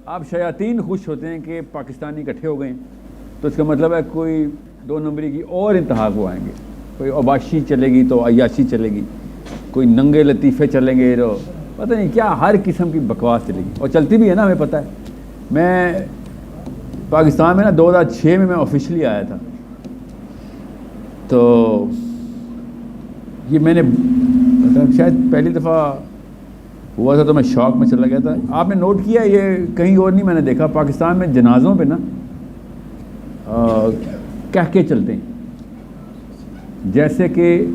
اب شیاطین خوش ہوتے ہیں کہ پاکستانی اکٹھے ہو گئے ہیں، تو اس کا مطلب ہے کوئی 2 نمبری کی اور انتہا کو آئیں گے، کوئی عباشی چلے گی تو عیاشی چلے گی، کوئی ننگے لطیفے چلیں گے تو پتہ نہیں کیا، ہر قسم کی بکواس چلے گی اور چلتی بھی ہے نا، ہمیں پتہ ہے۔ میں پاکستان میں نا 2006 میں آفیشلی آیا تھا، تو یہ میں نے شاید پہلی دفعہ ہوا تھا تو میں شوق میں چلا گیا تھا۔ آپ نے نوٹ کیا، یہ کہیں اور نہیں میں نے دیکھا، پاکستان میں جنازوں پہ نا کہہ کے چلتے ہیں، جیسے کہ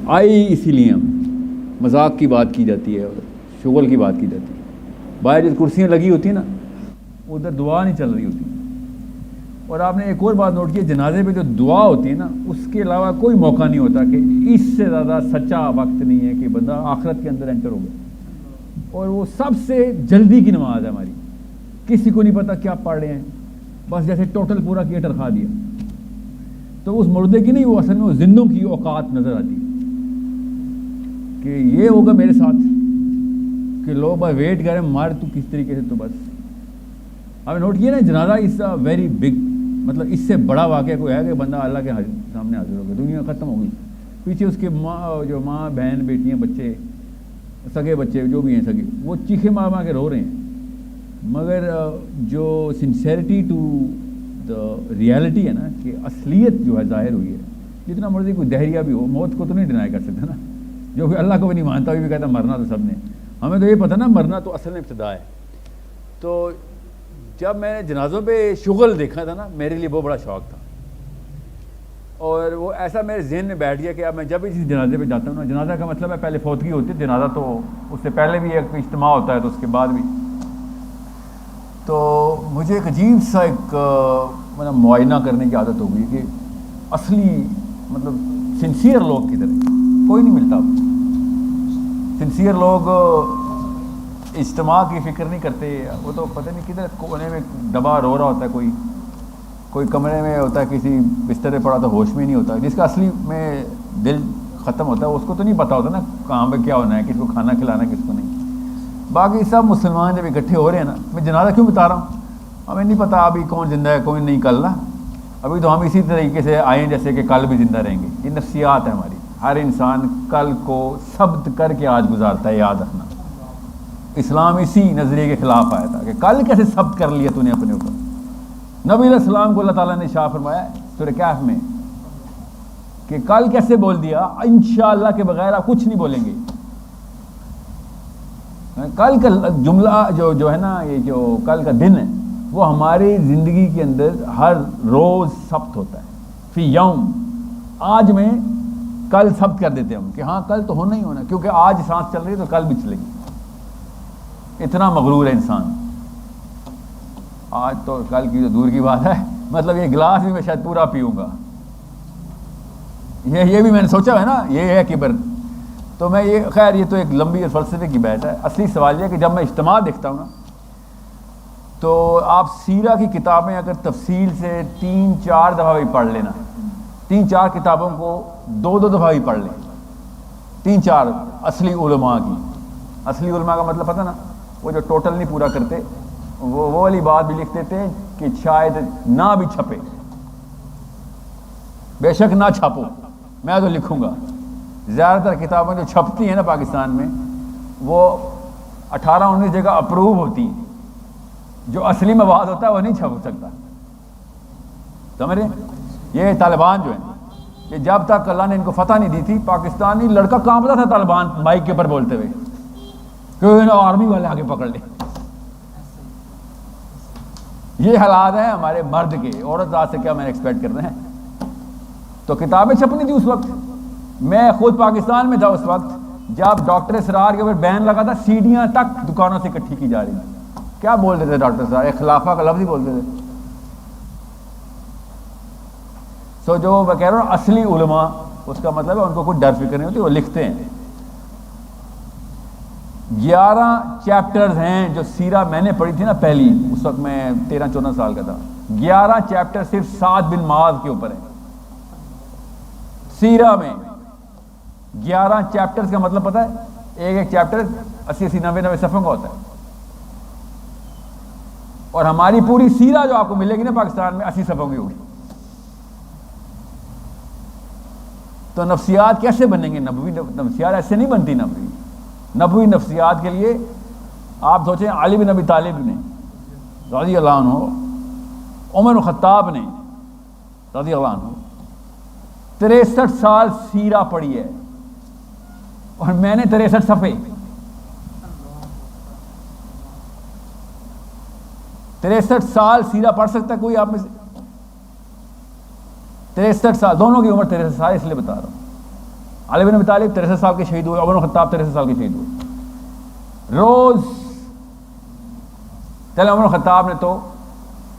آئی اسی لیے ہم، مذاق کی بات کی جاتی ہے اور شغل کی بات کی جاتی ہے۔ باہر جو کرسیاں لگی ہوتی ہیں نا، ادھر دعا نہیں چل رہی ہوتی۔ اور آپ نے ایک اور بات نوٹ کی، جنازے پہ جو دعا ہوتی ہے نا، اس کے علاوہ کوئی موقع نہیں ہوتا کہ اس سے زیادہ سچا وقت نہیں ہے کہ بندہ آخرت کے اندر انٹر ہو گیا۔ اور وہ سب سے جلدی کی نماز ہے ہماری، کسی کو نہیں پتا کیا پڑھ رہے ہیں، بس جیسے ٹوٹل پورا کیا ٹرخا دیا۔ تو اس مردے کی نہیں، وہ اصل میں وہ زندوں کی اوقات نظر آتی ہے کہ یہ ہوگا میرے ساتھ، کہ لوگ بس ویٹ کریں مار تو کس طریقے سے۔ تو بس آپ نے نوٹ کیا نا، جنازہ از اے ویری بگ، مطلب اس سے بڑا واقعہ کوئی ہے کہ بندہ اللہ کے سامنے حاضر ہو گیا، دنیا ختم ہو گئی، پیچھے اس کے ماں بہن بیٹیاں بچے سگے بچے جو بھی ہیں سگے، وہ چیخے مار مار کے رو رہے ہیں، مگر جو سنسیئرٹی ٹو دا ریالٹی ہے نا، کہ اصلیت جو ہے ظاہر ہوئی ہے۔ جتنا مرضی کوئی دہریہ بھی ہو، موت کو تو نہیں ڈینائی کر سکتا نا، جو بھی اللہ کو بھی نہیں مانتا بھی کہتا مرنا تو سب نے، ہمیں تو یہ پتہ نا مرنا تو اصل میں ابتدا ہے۔ تو جب میں نے جنازوں پہ شغل دیکھا تھا نا، میرے لیے بہت بڑا شوق تھا، اور وہ ایسا میرے ذہن میں بیٹھ گیا کہ اب میں جب اسی جنازے پہ جاتا ہوں نا، جنازہ کا مطلب ہے پہلے فوتگی ہوتی ہے، جنازہ تو اس سے پہلے بھی ایک اجتماع ہوتا ہے تو اس کے بعد بھی، تو مجھے ایک عجیب سا ایک مطلب معائنہ کرنے کی عادت ہو گئی کہ اصلی مطلب سنسیئر لوگ کدھر ہیں، کوئی نہیں ملتا۔ سنسیئر لوگ اجتماع کی فکر نہیں کرتے، وہ تو پتہ نہیں کدھر کونے میں دبا رو رہا ہوتا ہے، کوئی کمرے میں ہوتا ہے، کسی بستر پہ پڑا تو ہوش میں نہیں ہوتا، جس کا اصلی میں دل ختم ہوتا ہے اس کو تو نہیں پتہ ہوتا نا کہاں پہ کیا ہونا ہے، کس کو کھانا کھلانا ہے کس کو نہیں۔ باقی سب مسلمان جب اکٹھے ہو رہے ہیں نا، میں جنازہ کیوں بتا رہا ہوں، ہمیں نہیں پتہ ابھی کون زندہ ہے کون نہیں کل نا، ابھی تو ہم اسی طریقے سے آئیں جیسے کہ کل بھی زندہ رہیں گے۔ یہ نفسیات ہے ہماری، ہر انسان کل کو ثبت کر کے آج گزارتا ہے، یاد رکھنا۔ اسلام اسی نظریے کے خلاف آیا تھا کہ کل کیسے ثبت کر لیا تو نے اپنے اوپر۔ نبی علیہ السلام کو اللہ تعالیٰ نے شاہ فرمایا سورہ کہف میں کہ کل کیسے بول دیا، انشاءاللہ کے بغیر آپ کچھ نہیں بولیں گے۔ کل کا جملہ جو ہے نا، یہ جو کل کا دن ہے، وہ ہماری زندگی کے اندر ہر روز ثبت ہوتا ہے، فی یوم، آج میں کل ثبت کر دیتے ہم کہ ہاں کل تو ہونا ہی ہونا، کیونکہ آج سانس چل رہی ہے تو کل بھی چلے گی۔ اتنا مغرور ہے انسان، آج تو کل کی جو دور کی بات ہے، مطلب یہ گلاس بھی میں شاید پورا پیوں گا، یہ بھی میں نے سوچا ہے نا، یہ ہے کبر۔ تو میں یہ خیر یہ تو ایک لمبی اور فلسفے کی بحث ہے۔ اصلی سوال یہ ہے کہ جب میں اجتماع دیکھتا ہوں نا، تو آپ سیرہ کی کتابیں اگر تفصیل سے 3-4 دفعہ بھی پڑھ لینا، 3-4 کتابوں کو 2-2 دفعہ بھی پڑھ لیں، 3-4 اصلی علماء کی۔ اصلی علماء کا مطلب پتہ نا، وہ جو ٹوٹل نہیں پورا کرتے، وہ والی بات بھی لکھ دیتے ہیں کہ شاید نہ بھی چھپے، بے شک نہ چھاپو، میں تو لکھوں گا۔ زیادہ تر کتابیں جو چھپتی ہیں نا پاکستان میں، وہ 18-19 جگہ اپروو ہوتی ہیں، جو اصلی مواد ہوتا ہے وہ نہیں چھپ سکتا، سمجھ رہے ہیں؟ یہ طالبان جو ہیں، یہ جب تک اللہ نے ان کو فتح نہیں دی تھی، پاکستانی لڑکا کانپتا تھا طالبان مائک کے اوپر بولتے ہوئے کہ آرمی والے آگے پکڑ لیں۔ یہ حالات ہیں ہمارے مرد کے، عورت ذات سے کیا میں ایکسپیکٹ کر رہے ہیں۔ تو کتابیں چھپنی تھی اس وقت، میں خود پاکستان میں تھا اس وقت جب ڈاکٹر اسرار کے اوپر بین لگا تھا، سیڑھیاں تک دکانوں سے اکٹھی کی جا رہی ہیں۔ کیا بول رہے تھے ڈاکٹر اسرار؟ ایک خلافہ کا لفظ ہی بولتے تھے۔ سو جو میں کہہ رہا ہوں اصلی علماء، اس کا مطلب ہے ان کو کوئی ڈر فکر نہیں ہوتی، وہ لکھتے ہیں۔ 11 چیپٹرز ہیں جو سیرہ میں نے پڑھی تھی نا پہلی، اس وقت میں 13-14 سال کا تھا، 11 چیپٹر صرف سعد بن معاذ کے اوپر ہیں سیرہ میں۔ 11 چیپٹرز کا مطلب پتہ ہے، ایک چیپٹر 80-90 صفحوں کا ہوتا ہے، اور ہماری پوری سیرہ جو آپ کو ملے گی نا پاکستان میں 80 صفحوں کی ہوگی. تو نفسیات کیسے بنیں گے؟ نبوی نفسیات ایسے نہیں بنتی. نبوی نفسیات کے لیے آپ سوچیں علی بن ابی طالب نے رضی اللہ عنہ، عمر بن خطاب نے رضی اللہ عنہ 63 سال سیرہ پڑھی ہے، اور میں نے 63 صفحے. 63 سال سیرہ پڑھ سکتا ہے کوئی آپ میں سے؟ 63 سال، دونوں کی عمر 63 سال، اس لیے بتا رہا ہوں. علی بن ابی طالب 63 سال کے شہید ہوئے، عمر بن خطاب 63 سال کے شہید ہوئے. روز چلے عمر بن خطاب نے تو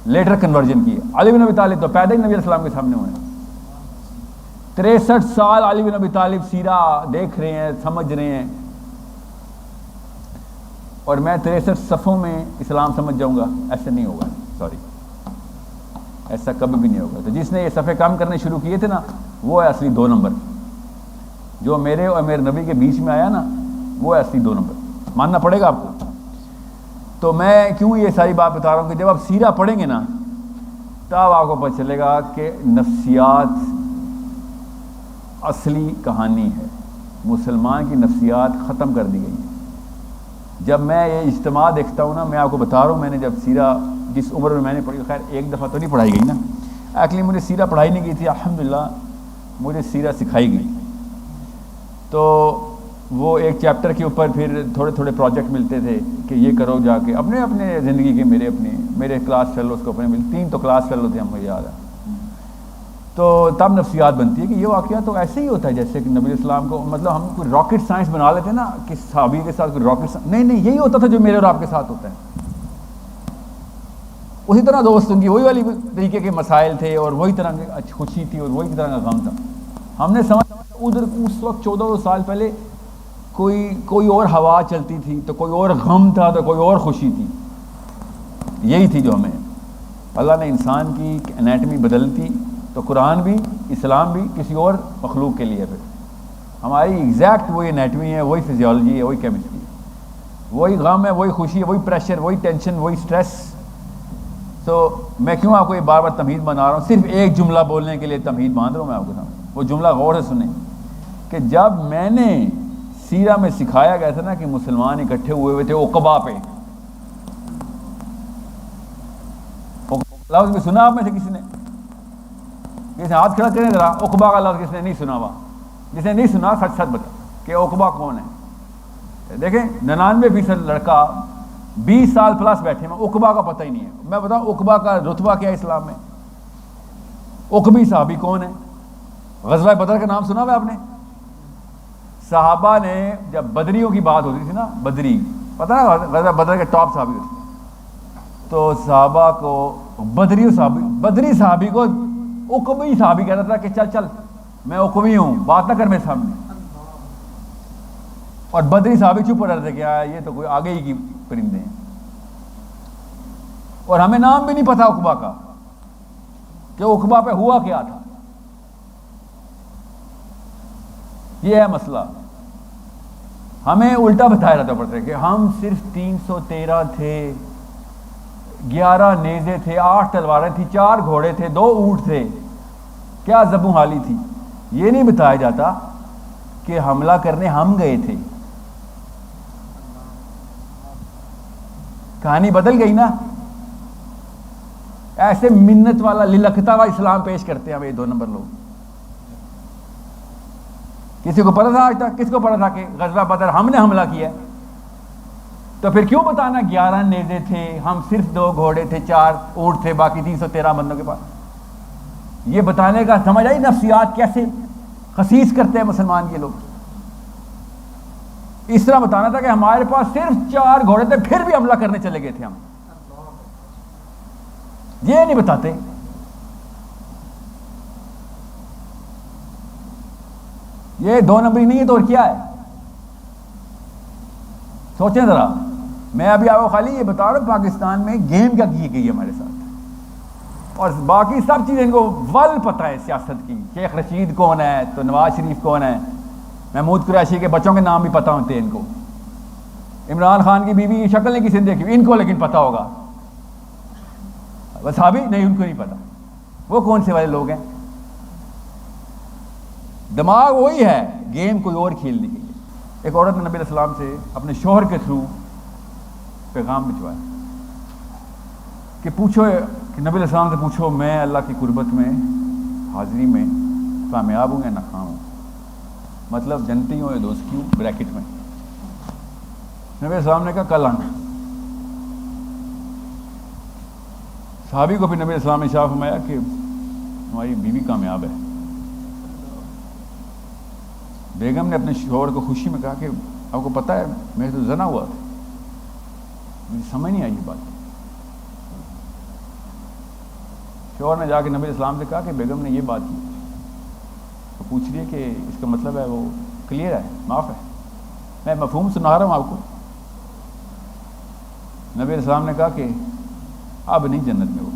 لیٹر کنورژن کی، علی بن ابی طالب تو پیدا ہی نبی علیہ السلام کے سامنے ہوئے. 63 سال علی بن ابی طالب سیرہ دیکھ رہے ہیں، سمجھ رہے ہیں، اور میں 63 صفوں میں اسلام سمجھ جاؤں گا؟ ایسا نہیں ہوگا، سوری، ایسا کبھی بھی نہیں ہوگا. تو جس نے یہ صفحے کم کرنے شروع کیے تھے نا، وہ ہے اصلی 2 نمبر. جو میرے اور میرے نبی کے بیچ میں آیا نا، وہ ہے اصلی 2 نمبر. ماننا پڑے گا آپ کو. تو میں کیوں یہ ساری بات بتا رہا ہوں کہ جب آپ سیرہ پڑھیں گے نا، تب آپ کو پتہ چلے گا کہ نفسیات اصلی کہانی ہے. مسلمان کی نفسیات ختم کر دی گئی ہیں. جب میں یہ اجتماع دیکھتا ہوں نا، میں آپ کو بتا رہا ہوں، میں نے جب سیرہ جس عمر میں نے پڑھی، خیر ایک دفعہ تو نہیں پڑھائی گئی نا، ایکچولی مجھے سیرہ پڑھائی نہیں گئی تھی، الحمدللہ مجھے سیرہ سکھائی گئی. تو وہ ایک چیپٹر کے اوپر پھر تھوڑے تھوڑے پروجیکٹ ملتے تھے کہ یہ کرو جا کے اپنے اپنے زندگی کے. میرے کلاس فیلوز کو اپنے 3 تو کلاس فیلو تھے ہم، مجھے یاد ہے. تو تب نفسیات بنتی ہے کہ یہ واقعہ تو ایسے ہی ہوتا ہے جیسے کہ نبی اسلام کو، مطلب ہم کوئی راکٹ سائنس بنا لیتے ہیں نا کہ صحابی کے ساتھ کوئی راکٹ سائنس، نہیں یہی ہوتا تھا جو میرے اور آپ کے ساتھ ہوتا ہے. اسی طرح دوست ان کی وہی والی طریقے کے مسائل تھے، اور وہی طرح کی خوشی تھی، اور وہی طرح کا غم تھا. ہم نے سمجھ ادھر اس وقت 1400 سال پہلے کوئی اور ہوا چلتی تھی، تو کوئی اور غم تھا، تو کوئی اور خوشی تھی. یہی تھی جو ہمیں اللہ نے انسان کی انیٹمی بدلتی، تو قرآن بھی اسلام بھی کسی اور مخلوق کے لیے. پھر ہماری ایگزیکٹ وہی انیٹمی ہے، وہی فزیولوجی ہے، وہی کیمسٹری ہے، وہی غم ہے، وہی خوشی ہے، وہی پریشر، وہی ٹینشن، وہی سٹریس. تو میں کیوں آپ کو یہ بار بار تمہید بنا رہا ہوں؟ صرف ایک جملہ بولنے کے لیے تمہید باندھ رہا ہوں میں آپ کے سامنے. وہ جملہ غور سے سنیں کہ جب میں نے سیرہ میں سکھایا گیا تھا نا کہ مسلمان اکٹھے ہوئے تھے عقبہ پہ. لفظ بھی سنا آپ میں سے کسی نے ہاتھ کھڑا کریں ذرا. عقبہ کا لفظ کس نے نہیں سنا ہوا؟ جس نے نہیں سنا سچ سچ بتا کہ عقبہ کون ہے. دیکھیں 99% لڑکا 20 سال پلس بیٹھے ہیں، عقبہ کا پتہ ہی نہیں ہے. میں بتاؤں عقبہ کا رتبہ کیا ہے اسلام میں؟ عقبی صحابی کون ہے؟ غزوہ بدر کا نام سنا ہوا آپ نے؟ صحابہ نے جب بدریوں کی بات ہوتی تھی نا، بدری پتہ ہے غزوہ بدر کے ٹاپ صحابی ہوتے، تو صحابہ کو بدری صحابی کو عقبی صحابی کہتا تھا کہ چل میں عقبی ہوں، بات نہ کر میرے سامنے. اور بدری صحابی چپ رہتے تھے کہ یہ تو کوئی آگے ہی کی پرندے ہیں. اور ہمیں نام بھی نہیں پتا عقبہ کا کہ عقبہ پہ ہوا کیا تھا. یہ ہے مسئلہ. ہمیں الٹا بتایا جاتا پڑتا ہے کہ ہم صرف 313 تھے، 11 نیزے تھے، 8 تلواریں تھیں، 4 گھوڑے تھے، 2 اونٹ تھے، کیا زبوں حالی تھی. یہ نہیں بتایا جاتا کہ حملہ کرنے ہم گئے تھے. کہانی بدل گئی نا. ایسے منت والا للکتا ہوا اسلام پیش کرتے ہیں یہ 2 نمبر لوگ. کسی کو پتا تھا آج تک؟ کس کو پتا تھا کہ غزوہ بدر ہم نے حملہ کیا؟ تو پھر کیوں بتانا 11 نیزے تھے، ہم صرف 2 گھوڑے تھے، 4 اونٹ تھے، باقی 313 بندوں کے پاس؟ یہ بتانے کا سمجھ آئی نفسیات کیسے خسیس کرتے ہیں مسلمان کے لوگ. اس طرح بتانا تھا کہ ہمارے پاس صرف 4 گھوڑے تھے، پھر بھی حملہ کرنے چلے گئے تھے ہم. یہ نہیں بتاتے. یہ 2 نمبری نہیں ہے تو اور کیا ہے؟ سوچیں ذرا. میں ابھی آپ کو خالی یہ بتا رہا ہوں پاکستان میں گیم کیا کی گئی ہے ہمارے ساتھ، اور باقی سب چیزیں ان کو ول پتہ ہے سیاست کی. شیخ رشید کون ہے، تو نواز شریف کون ہے، محمود قریشی کے بچوں کے نام بھی پتہ ہوتے ہیں ان کو، عمران خان کی بیوی کی شکل نہیں کسی نے دیکھی ان کو، لیکن پتہ ہوگا. صحابی نہیں، ان کو نہیں پتا وہ کون سے والے لوگ ہیں. دماغ وہی ہے، گیم کوئی اور کھیلنے کے لیے. ایک عورت نے نبی علیہ السلام سے اپنے شوہر کے تھرو پیغام بھجوایا کہ پوچھو کہ نبی علیہ السلام سے پوچھو میں اللہ کی قربت میں حاضری میں کامیاب ہوں یا ناکام ہوں، مطلب جنتی ہوں یا دوست کی ہوں بریکٹ میں. نبی علیہ السلام نے کہا کل آنا. صحابی کو بھی نبی علیہ السلام نے ارشاد فرمایا کہ ہماری بیوی کامیاب ہے. بیگم نے اپنے شوہر کو خوشی میں کہا کہ آپ کو پتہ ہے میں تو زنا ہوا تھا. مجھے سمجھ نہیں آئی یہ بات. شوہر نے جا کے نبی علیہ السلام سے کہا کہ بیگم نے یہ بات کی. تو پوچھ رہی ہے کہ اس کا مطلب ہے وہ کلیئر ہے، معاف ہے. میں مفہوم سنا رہا ہوں آپ کو. نبی علیہ السلام نے کہا کہ اب نہیں جنت میں وہ.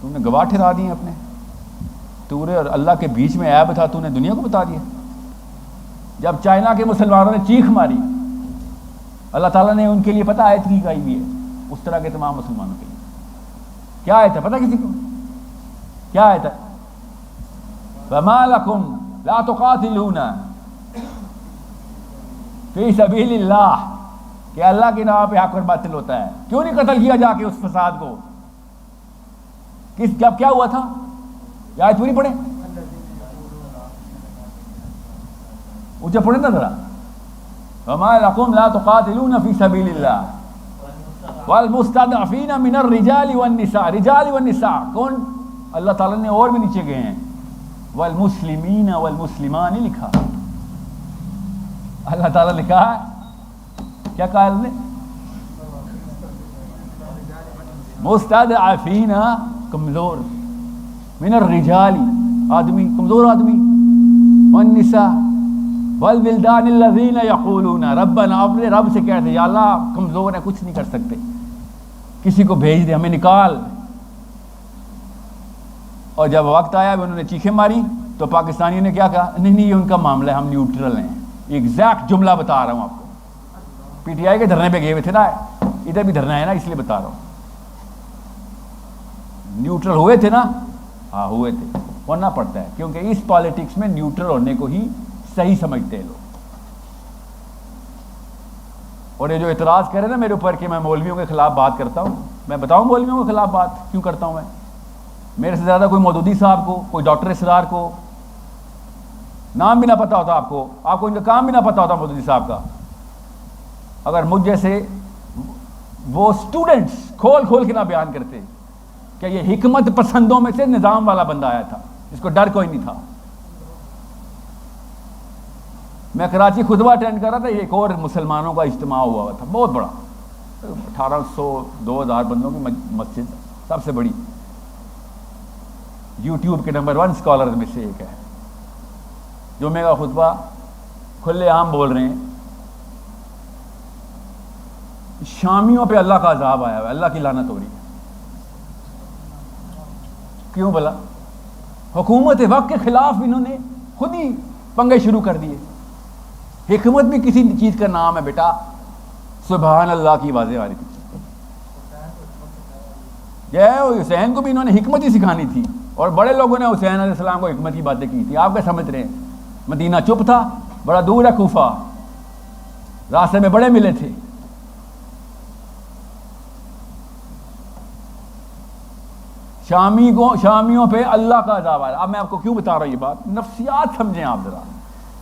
تم نے گواہ ٹھہرا دی ہیں اپنے. تورے اور اللہ کے بیچ میں عیب تھا، تو نے دنیا کو بتا دیا. جب چائنا کے مسلمانوں نے چیخ ماری، اللہ تعالیٰ نے ان کے لیے پتہ آیت لگائی ہوئی ہے اس طرح کے تمام مسلمانوں کے لیے. کیا آیت ہے پتہ کسی کو؟ کیا آیت ہے؟ فَمَا لَكُمْ لَا تُقَاتِلُونَ فِي سَبِيلِ اللَّهِ کہ اللہ کی نام پہ حق اور باطل ہوتا ہے. کیوں نہیں قتل کیا جا کے اس فساد کو؟ جب کیا ہوا تھا؟ یہ آیت پوری پڑھیں، اونچا پڑھیں نا ذرا. وَمَا لَكُمْ لَا تُقَاتِلُونَ فِي سَبِيلِ اللَّهِ وَالْمُسْتَضْعَفِينَ مِنَ الرِّجَالِ وَالنِّسَاءِ. رجال والنساء کون؟ اللہ تعالیٰ نے اور بھی نیچے گئے ہیں. وَالْمُسْلِمِينَ وَالْمُسْلِمَانِ لکھا. اللہ تعالیٰ نے کہا کیا کہا نے؟ مستضعفین کمزور، من الرجال آدمی کمزور آدمی، والنساء والولدان الذین یقولون ربنا، اپنے رب سے کہتے ہیں یا اللہ کمزور ہیں کچھ نہیں کر سکتے، کسی کو بھیج دے ہمیں نکال. اور جب وقت آیا انہوں نے چیخیں ماری تو پاکستانیوں نے کیا کہا؟ نہیں نہیں یہ ان کا معاملہ ہے، ہم نیوٹرل ہیں. ایگزیکٹ جملہ بتا رہا ہوں آپ کو. پی ٹی آئی کے دھرنے پہ گئے ہوئے تھے نا، ادھر بھی دھرنا ہے نا، اس لیے بتا رہا ہوں. نیوٹرل ہوئے تھے نا؟ ہاں ہوئے تھے، ہونا پڑتا ہے کیونکہ اس پالیٹکس میں نیوٹرل ہونے کو ہی صحیح سمجھتے ہیں لوگ. اور یہ جو اعتراض کرے نا میرے اوپر کہ میں مولویوں کے خلاف بات کرتا ہوں، میں بتاؤں مولویوں کے خلاف بات کیوں کرتا ہوں. میں میرے سے زیادہ کوئی مودودی صاحب کو، کوئی ڈاکٹر اسرار کو نام بھی نہ پتا ہوتا، آپ کو ان کا کام بھی نہ پتا ہوتا مودودی صاحب کا. اگر مجھ جیسے وہ اسٹوڈنٹس کھول کھول کے نہ بیان کرتے کہ یہ حکمت پسندوں میں سے نظام والا بندہ آیا تھا جس کو ڈر کوئی نہیں تھا. میں کراچی خطبہ اٹینڈ کر رہا تھا، ایک اور مسلمانوں کا اجتماع ہوا تھا بہت بڑا، 1800-2000 بندوں کی مسجد، سب سے بڑی، یوٹیوب کے نمبر 1 اسکالر میں سے ایک ہے. جمعے کا خطبہ کھلے عام بول رہے ہیں. شامیوں پہ اللہ کا عذاب آیا ہوا ہے، اللہ کی لعنت ہو رہی ہے. کیوں بلا؟ حکومت وقت کے خلاف انہوں نے خود ہی پنگے شروع کر دیے. حکمت بھی کسی چیز کا نام ہے بیٹا. سبحان اللہ کی آوازیں آ رہی تھی. حسین کو بھی انہوں نے حکمت ہی سکھانی تھی، اور بڑے لوگوں نے حسین علیہ السلام کو حکمت کی باتیں کی تھی. آپ کیا سمجھ رہے ہیں؟ مدینہ چپ تھا، بڑا دور ہے کوفہ، راستے میں بڑے ملے تھے. شامیوں پہ اللہ کا عذاب آیا. اب میں آپ کو کیوں بتا رہا ہوں یہ بات؟ نفسیات سمجھیں آپ ذرا.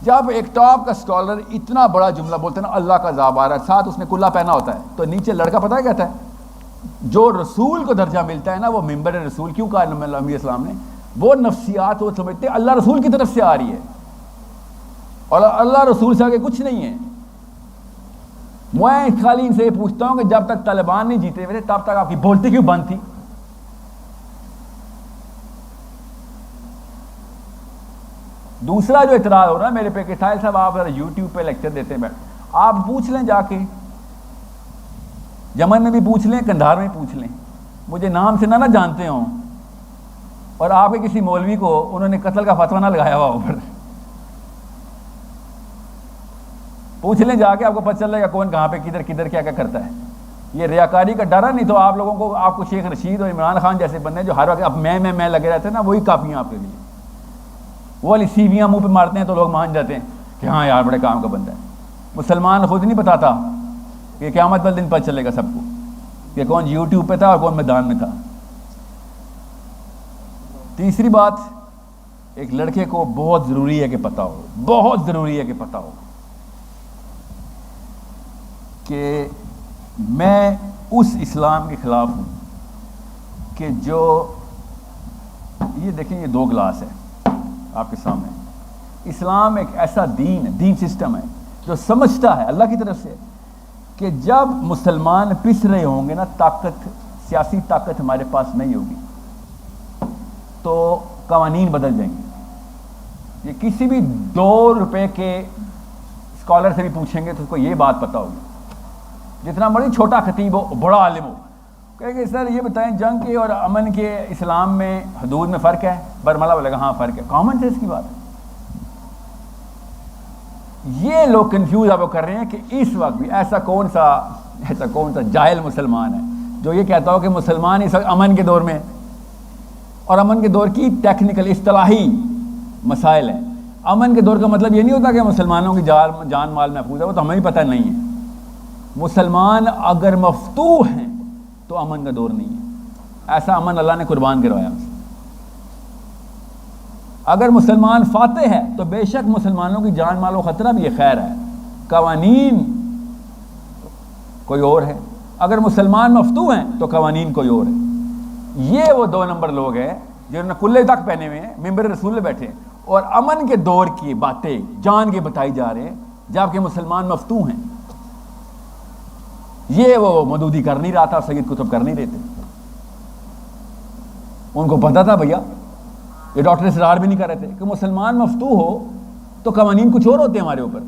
جب ایک ٹاپ کا اسکالر اتنا بڑا جملہ بولتے ہیں نا اللہ کا عذاب آ رہا ہے، ساتھ اس نے کلا پہنا ہوتا ہے، تو نیچے لڑکا پتہ ہے کہتا ہے جو رسول کو درجہ ملتا ہے نا، وہ ممبر رسول کیوں کہا نبی اسلام نے؟ وہ نفسیات وہ سمجھتے ہیں اللہ رسول کی طرف سے آ رہی ہے، اور اللہ رسول سے آگے کچھ نہیں ہے. میں خالی ان سے یہ پوچھتا ہوں کہ جب تک طالبان نہیں جیتے ہوئے تب تک آپ کی بولتی کیوں بند تھی؟ دوسرا جو اعتراض ہو رہا ہے میرے پہ کہ ساحل صاحب آپ یوٹیوب پہ لیکچر دیتے ہیں، آپ پوچھ لیں جا کے، یمن میں بھی پوچھ لیں، کندھار میں پوچھ لیں، مجھے نام سے نہ جانتے ہوں اور آپ کے کسی مولوی کو انہوں نے قتل کا فتویٰ نہ لگایا ہوا اوپر، پوچھ لیں جا کے، آپ کو پتہ چل جائے گا کون کہاں پہ کدھر کیا کرتا ہے. یہ ریاکاری کا ڈر ہے، نہیں تو آپ لوگوں کو، آپ کو شیخ رشید اور عمران خان جیسے بندے جو ہر وقت اب میں لگے رہتے ہیں نا، وہی کافی ہیں آپ کے لیے. وہ والی سیویاں منہ پہ مارتے ہیں تو لوگ مان جاتے ہیں کہ ہاں یار بڑے کام کا بندہ ہے. مسلمان خود نہیں بتاتا کہ قیامت والے دن پتہ چلے گا سب کو کہ کون یوٹیوب پہ تھا اور کون میدان میں تھا. تیسری بات، ایک لڑکے کو بہت ضروری ہے کہ پتہ ہو، بہت ضروری ہے کہ پتہ ہو کہ میں اس اسلام کے خلاف ہوں کہ جو، یہ دیکھیں یہ 2 گلاس ہے آپ کے سامنے. اسلام ایک ایسا دین ہے، دین سسٹم ہے جو سمجھتا ہے اللہ کی طرف سے کہ جب مسلمان پس رہے ہوں گے نا، طاقت، سیاسی طاقت ہمارے پاس نہیں ہوگی تو قوانین بدل جائیں گے. یہ کسی بھی 2 روپے کے اسکالر سے بھی پوچھیں گے تو اس کو یہ بات پتہ ہوگی، جتنا مرضی چھوٹا خطیب ہو، بڑا عالم ہو، کہیں گے سر یہ بتائیں جنگ کے اور امن کے اسلام میں حدود میں فرق ہے؟ برملا بولے گا ہاں فرق ہے. کامن سینس کی بات ہے. یہ لوگ کنفیوز آپ کو کر رہے ہیں کہ اس وقت بھی ایسا کون سا جاہل مسلمان ہے جو یہ کہتا ہو کہ مسلمان اس وقت امن کے دور میں ہے، اور امن کے دور کی ٹیکنیکل اصطلاحی مسائل ہیں. امن کے دور کا مطلب یہ نہیں ہوتا کہ مسلمانوں کی جان مال محفوظ ہے، وہ تو ہمیں بھی پتہ نہیں ہے. مسلمان اگر مفتوح ہیں تو امن کا دور نہیں ہے. ایسا امن اللہ نے قربان کروایا. اگر مسلمان فاتح ہے تو بے شک مسلمانوں کی جان مال و خطرہ بھی یہ خیر ہے، قوانین کوئی اور ہے. اگر مسلمان مفتوح ہیں تو قوانین کوئی اور ہے. یہ وہ 2 نمبر لوگ ہیں جنہوں نے کلے تک پہنے ہوئے ہیں، ممبر رسول میں بیٹھے ہیں اور امن کے دور کی باتیں جان کے بتائی جا رہے ہیں جبکہ مسلمان مفتوح ہیں. یہ وہ مودودی کر نہیں رہا تھا، سید قطب کر نہیں رہے تھے. ان کو پتا تھا بھیا، یہ ڈاکٹر اسرار بھی نہیں کر رہے تھے کہ مسلمان مفتوح ہو تو قوانین کچھ اور ہوتے ہیں ہمارے اوپر.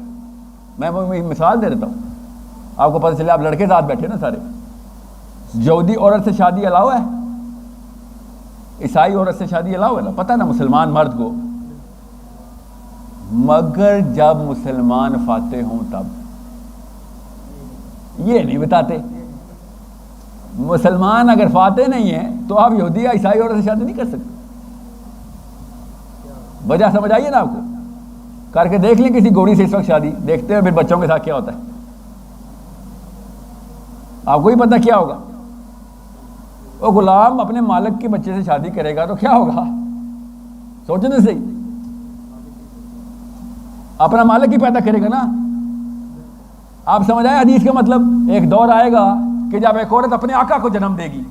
میں مثال دے دیتا ہوں آپ کو پتہ چلے. آپ لڑکے ساتھ بیٹھے نا سارے، یہودی عورت سے شادی الاؤ ہے، عیسائی عورت سے شادی الاؤ ہے نا، پتہ نا مسلمان مرد کو. مگر جب مسلمان فاتح ہوں تب یہ نہیں بتاتے. مسلمان اگر فاتح نہیں ہے تو آپ یہودی یا عیسائی عورت سے شادی نہیں کر سکتے. وجہ سمجھ آئیے نا آپ کو. کر کے دیکھ لیں کسی گوڑی سے اس وقت شادی، دیکھتے ہیں پھر بچوں کے ساتھ کیا ہوتا ہے. آپ کو ہی پتہ کیا ہوگا. وہ غلام اپنے مالک کے بچے سے شادی کرے گا تو کیا ہوگا؟ سوچنے سے اپنا مالک ہی پیدا کرے گا نا. آپ سمجھ آئے حدیث کا مطلب؟ ایک دور آئے گا کہ جب ایک عورت اپنے آقا کو جنم دے گی.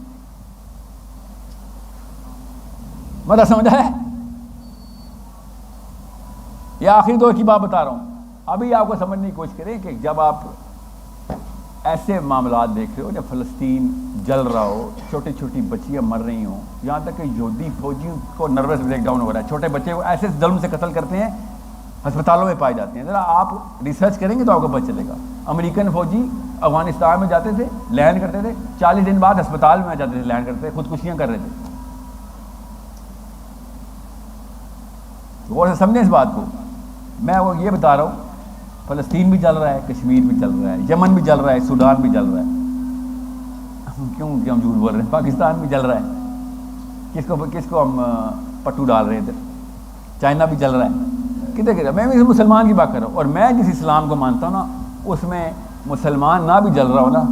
مطلب سمجھ آئے؟ یہ آخری دور کی بات بتا رہا ہوں. ابھی آپ کو سمجھنے کی کوشش کریں کہ جب آپ ایسے معاملات دیکھ رہے ہو، جب فلسطین جل رہا ہو، چھوٹی چھوٹی بچیاں مر رہی ہوں، یہاں تک کہ یہودی فوجیوں کو نروس بریک ڈاؤن ہو رہا ہے، چھوٹے بچے کو ایسے ظلم سے قتل کرتے ہیں، ہسپتالوں میں پائے جاتے ہیں. ذرا آپ ریسرچ کریں گے تو آپ کو پتہ چلے گا. امریکن فوجی افغانستان میں جاتے تھے، لینڈ کرتے تھے، 40 دن بعد ہسپتال میں آ جاتے تھے، لینڈ کرتے تھے، خودکشیاں کر رہے تھے. غور سے سمجھیں اس بات کو. میں وہ یہ بتا رہا ہوں فلسطین بھی جل رہا ہے، کشمیر بھی جل رہا ہے، یمن بھی جل رہا ہے، سوڈان بھی جل رہا ہے. کیوں ہم جھوٹ بول رہے ہیں؟ پاکستان بھی جل رہا ہے. کس کو ہم پٹو ڈال رہے تھے؟ چائنا بھی جل رہا ہے. کدھر میں بھی مسلمان کی بات کر رہا ہوں. اور میں جس اسلام کو مانتا ہوں نا، اس میں مسلمان نہ بھی جل رہا ہو نا،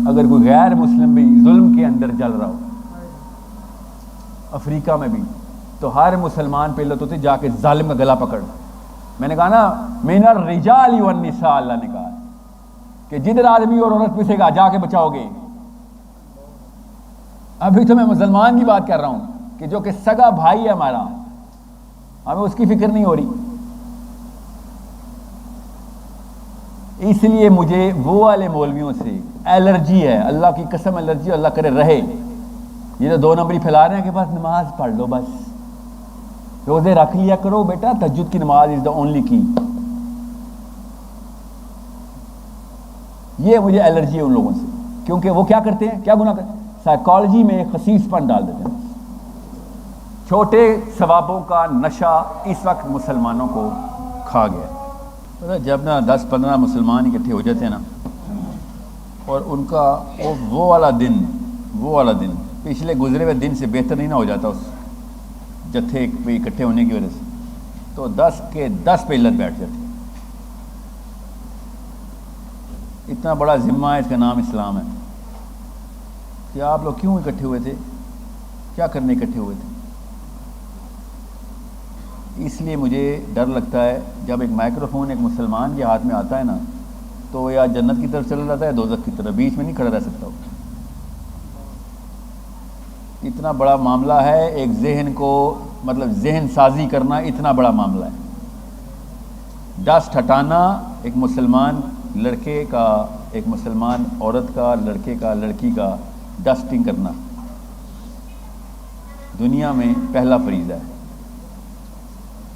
اگر کوئی غیر مسلم بھی ظلم کے اندر جل رہا ہو، افریقہ میں بھی، تو ہر مسلمان پہ علت ہوتی جا کے ظالم کا گلا پکڑ. میں نے کہا نا من الرجال والنساء، اللہ نے کہا کہ جدھر آدمی اور عورت پسے گا جا کے بچاؤ گے. ابھی تو میں مسلمان کی بات کر رہا ہوں کہ جو کہ سگا بھائی ہے ہمارا، ہمیں اس کی فکر نہیں ہو رہی. اس لیے مجھے وہ والے مولویوں سے الرجی ہے، اللہ کی قسم الرجی، اللہ کرے رہے. یہ تو 2 نمبری پھیلا رہے ہیں کہ بس نماز پڑھ لو، بس روزے رکھ لیا کرو بیٹا، تہجد کی نماز از دا اونلی کی. یہ مجھے الرجی ہے ان لوگوں سے، کیونکہ وہ کیا کرتے ہیں، کیا گناہ کرتے ہیں؟ سائیکالوجی میں خسیس پن ڈال دیتے ہیں. چھوٹے ثوابوں کا نشہ اس وقت مسلمانوں کو کھا گیا. جب نا 10-15 مسلمان اکٹھے ہو جاتے ہیں نا اور ان کا وہ والا دن پچھلے گزرے ہوئے دن سے بہتر نہیں نہ ہو جاتا اس جتھے پہ اکٹھے ہونے کی وجہ سے، تو 10 کے 10 پہ علت بیٹھ جاتی. اتنا بڑا ذمہ ہے، اس کا نام اسلام ہے، کہ آپ لوگ کیوں اکٹھے ہوئے تھے، کیا کرنے اکٹھے ہوئے تھے. اس لیے مجھے ڈر لگتا ہے جب ایک مائکروفون ایک مسلمان کے ہاتھ میں آتا ہے نا، تو یا جنت کی طرف چلا جاتا ہے دوزخ کی طرف، بیچ میں نہیں کھڑا رہ سکتا. اتنا بڑا معاملہ ہے، ایک ذہن کو مطلب ذہن سازی کرنا اتنا بڑا معاملہ ہے. ڈسٹ ہٹانا ایک مسلمان لڑکے کا، ایک مسلمان عورت کا، لڑکے کا، لڑکی کا ڈسٹنگ کرنا دنیا میں پہلا فریضہ ہے.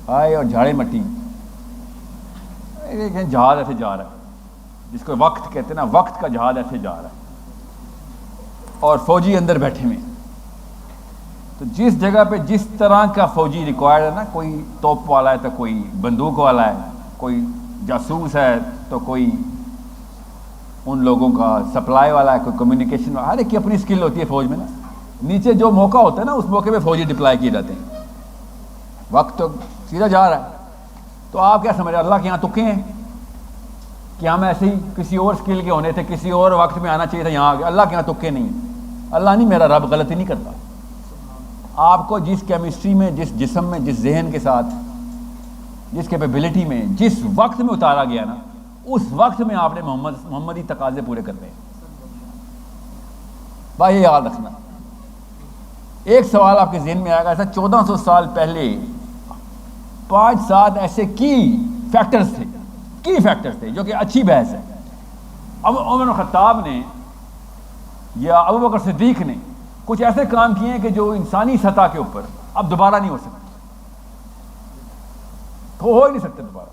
آئے اور جھاڑے مٹی، جہاز ایسے جا رہا ہے جس کو وقت کہتے ہیں نا، وقت کا جہاز ایسے جا رہا ہے اور فوجی اندر بیٹھے ہوئے. تو جس جگہ پہ جس طرح کا فوجی ریکوائرڈ ہے نا، کوئی توپ والا ہے تو کوئی بندوق والا ہے، کوئی جاسوس ہے تو کوئی ان لوگوں کا سپلائی والا ہے، کوئی کمیونیکیشن والا، ہر ایک کی اپنی اسکل ہوتی ہے فوج میں نا. نیچے جو موقع ہوتا ہے نا، اس موقع پہ فوجی ڈپلائی کیے جاتے ہیں. وقت تو سیدھا جا رہا ہے. تو آپ کیا سمجھ رہے ہیں اللہ کے یہاں تکے ہیں کہ ہم ایسے ہی کسی اور اسکل کے ہونے تھے، کسی اور وقت میں آنا چاہیے تھا یہاں آگے. اللہ کے یہاں تکے نہیں ہیں. اللہ نہیں، میرا رب غلطی نہیں کرتا. آپ کو جس کیمسٹری میں، جس جسم میں، جس ذہن کے ساتھ، جس کیپیبلٹی میں، جس وقت میں اتارا گیا نا، اس وقت میں آپ نے محمدی تقاضے پورے کرنے ہیں. بھائی یہ یاد رکھنا. ایک سوال آپ کے ذہن میں آئے گا، ایسا 1400 سال پہلے 5-7 ایسے کی فیکٹرز تھے جو کہ اچھی بحث ہے. اب عمر خطاب نے یا ابو بکر صدیق نے کچھ ایسے کام کیے ہیں کہ جو انسانی سطح کے اوپر اب دوبارہ نہیں ہو سکتے، تو ہو ہی نہیں سکتے دوبارہ.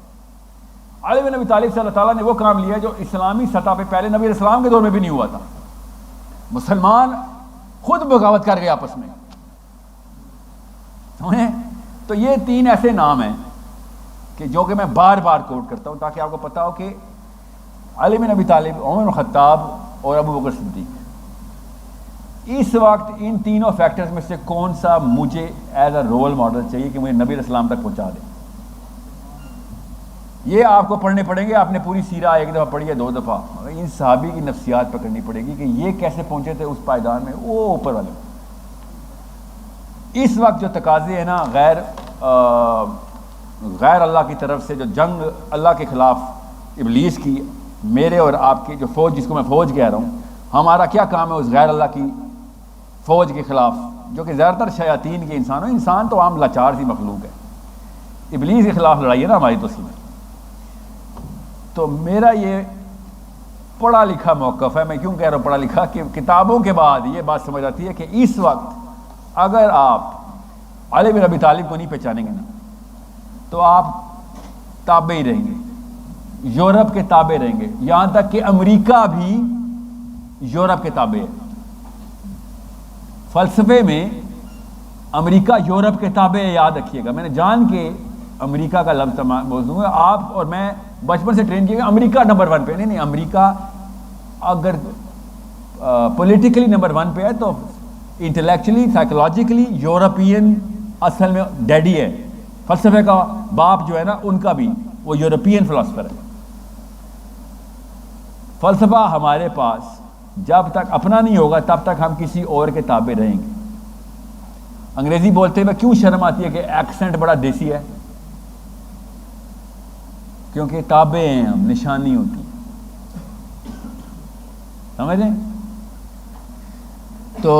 علی بن ابی طالب سے اللہ تعالیٰ نے وہ کام لیا جو اسلامی سطح پہ پہلے نبی علیہ السلام کے دور میں بھی نہیں ہوا تھا. مسلمان خود بغاوت کر گئے آپس میں. تو یہ 3 ایسے نام ہیں کہ جو کہ میں بار بار کوٹ کرتا ہوں تاکہ آپ کو پتا ہو کہ علی بن ابی طالب، عمر خطاب اور ابو بکر صدیق، اس وقت ان تینوں فیکٹرز میں سے کون سا مجھے ایز اے رول ماڈل چاہیے کہ مجھے نبی علیہ السلام تک پہنچا دے. یہ آپ کو پڑھنے پڑیں گے. آپ نے پوری سیرہ 1 دفعہ پڑھی ہے، 2 دفعہ، ان صحابی کی نفسیات پکڑنی پڑے گی کہ یہ کیسے پہنچے تھے اس پائیدان میں، وہ اوپر والے. اس وقت جو تقاضے ہیں نا غیر اللہ کی طرف سے، جو جنگ اللہ کے خلاف ابلیس کی، میرے اور آپ کی جو فوج، جس کو میں فوج کہہ رہا ہوں، ہمارا کیا کام ہے اس غیر اللہ کی فوج کے خلاف، جو کہ زیادہ تر شیاطین کے انسان تو عام لاچار سی مخلوق ہے. ابلیس کے خلاف لڑائی ہے نا ہماری. تو میرا یہ پڑھا لکھا موقف ہے. میں کیوں کہہ رہا ہوں پڑھا لکھا؟ کہ کتابوں کے بعد یہ بات سمجھ آتی ہے کہ اس وقت اگر آپ علی بن ابی طالب کو نہیں پہچانیں گے نا، تو آپ تابع ہی رہیں گے، یورپ کے تابع رہیں گے. یہاں تک کہ امریکہ بھی یورپ کے تابع ہے. فلسفے میں امریکہ یورپ کے تابع ہے، یاد رکھیے گا. میں نے جان کے امریکہ کا لفظ بول دوں گا. آپ اور میں بچپن سے ٹرین کیے گا امریکہ نمبر 1 پہ. نہیں، امریکہ اگر پولیٹیکلی نمبر 1 پہ ہے تو انٹلیکچولی، سائیکولوجیکلی یورپین اصل میں ڈیڈی ہے. فلسفے کا باپ جو ہے نا، ان کا بھی وہ یورپین فلسفر ہے. فلسفہ ہمارے پاس جب تک اپنا نہیں ہوگا تب تک ہم کسی اور کے تابع رہیں گے. انگریزی بولتے ہوئے کیوں شرم آتی ہے کہ ایکسنٹ بڑا دیسی ہے؟ کیونکہ تابع ہیں ہم، نشانی ہوتی ہے. سمجھ رہے ہیں؟ تو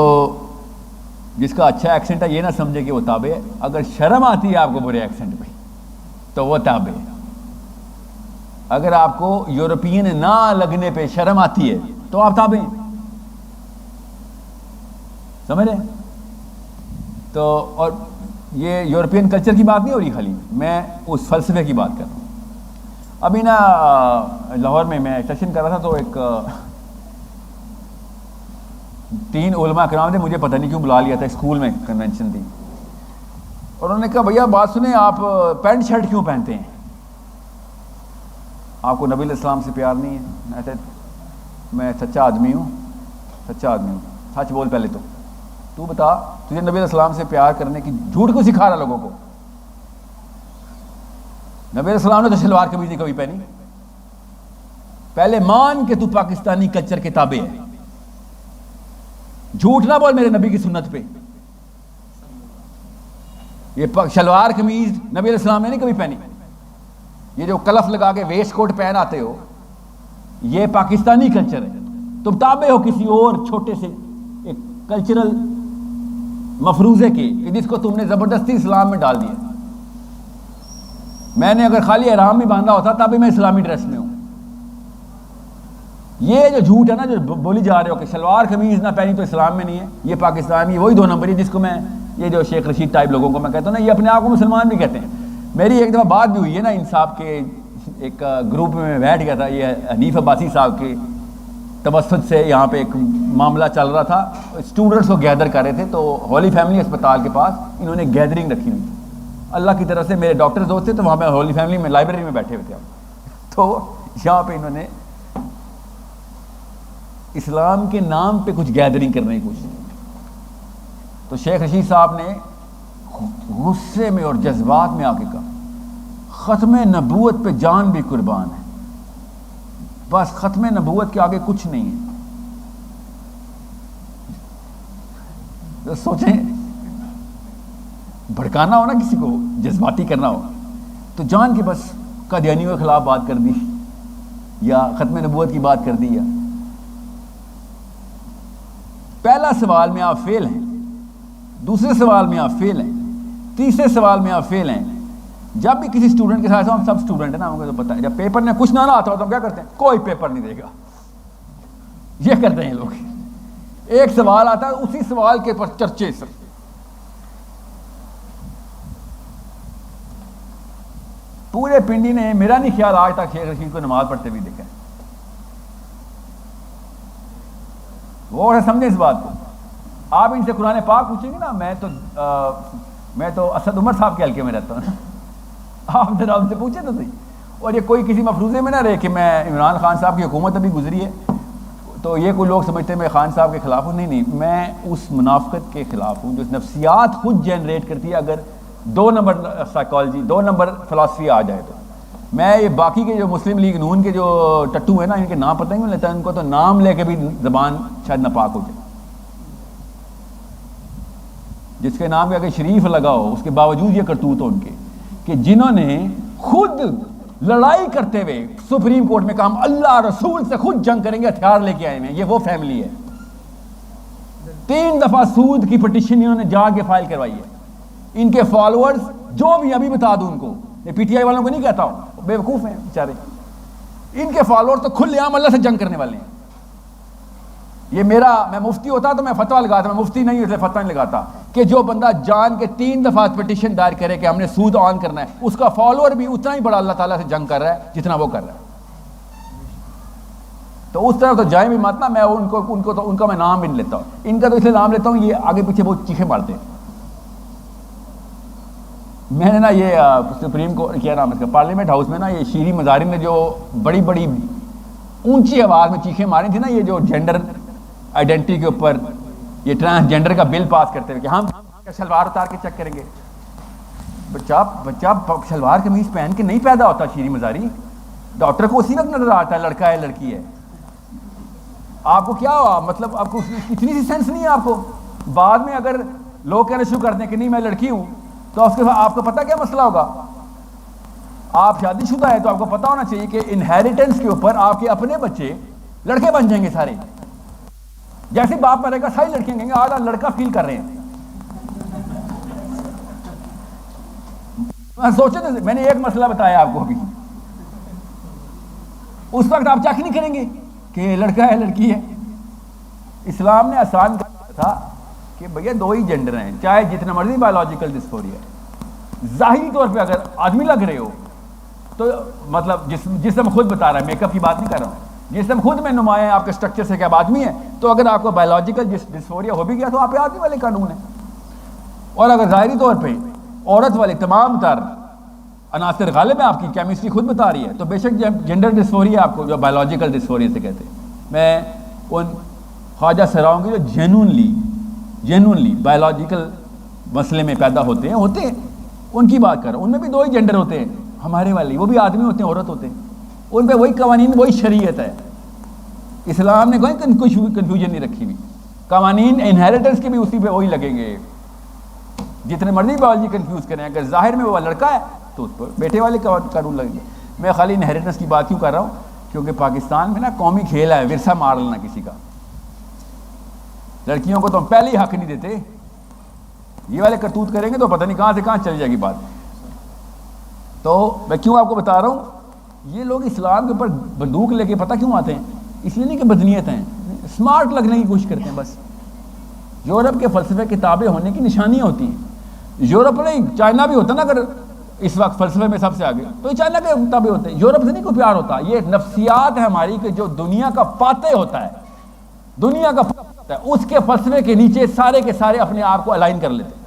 جس کا اچھا ایکسنٹ ہے یہ نہ سمجھے کہ وہ تابع ہے. اگر شرم آتی ہے آپ کو برے ایکسنٹ پہ تو وہ تابع ہے. اگر آپ کو یورپین نہ لگنے پہ شرم آتی ہے تو آپ تابع ہیں. سمجھ رہے ہیں؟ تو اور یہ یورپین کلچر کی بات نہیں ہو رہی خالی، میں اس فلسفے کی بات کر رہا ہوں. ابھی نا لاہور میں سیشن کر رہا تھا، تو ایک 3 علماء کرام نے مجھے پتہ نہیں کیوں بلا لیا تھا. اسکول میں کنونشن تھی اور انہوں نے کہا بھیا بات سنیں، آپ پینٹ شرٹ کیوں پہنتے ہیں؟ آپ کو نبی علیہ السلام سے پیار نہیں ہے؟ میں سچا آدمی ہوں، سچا آدمی ہوں، سچ بول پہلے تو بتا تجھے نبی علیہ السلام سے پیار کرنے کی جھوٹ کو سکھا رہا لوگوں کو؟ نبی علیہ السلام نے تو شلوار قمیض نہیں کبھی پہنی. پہلے مان کہ تو پاکستانی کلچر کے تابع ہے، جھوٹ نہ بول میرے نبی کی سنت پہ. یہ شلوار قمیض نبی علیہ السلام نے نہیں کبھی پہنی. یہ جو کلف لگا کے ویسٹ کوٹ پہن آتے ہو یہ پاکستانی کلچر ہے. تم تابع ہو کسی اور چھوٹے سے ایک کلچرل مفروضے کے کہ جس کو تم نے زبردستی اسلام میں ڈال دیا. میں نے اگر خالی احرام بھی باندھا ہوتا تب بھی میں اسلامی ڈریس میں ہوں. یہ جو جھوٹ ہے نا جو بولی جا رہے ہو کہ شلوار قمیض نہ پہنی تو اسلام میں نہیں ہے، یہ پاکستانی وہی 2 نمبر ہے جس کو میں یہ جو شیخ رشید ٹائپ لوگوں کو میں کہتا ہوں نا، یہ اپنے آپ کو مسلمان بھی کہتے ہیں. میری ایک دفعہ بات بھی ہوئی ہے نا انصاف کے ایک گروپ میں بیٹھ گیا تھا، یہ حنیف عباسی صاحب کے توسط سے یہاں پہ ایک معاملہ چل رہا تھا. اسٹوڈنٹس کو گیدر کر رہے تھے تو ہولی فیملی اسپتال کے پاس انہوں نے گیدرنگ رکھی ہوئی تھی. اللہ کی طرف سے میرے ڈاکٹرز دوست تھے تو وہاں پہ ہولی فیملی میں لائبریری میں بیٹھے ہوئے تھے. تو یہاں پہ انہوں نے اسلام کے نام پہ کچھ گیدرنگ کرنے کی کوشش کی. تو شیخ رشید صاحب نے غصے میں اور جذبات میں آ کے کہا ختم نبوت پہ جان بھی قربان ہے، بس ختم نبوت کے آگے کچھ نہیں ہے. تو سوچیں بھڑکانا ہو نا کسی کو، جذباتی کرنا ہو تو جان کے بس قادیانیوں کے خلاف بات کر دی یا ختم نبوت کی بات کر دی. یا پہلا سوال میں آپ فیل ہیں، دوسرے سوال میں آپ فیل ہیں، تیسرے سوال میں آپ فیل ہیں. جب بھی کسی اسٹوڈنٹ کے ساتھ، ہم سب اسٹوڈنٹ ہیں نا، ہم کو تو پتہ ہے جب پیپر میں کچھ نہ آتا ہو تو ہم کیا کرتے ہیں؟ کوئی پیپر نہیں دے گا. یہ کرتے ہیں لوگ. ایک سوال آتا ہے اسی سوال کے پر چرچے سے. پورے پنڈی نے میرا نہیں خیال آج تک شیخ رشید کو نماز پڑھتے بھی دیکھا ہے. وہ سمجھیں اس بات کو. آپ ان سے قرآن پاک پوچھیں گے نا، میں تو اسد عمر صاحب کے حلقے میں رہتا ہوں. آپ ذرا ان سے پوچھیں تو صحیح. اور یہ کوئی کسی مفروضے میں نہ رہے کہ میں عمران خان صاحب کی حکومت ابھی گزری ہے تو یہ کوئی لوگ سمجھتے ہیں میں خان صاحب کے خلاف ہوں. نہیں، میں اس منافقت کے خلاف ہوں جو نفسیات خود جنریٹ کرتی ہے. اگر 2 نمبر سائیکالوجی، 2 نمبر فلاسفی آ جائے تو میں یہ باقی کے جو مسلم لیگ نون کے جو ٹٹو ہیں نا، ان کے نام پتہ نہیں لیتا، ان کو تو نام لے کے بھی زبان شاید ناپاک ہو جائے. جس کے نام کے اگر شریف لگا ہو اس کے باوجود یہ کرتوت ہو ان کے کہ جنہوں نے خود لڑائی کرتے ہوئے سپریم کورٹ میں کہا ہم اللہ رسول سے خود جنگ کریں گے، ہتھیار لے کے آئے ہیں. یہ وہ فیملی ہے. 3 دفعہ سود کی پٹیشن انہوں نے جا کے فائل کروائی ہے. ان کے فالوورز جو بھی ابھی بتا دوں ان کو، یہ پی ٹی آئی والوں کو نہیں کہتا ہوں، بے وقوف ہیں بیچارے. ان کے فالوورز تو کھلے عام اللہ سے جنگ کرنے والے ہیں. یہ میں مفتی ہوتا تو میں فتویٰ لگاتا، میں مفتی نہیں اس لیے فتویٰ نہیں لگاتا کہ جو بندہ جان کے 3 دفعہ پٹیشن دائر کرے کہ ہم نے سود آن کرنا ہے، اس کا فالوور بھی اتنا ہی بڑا اللہ تعالیٰ سے جنگ کر رہا ہے جتنا وہ کر رہا ہے. تو اس طرح تو جائیں بھی مت نا. میں ان کا میں نام بھی نہیں لیتا ہوں. ان کا تو اس لیے نام لیتا ہوں یہ آگے پیچھے بہت چیخیں مارتے ہیں. میں نے نا یہ سپریم کورٹ کیا نام اس کا پارلیمنٹ ہاؤس میں نا یہ شیریں مزاری نے جو بڑی بڑی اونچی آواز میں چیخیں ماری تھی نا، یہ جو جینڈر آئیڈینٹی کے اوپر یہ ٹرانسجینڈر کا بل پاس کرتے ہوئے کہ ہم شلوار اتار کے چیک کریں گے. بچہ شلوار قمیض پہن کے نہیں پیدا ہوتا. شیریں مزاری ڈاکٹر کو اسی وقت نظر آتا ہے لڑکا ہے لڑکی ہے. آپ کو کیا ہوا؟ مطلب آپ کو اتنی سی سینس نہیں ہے آپ کو. بعد میں اگر لوگ کہنا شروع کرتے ہیں کہ نہیں میں لڑکی ہوں تو اس کے بعد آپ کو پتہ کیا مسئلہ ہوگا. آپ شادی شدہ ہے تو آپ کو پتہ ہونا چاہیے کہ انہیریٹنس کے اوپر آپ کے اپنے بچے لڑکے بن جائیں گے سارے. جیسے باپ مرے گا ساری لڑکیاں کہیں گے آدھا لڑکا فیل کر رہے ہیں. سوچے تو میں نے ایک مسئلہ بتایا آپ کو ابھی. اس وقت آپ چیک نہیں کریں گے کہ لڑکا ہے لڑکی ہے. اسلام نے آسان کہا تھا کہ بھیا 2 ہی جینڈر ہیں، چاہے جتنا مرضی بایولوجیکل ڈسفوریا ہے. ظاہری طور پہ اگر آدمی لگ رہے ہو تو مطلب جسم خود بتا رہا ہے، میک اپ کی بات نہیں کر رہا ہوں، جسم خود میں نمایاں آپ کے اسٹرکچر سے کہ آپ آدمی ہیں. تو اگر آپ کو بایولوجیکل ڈسفوریا ہو بھی گیا تو آپ پہ آدمی والے قانون ہیں. اور اگر ظاہری طور پہ عورت والے تمام تر عناصر غالب ہیں، آپ کی کیمسٹری خود بتا رہی ہے، تو بے شک جینڈر ڈسفوریا آپ کو جو بایولوجیکل ڈسفوریا سے کہتے ہیں. میں ان خواجہ سراؤں کی جو جینونلی بایولوجیکل مسئلے میں پیدا ہوتے ہیں ان کی بات کر رہا ہوں. ان میں بھی 2 ہی جینڈر ہوتے ہیں ہمارے والے, وہ بھی آدمی ہوتے ہیں, عورت ہوتے ہیں, ان پہ وہی قوانین, وہی شریعت ہے. اسلام نے کوئی کنفیوژن نہیں رکھی ہوئی. قوانین انہیریٹنس کے بھی اسی پہ وہی لگیں گے. جتنے مرضی بایولوجی کنفیوز کریں, اگر ظاہر میں وہ لڑکا ہے تو اس پر بیٹے والے قانون لگیں گے. میں خالی انہیریٹنس کی بات کیوں کر رہا ہوں, کیونکہ پاکستان میں نا قومی کھیل ہے ورثہ مار لینا کسی کا. لڑکیوں کو تو ہم پہلے ہی حق نہیں دیتے, یہ والے کرتوت کریں گے تو پتہ نہیں کہاں سے کہاں چل جائے گی بات. تو میں کیوں آپ کو بتا رہا ہوں, یہ لوگ اسلام کے اوپر بندوق لے کے پتہ کیوں آتے ہیں, اس لیے نہیں کہ بدنیت ہیں, اسمارٹ لگنے کی کوشش کرتے ہیں بس. یورپ کے فلسفے کتابیں ہونے کی نشانیاں ہوتی ہیں. یورپ نہیں, چائنا بھی ہوتا نا اگر اس وقت فلسفے میں سب سے آگے, تو یہ چائنا کے کتابیں ہوتے ہیں. یورپ سے نہیں کوئی پیار ہوتا, یہ نفسیات ہے ہماری کہ جو دنیا کا فاتح ہوتا ہے, دنیا کا فاتح ہوتا ہے, اس کے فلسفے کے نیچے سارے کے سارے اپنے آپ کو الائن کر لیتے ہیں.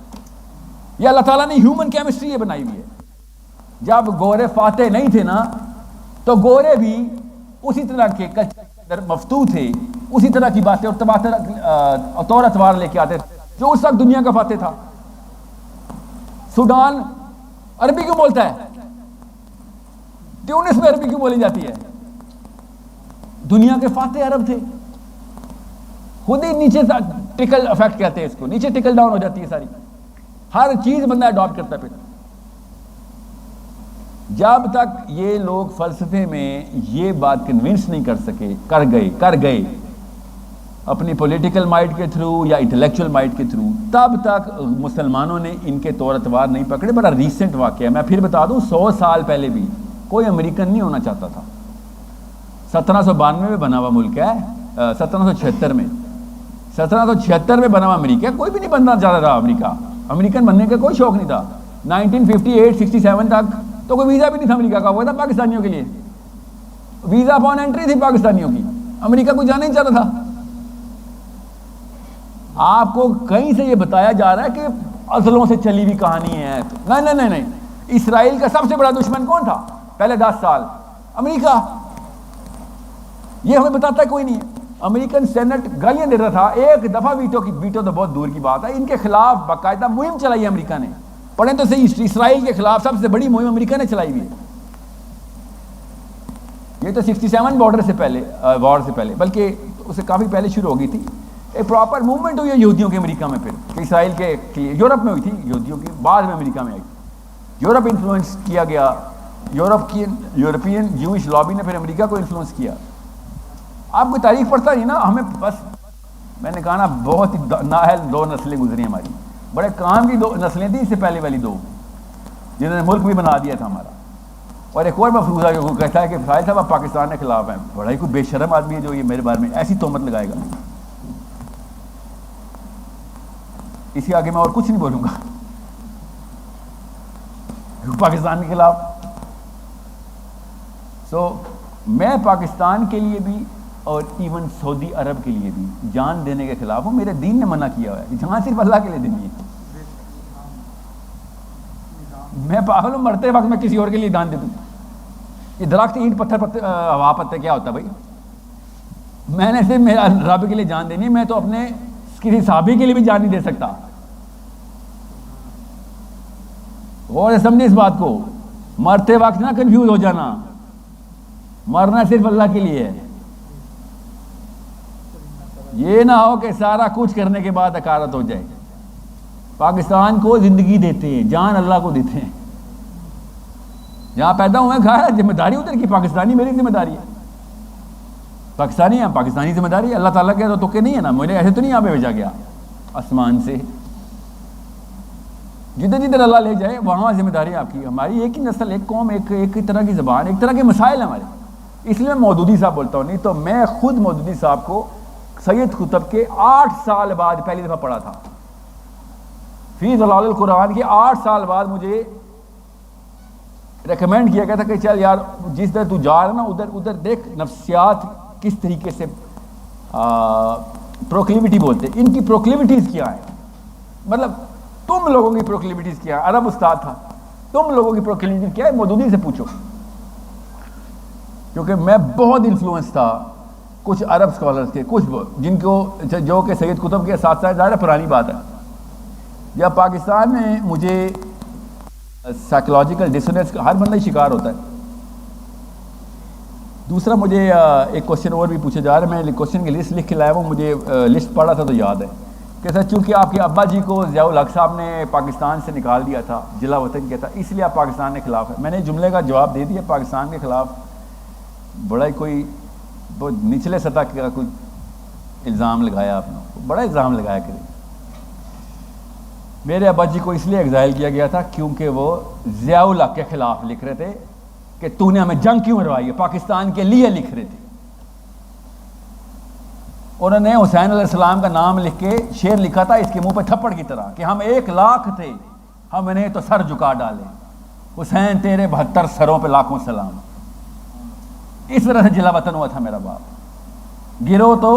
یہ اللہ تعالیٰ نے ہیومن کیمسٹری یہ بنائی ہوئی ہے. جب گورے فاتح نہیں تھے نا, تو گورے بھی اسی طرح کے کلچر مفتو تھے, اسی طرح کی باتیں اور طور اتوار لے کے آتے تھے جو اس وقت دنیا کا فاتح تھا. سوڈان عربی کیوں بولتا ہے, ٹیونس میں عربی کیوں بولی جاتی ہے, دنیا کے فاتح عرب تھے. خود ہی نیچے ٹکل افیکٹ کہتے ہیں اس کو, نیچے ٹکل ڈاؤن ہو جاتی ہے ساری, ہر چیز بندہ اڈاپٹ کرتا ہے. پھر جب تک یہ لوگ فلسفے میں یہ بات کنونس نہیں کر سکے, کر گئے اپنی پولیٹیکل مائٹ کے تھرو یا انٹلیکچوئل مائٹ کے تھرو, تب تک مسلمانوں نے ان کے طور اتوار نہیں پکڑے. بڑا ریسنٹ واقعہ ہے, میں پھر بتا دوں, 100 سال پہلے بھی کوئی امریکن نہیں ہونا چاہتا تھا. 1792 میں بنا ہوا ملک ہے, 1776 میں بنا ہوا امریکہ, کوئی بھی نہیں بننا چاہتا تھا امریکن بننے کا کوئی شوق نہیں تھا. 1958-67 تک تو کوئی ویزا بھی نہیں تھا امریکہ کا, وہ تھا پاکستانیوں کے لیے, ویزا اپون انٹری تھی پاکستانیوں کی, امریکہ کو جانا ہی چاہتا تھا. آپ کو کہیں سے یہ بتایا جا رہا ہے کہ ازلوں سے چلی ہوئی کہانی ہے. نہیں, اسرائیل کا سب سے بڑا دشمن کون تھا پہلے 10 سال؟ امریکہ. یہ ہمیں بتاتا ہے کوئی نہیں. امریکن سینٹ گالیاں دے رہا تھا, ایک دفعہ ویٹو تو بہت دور کی بات ہے, ان کے خلاف باقاعدہ مہم چلائی ہے امریکہ نے. پڑھیں تو صحیح, اسرائیل کے خلاف سب سے بڑی مہم امریکہ نے چلائی ہوئی ہے. یہ تو 67 بارڈر سے پہلے, وار سے پہلے, بلکہ اس سے کافی پہلے شروع ہو گئی تھی. ایک پراپر موومنٹ ہوئی ہے یہودیوں کی امریکہ میں, پھر کہ اسرائیل کے یورپ میں ہوئی تھی یہودیوں کی, بعد میں امریکہ میں آئی. یورپ انفلوئنس کیا گیا, یورپین جوئش لابی نے پھر امریکہ کو انفلوئنس کیا. آپ کوئی تاریخ پڑھتا نہیں نا, ہمیں بس میں نے کہا نا بہت ہی نااہل 2 نسلیں گزری ہماری, بڑے کام کی 2 نسلیں تھیں اس سے پہلے والی 2, جنہوں نے ملک بھی بنا دیا تھا ہمارا. اور ایک اور مفروضہ جو کہتا ہے کہ فائد صاحب آپ پاکستان کے خلاف ہیں, بڑا ہی کوئی بے شرم آدمی ہے جو یہ میرے بارے میں ایسی تہمت لگائے گا. اسی آگے میں اور کچھ نہیں بولوں گا پاکستان کے خلاف. میں پاکستان کے لیے بھی اور ایون سعودی عرب کے لیے بھی جان دینے کے خلاف ہوں. میرے دین نے منع کیا ہوا ہے, جہاں صرف اللہ کے لیے دینی ہے. میں پاگل ہوں, مرتے وقت میں کسی اور کے لیے جان دے دوں. یہ درخت اینٹ پتھر ہوا پتے کیا ہوتا ہے بھائی؟ میں نے صرف میرا رب کے لیے جان دینی ہے, میں تو اپنے کسی صحابی کے لیے بھی جان نہیں دے سکتا. اور سمجھے اس بات کو, مرتے وقت نہ کنفیوز ہو جانا, مرنا صرف اللہ کے لیے ہے. یہ نہ ہو کہ سارا کچھ کرنے کے بعد حقارت ہو جائے. پاکستان کو زندگی دیتے ہیں, جان اللہ کو دیتے ہیں. جہاں پیدا ہوئے کہا ہے ذمہ داری ادھر کی, پاکستانی میری ذمہ داری ہے, پاکستانی ہے, پاکستانی ذمہ داری ہے. اللہ تعالیٰ کے تو کہ نہیں ہے نا, مجھے ایسے تو نہیں یہاں پہ بھیجا گیا آسمان سے. جدھر جدھر اللہ لے جائے وہاں ذمہ داری آپ کی. ہماری ایک ہی نسل, ایک قوم, ایک طرح کی زبان, ایک طرح کے مسائل ہیں ہمارے. اس لیے میں مودودی صاحب بولتا ہوں, نہیں تو میں خود مودودی صاحب کو سید قطب کے 8 سال بعد پہلی دفعہ پڑھا تھا. فی ظلال القرآن کے 8 سال بعد مجھے ریکمینڈ کیا گیا تھا کہ چل یار جس طرح تو جا رہا نا ادھر دیکھ نفسیات کس طریقے سے پروکلیوٹی بولتے ہیں, ان کی پروکلیوٹیز کیا ہیں, مطلب تم لوگوں کی پروکلیوٹیز کیا ہے. عرب استاد تھا, تم لوگوں کی پروکلیوٹیز کیا ہے, مودودی سے پوچھو. کیونکہ میں بہت انفلوئنس تھا, کچھ عرب اسکالرس کے، کچھ جن کو جو کہ سید قطب کے ساتھ ساتھ، ظاہر پرانی بات ہے. جب پاکستان میں مجھے سائیکولوجیکل ڈسوننس کا ہر بندہ ہی شکار ہوتا ہے. دوسرا مجھے ایک کوشچن اور بھی پوچھا جا رہا ہے، میں کوشچن کی لسٹ لکھ کے لایا ہوں، مجھے لسٹ پڑھا تھا تو یاد ہے کہ سر چونکہ آپ کے ابا جی کو ضیاء الحق صاحب نے پاکستان سے نکال دیا تھا، جلا وطن کیا تھا، اس لیے آپ پاکستان کے خلاف ہے. میں نے جملے کا جواب دے دیا، پاکستان کے خلاف بڑا ہی کوئی بہت نچلے سطح کا کوئی الزام لگایا آپ نے، بڑا الزام لگایا کرے. میرے ابا جی کو اس لیے ایگزائل کیا گیا تھا کیونکہ وہ ضیاء الحق کے خلاف لکھ رہے تھے کہ تو نے ہمیں جنگ کیوں مروائی ہے، پاکستان کے لیے لکھ رہے تھے. انہوں نے حسین علیہ السلام کا نام لکھ کے شعر لکھا تھا اس کے منہ پہ تھپڑ کی طرح کہ ہم 1,00,000 تھے، ہم نے تو سر جھکا ڈالے، حسین تیرے 72 سروں پہ لاکھوں سلام. اس طرح سے جلا وطن ہوا تھا میرا باپ. گرو تو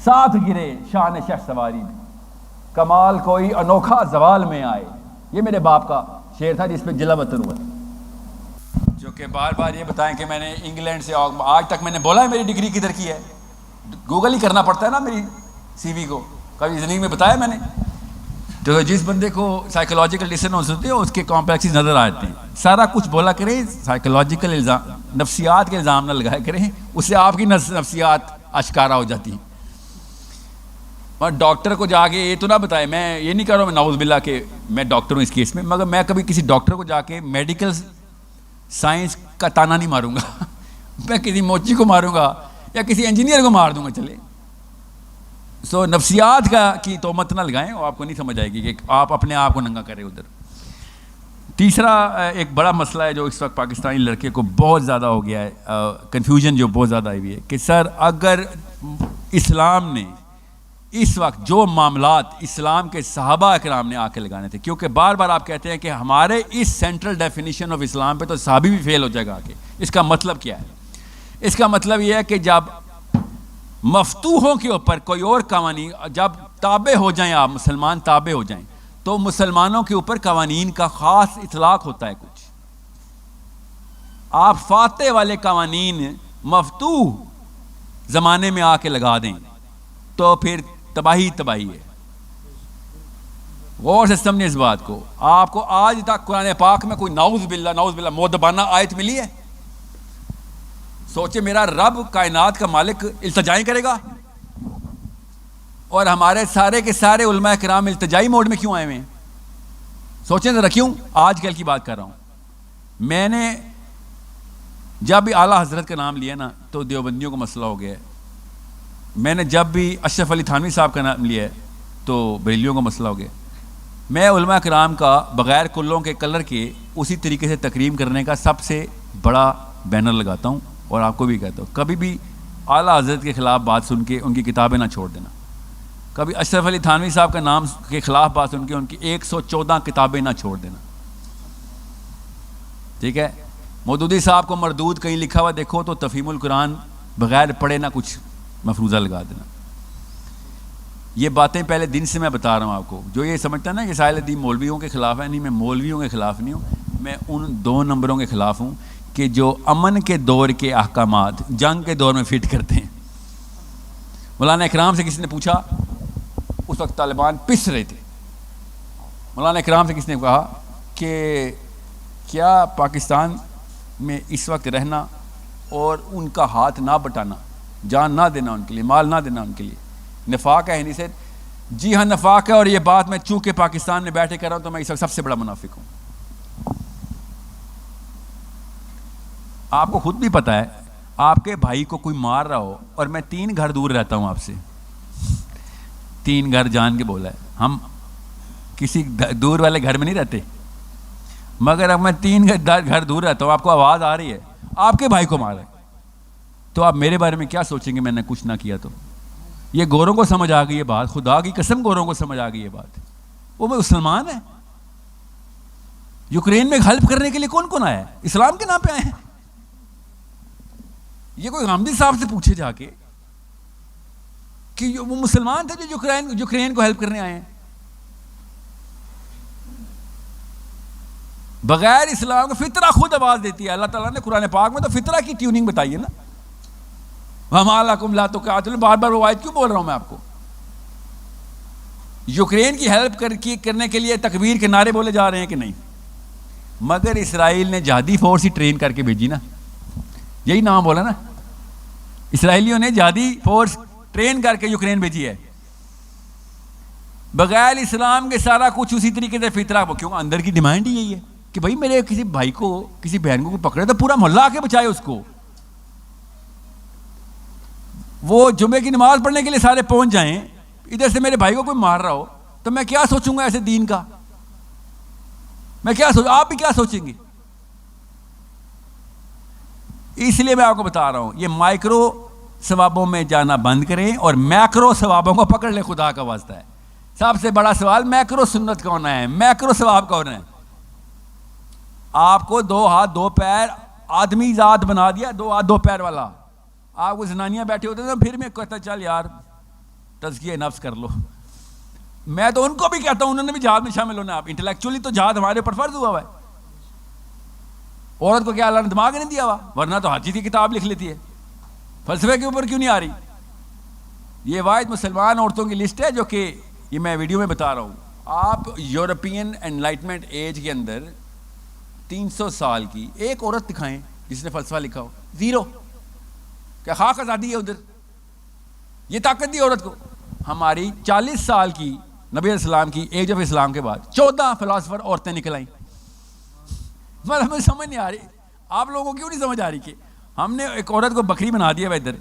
ساتھ گرے شان شہ سواری میں، کمال کوئی انوکھا زوال میں آئے. یہ میرے باپ کا شعر تھا جس پہ جلا وطن ہوا تھا. جو کہ بار بار یہ بتائیں کہ میں نے انگلینڈ سے آج تک میں نے بولا ہے میری ڈگری کدھر کی ہے، گوگل ہی کرنا پڑتا ہے نا میری سی وی کو. کبھی زندگی میں بتایا میں نے. تو جس بندے کو سائیکولوجیکل ڈسوننس ہوتی ہے اس کے کمپلیکسز نظر آتے ہیں. سارا کچھ بولا کریں، سائیکولوجیکل الزام، نفسیات کے الزام نہ لگایا کریں، اس سے آپ کی نفسیات آشکارا ہو جاتی ہیں. اور ڈاکٹر کو جا کے یہ تو نہ بتائے، میں یہ نہیں کہہ رہا ہوں میں نعوذ باللہ کہ میں ڈاکٹر ہوں اس کیس میں، مگر میں کبھی کسی ڈاکٹر کو جا کے میڈیکل سائنس کا تانا نہیں ماروں گا. میں کسی موچی کو ماروں گا یا کسی انجینئر کو مار دوں گا چلے. سو نفسیات کا کی تہمت نہ لگائیں، وہ آپ کو نہیں سمجھ آئے گی کہ آپ اپنے آپ کو ننگا کریں ادھر. تیسرا ایک بڑا مسئلہ ہے جو اس وقت پاکستانی لڑکے کو بہت زیادہ ہو گیا ہے، کنفیوژن جو بہت زیادہ آئی ہوئی ہے کہ سر اگر اسلام نے اس وقت جو معاملات اسلام کے صحابہ اکرام نے آ کے لگانے تھے، کیونکہ بار بار آپ کہتے ہیں کہ ہمارے اس سینٹرل ڈیفینیشن آف اسلام پہ تو صحابی بھی فیل ہو جائے گا آگے. اس کا مطلب کیا ہے؟ اس کا مطلب یہ ہے کہ جب مفتوحوں کے اوپر کوئی اور قوانین، جب تابع ہو جائیں، آپ مسلمان تابع ہو جائیں تو مسلمانوں کے اوپر قوانین کا خاص اطلاق ہوتا ہے کچھ. آپ فاتح والے قوانین مفتوح زمانے میں آ کے لگا دیں تو پھر تباہی ہے. غور سے سمجھیں اس بات کو. آپ کو آج تک قرآن پاک میں کوئی نعوذ باللہ مؤدبانہ آیت ملی ہے؟ سوچے میرا رب کائنات کا مالک التجائیں کرے گا اور ہمارے سارے کے سارے علماء کرام التجائی موڈ میں کیوں آئے ہوئے ہیں؟ سوچیں ذرا کیوں. آج کل کی بات کر رہا ہوں. میں نے جب بھی اعلیٰ حضرت کا نام لیا نا تو دیوبندیوں کو مسئلہ ہو گیا ہے. میں نے جب بھی اشرف علی تھانوی صاحب کا نام لیا ہے تو بریلیوں کا مسئلہ ہو گیا. میں علماء کرام کا بغیر کلوں کے کلر کے اسی طریقے سے تکریم کرنے کا سب سے بڑا بینر لگاتا ہوں اور آپ کو بھی کہتا ہوں کبھی بھی اعلیٰ حضرت کے خلاف بات سن کے ان کی کتابیں نہ چھوڑ دینا. کبھی اشرف علی تھانوی صاحب کا نام کے خلاف بات سن کے ان کی 114 کتابیں نہ چھوڑ دینا. ٹھیک ہے. مودودی صاحب کو مردود کہیں لکھا ہوا دیکھو تو تفہیم القرآن بغیر پڑھے نہ کچھ مفروضہ لگا دینا. یہ باتیں پہلے دن سے میں بتا رہا ہوں آپ کو. جو یہ سمجھتا ہے نا کہ ساحل الدین مولویوں کے خلاف ہے، نہیں، میں مولویوں کے خلاف نہیں ہوں. میں ان 2 نمبروں کے خلاف ہوں کہ جو امن کے دور کے احکامات جنگ کے دور میں فٹ کرتے ہیں. مولانا اکرام سے کسی نے پوچھا، اس وقت طالبان پس رہے تھے، مولانا اکرام سے کسی نے کہا کہ کیا پاکستان میں اس وقت رہنا اور ان کا ہاتھ نہ بٹانا، جان نہ دینا ان کے لیے، مال نہ دینا ان کے لیے، نفاق ہے؟ نہیں سے جی ہاں نفاق ہے، اور یہ بات میں چونکہ پاکستان میں بیٹھے کر رہا ہوں تو میں اس وقت سب سے بڑا منافق ہوں. آپ کو خود بھی پتہ ہے آپ کے بھائی کو کوئی مار رہا ہو اور میں 3 گھر دور رہتا ہوں آپ سے، 3 گھر جان کے بولا ہے، ہم کسی دور والے گھر میں نہیں رہتے، مگر اب میں 3 گھر دور رہتا ہوں، آپ کو آواز آ رہی ہے آپ کے بھائی کو مارا ہے، تو آپ میرے بارے میں کیا سوچیں گے میں نے کچھ نہ کیا تو؟ یہ گوروں کو سمجھ آ گئی یہ بات، خدا کی قسم گوروں کو سمجھ آ گئی یہ بات. وہ مسلمان ہے. یوکرین میں ہیلپ کرنے کے لیے کون کون آیا ہے؟ اسلام کے نام پہ آئے ہیں. یہ کوئی غامدی صاحب سے پوچھے جا کے کہ وہ مسلمان تھے جو یوکرین کو ہیلپ کرنے آئے ہیں. بغیر اسلام کا فطرہ خود آواز دیتی ہے. اللہ تعالیٰ نے قرآن پاک میں تو فطرہ کی ٹیوننگ بتائی ہے نا. وَمَا لَكُمْ لَا تُقَاتِلُونَ، بار بار وہ آیت کیوں بول رہا ہوں میں آپ کو؟ یوکرین کی ہیلپ کرنے کے لیے تکبیر کے نعرے بولے جا رہے ہیں کہ نہیں؟ مگر اسرائیل نے جہادی فورس ہی ٹرین کر کے بھیجی نا، یہی نام بولا نا، اسرائیلیوں نے جہادی فورس ٹرین کر کے یوکرین بھیجی ہے. بغیر اسلام کے سارا کچھ اسی طریقے سے فطرہ، کیوں اندر کی ڈیمانڈ ہی یہی ہے کہ بھائی میرے کسی بھائی کو کسی بہن کو پکڑے تو پورا محلہ آ کے بچائے اس کو. وہ جمعے کی نماز پڑھنے کے لیے سارے پہنچ جائیں، ادھر سے میرے بھائی کو کوئی مار رہا ہو تو میں کیا سوچوں گا ایسے دین کا؟ میں کیا آپ بھی کیا سوچیں گے؟ اس لیے میں آپ کو بتا رہا ہوں، یہ مائکرو ثوابوں میں جانا بند کریں اور میکرو ثوابوں کو پکڑ لیں. خدا کا واسطہ ہے، سب سے بڑا سوال میکرو سنت کون ہے، میکرو ثواب کون ہے؟ آپ کو 2 ہاتھ 2 پیر آدمی ذات بنا دیا، 2 ہاتھ 2 پیر والا. آپ کو زنانیاں بیٹھے ہوتے ہیں پھر میں کہتا چل یار تزکیہ نفس کر لو. میں تو ان کو بھی کہتا ہوں انہوں نے بھی جہاد میں شامل ہونا. آپ انٹلیکچولی تو جہاد ہمارے اوپر فرض ہوا ہوا ہے. عورت کو کیا اللہ نے دماغ نہیں دیا ہوا؟ ورنہ تو ہر چیز کی کتاب لکھ لیتی ہے. فلسفے کے اوپر کیوں نہیں آ رہی؟ یہ واحد مسلمان عورتوں کی لسٹ ہے جو کہ یہ میں ویڈیو میں بتا رہا ہوں. آپ یورپین انلائٹمنٹ ایج کے اندر 300 سال کی ایک عورت دکھائیں جس نے فلسفہ لکھا ہو. 0. کیا خاک آزادی ہے ادھر؟ یہ طاقت دی عورت کو. ہماری 40 سال کی نبی علیہ السلام کی ایج آف اسلام کے بعد 14 فلاسفر عورتیں نکل آئیں. ہمیں سمجھ نہیں آ رہی، آپ لوگوں کو کیوں نہیں سمجھ آ رہی کہ ہم نے ایک عورت کو بکری بنا دیا. ادھر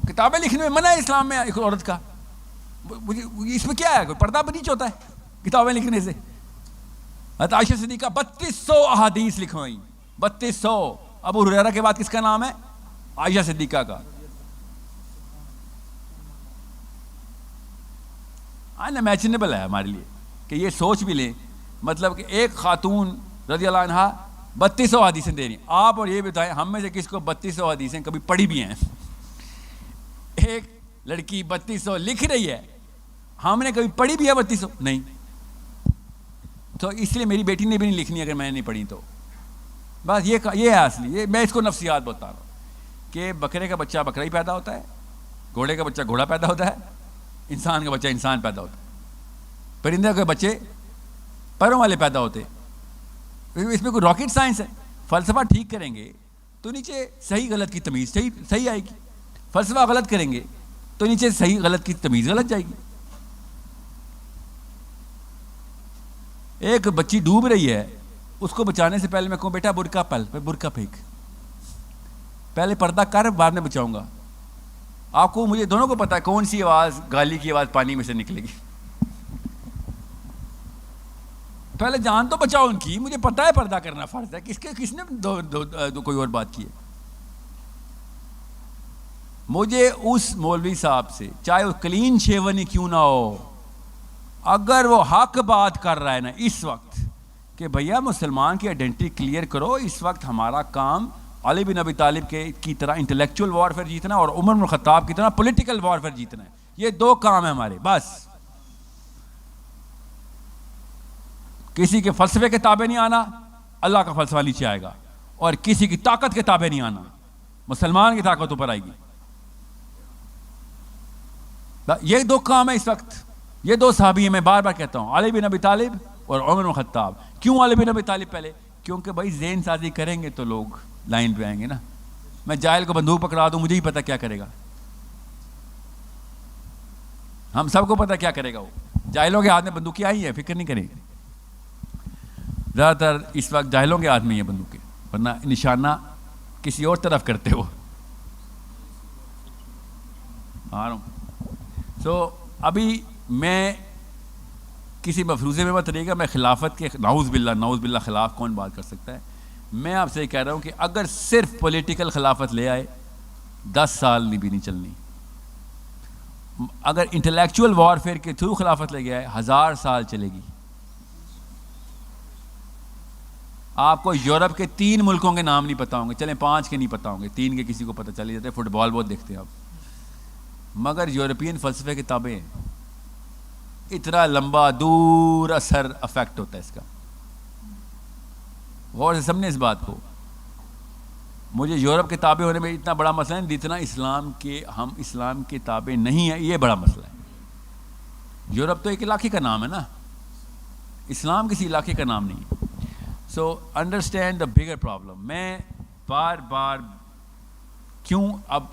کتابیں لکھنے میں منع ہے اسلام میں ایک عورت کا. اس میں کیا ہے؟ کوئی پردہ بریچ ہوتا ہے کتابیں لکھنے سے؟ حضرت عائشہ صدیقہ 3200 احادیث لکھوائیں. 3200. ابو ہریرہ کے بعد کس کا نام ہے؟ عائشہ صدیقہ کا. انمیچنیبل ہے ہمارے لیے کہ یہ سوچ بھی لیں، مطلب کہ ایک خاتون رضی اللہ عنہا 3200 حدیثیں دے رہی ہیں. آپ اور یہ بتائیں ہم میں سے کس کو 3200 حدیثیں کبھی پڑھی بھی ہیں؟ ایک لڑکی 3200 لکھ رہی ہے، ہم نے کبھی پڑھی بھی ہے 3200؟ نہیں. تو اس لیے میری بیٹی نے بھی نہیں لکھنی اگر میں نے نہیں پڑھی تو. بس یہ ہے اصلی. یہ میں اس کو نفسیات بتا رہا ہوں کہ بکرے کا بچہ بکرا ہی پیدا ہوتا ہے، گھوڑے کا بچہ گھوڑا پیدا ہوتا ہے، انسان کا بچہ انسان پیدا ہوتا ہے، پرندے کے بچے پیروں والے پیدا ہوتے. اس میں کوئی راکٹ سائنس ہے؟ فلسفہ ٹھیک کریں گے تو نیچے صحیح غلط کی تمیز صحیح آئے گی. فلسفہ غلط کریں گے تو نیچے صحیح غلط کی تمیز غلط جائے گی. ایک بچی ڈوب رہی ہے، اس کو بچانے سے پہلے میں کہوں بیٹا برقع برقع پھینک، پہلے پردہ کر بعد میں بچاؤں گا. آپ کو مجھے دونوں کو پتا ہے کون سی آواز گالی کی آواز پانی میں سے نکلے گی. پہلے جان تو بچاؤ ان کی. مجھے پتا ہے پردہ کرنا فرض ہے. کس نے کوئی اور بات کی ہے؟ مجھے اس مولوی صاحب سے چاہے وہ کلین شیون ہی کیوں نہ ہو، اگر وہ حق بات کر رہا ہے نا اس وقت کہ بھیا مسلمان کی آئیڈینٹی کلیئر کرو، اس وقت ہمارا کام علی بن ابی طالب کی طرح انٹلیکچوئل وارفیئر جیتنا اور عمر بن الخطاب کی طرح پولیٹیکل وارفیئر جیتنا ہے. یہ 2 کام ہیں ہمارے بس. کسی کے فلسفے کے تابع نہیں آنا، اللہ کا فلسفہ نیچے آئے گا. اور کسی کی طاقت کے تابع نہیں آنا، مسلمان کی طاقت اوپر آئے گی. یہ 2 کام ہیں اس وقت. یہ 2 صحابی ہیں. میں بار بار کہتا ہوں علی بن ابی طالب اور عمر بن الخطاب. کیوں علی بن ابی طالب پہلے؟ کیونکہ بھائی ذہن سازی کریں گے تو لوگ لائن پہ آئیں گے نا. میں جاہل کو بندوق پکڑا دوں مجھے ہی پتا کیا کرے گا. ہم سب کو پتا کیا کرے گا. وہ جاہلوں کے ہاتھ میں بندوقیں آئی ہیں، فکر نہیں کریں. زیادہ تر اس وقت جاہلوں کے ہاتھ میں یہ بندوقیں، ورنہ نشانہ کسی اور طرف کرتے ہو. آ رہا ہوں. سو ابھی میں کسی مفروضے میں مت رہے گا. میں خلافت کے نعوذ باللہ خلاف کون بات کر سکتا ہے؟ میں آپ سے یہ کہہ رہا ہوں کہ اگر صرف پولیٹیکل خلافت لے آئے 10 سال بھی نہیں چلنی. اگر انٹلیکچوئل وارفیئر کے تھرو خلافت لے گیا ہے 1000 سال چلے گی. آپ کو یورپ کے 3 ملکوں کے نام نہیں پتا ہوں گے، چلیں 5 کے نہیں پتا ہوں گے، 3 کے کسی کو پتہ چل جاتے. فٹ بال بہت دیکھتے ہیں آپ. مگر یورپین فلسفے کتابیں ہیں. اتنا لمبا دور اثر افیکٹ ہوتا ہے اس کا. غور سے سمجھیں اس بات کو. مجھے یورپ کے تابع ہونے میں اتنا بڑا مسئلہ ہے جتنا ہم اسلام کے تابع نہیں ہیں، یہ بڑا مسئلہ ہے. یورپ تو ایک علاقے کا نام ہے نا، اسلام کسی علاقے کا نام نہیں ہے. So understand the bigger problem. میں بار بار کیوں اب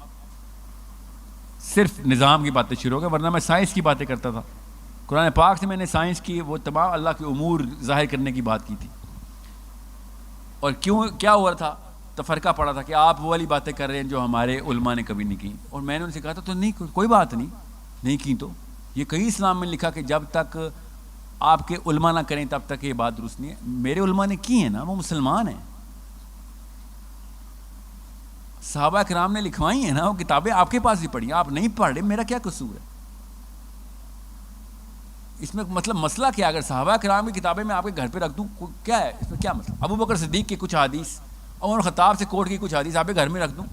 صرف نظام کی باتیں شروع ہو گئی، ورنہ میں سائنس کی باتیں کرتا تھا. قرآن پاک سے میں نے سائنس کی وہ تمام اللہ کے امور ظاہر کرنے کی بات کی تھی. اور کیوں کیا ہوا تھا؟ تفرقہ پڑا تھا کہ آپ وہ والی باتیں کر رہے ہیں جو ہمارے علماء نے کبھی نہیں کی. اور میں نے ان سے کہا تھا تو نہیں، کوئی بات نہیں کی. تو یہ کہیں اسلام میں لکھا کہ جب تک آپ کے علماء نہ کریں تب تک یہ بات درست نہیں ہے. میرے علماء نے کی ہے نا، وہ مسلمان ہیں، صحابہ کرام نے لکھوائی ہیں نا وہ کتابیں، آپ کے پاس بھی پڑھی ہیں، آپ نہیں پڑھ رہے، میرا کیا قصور ہے اس میں؟ مطلب مسئلہ کیا؟ اگر صحابہ کرام کی کتابیں میں آپ کے گھر پہ رکھ دوں کیا ہے اس میں؟ کیا مسئلہ؟ ابو بکر صدیق کی کچھ حدیث، عمر خطاب سے کوٹ کی کچھ حدیث آپ کے گھر میں رکھ دوں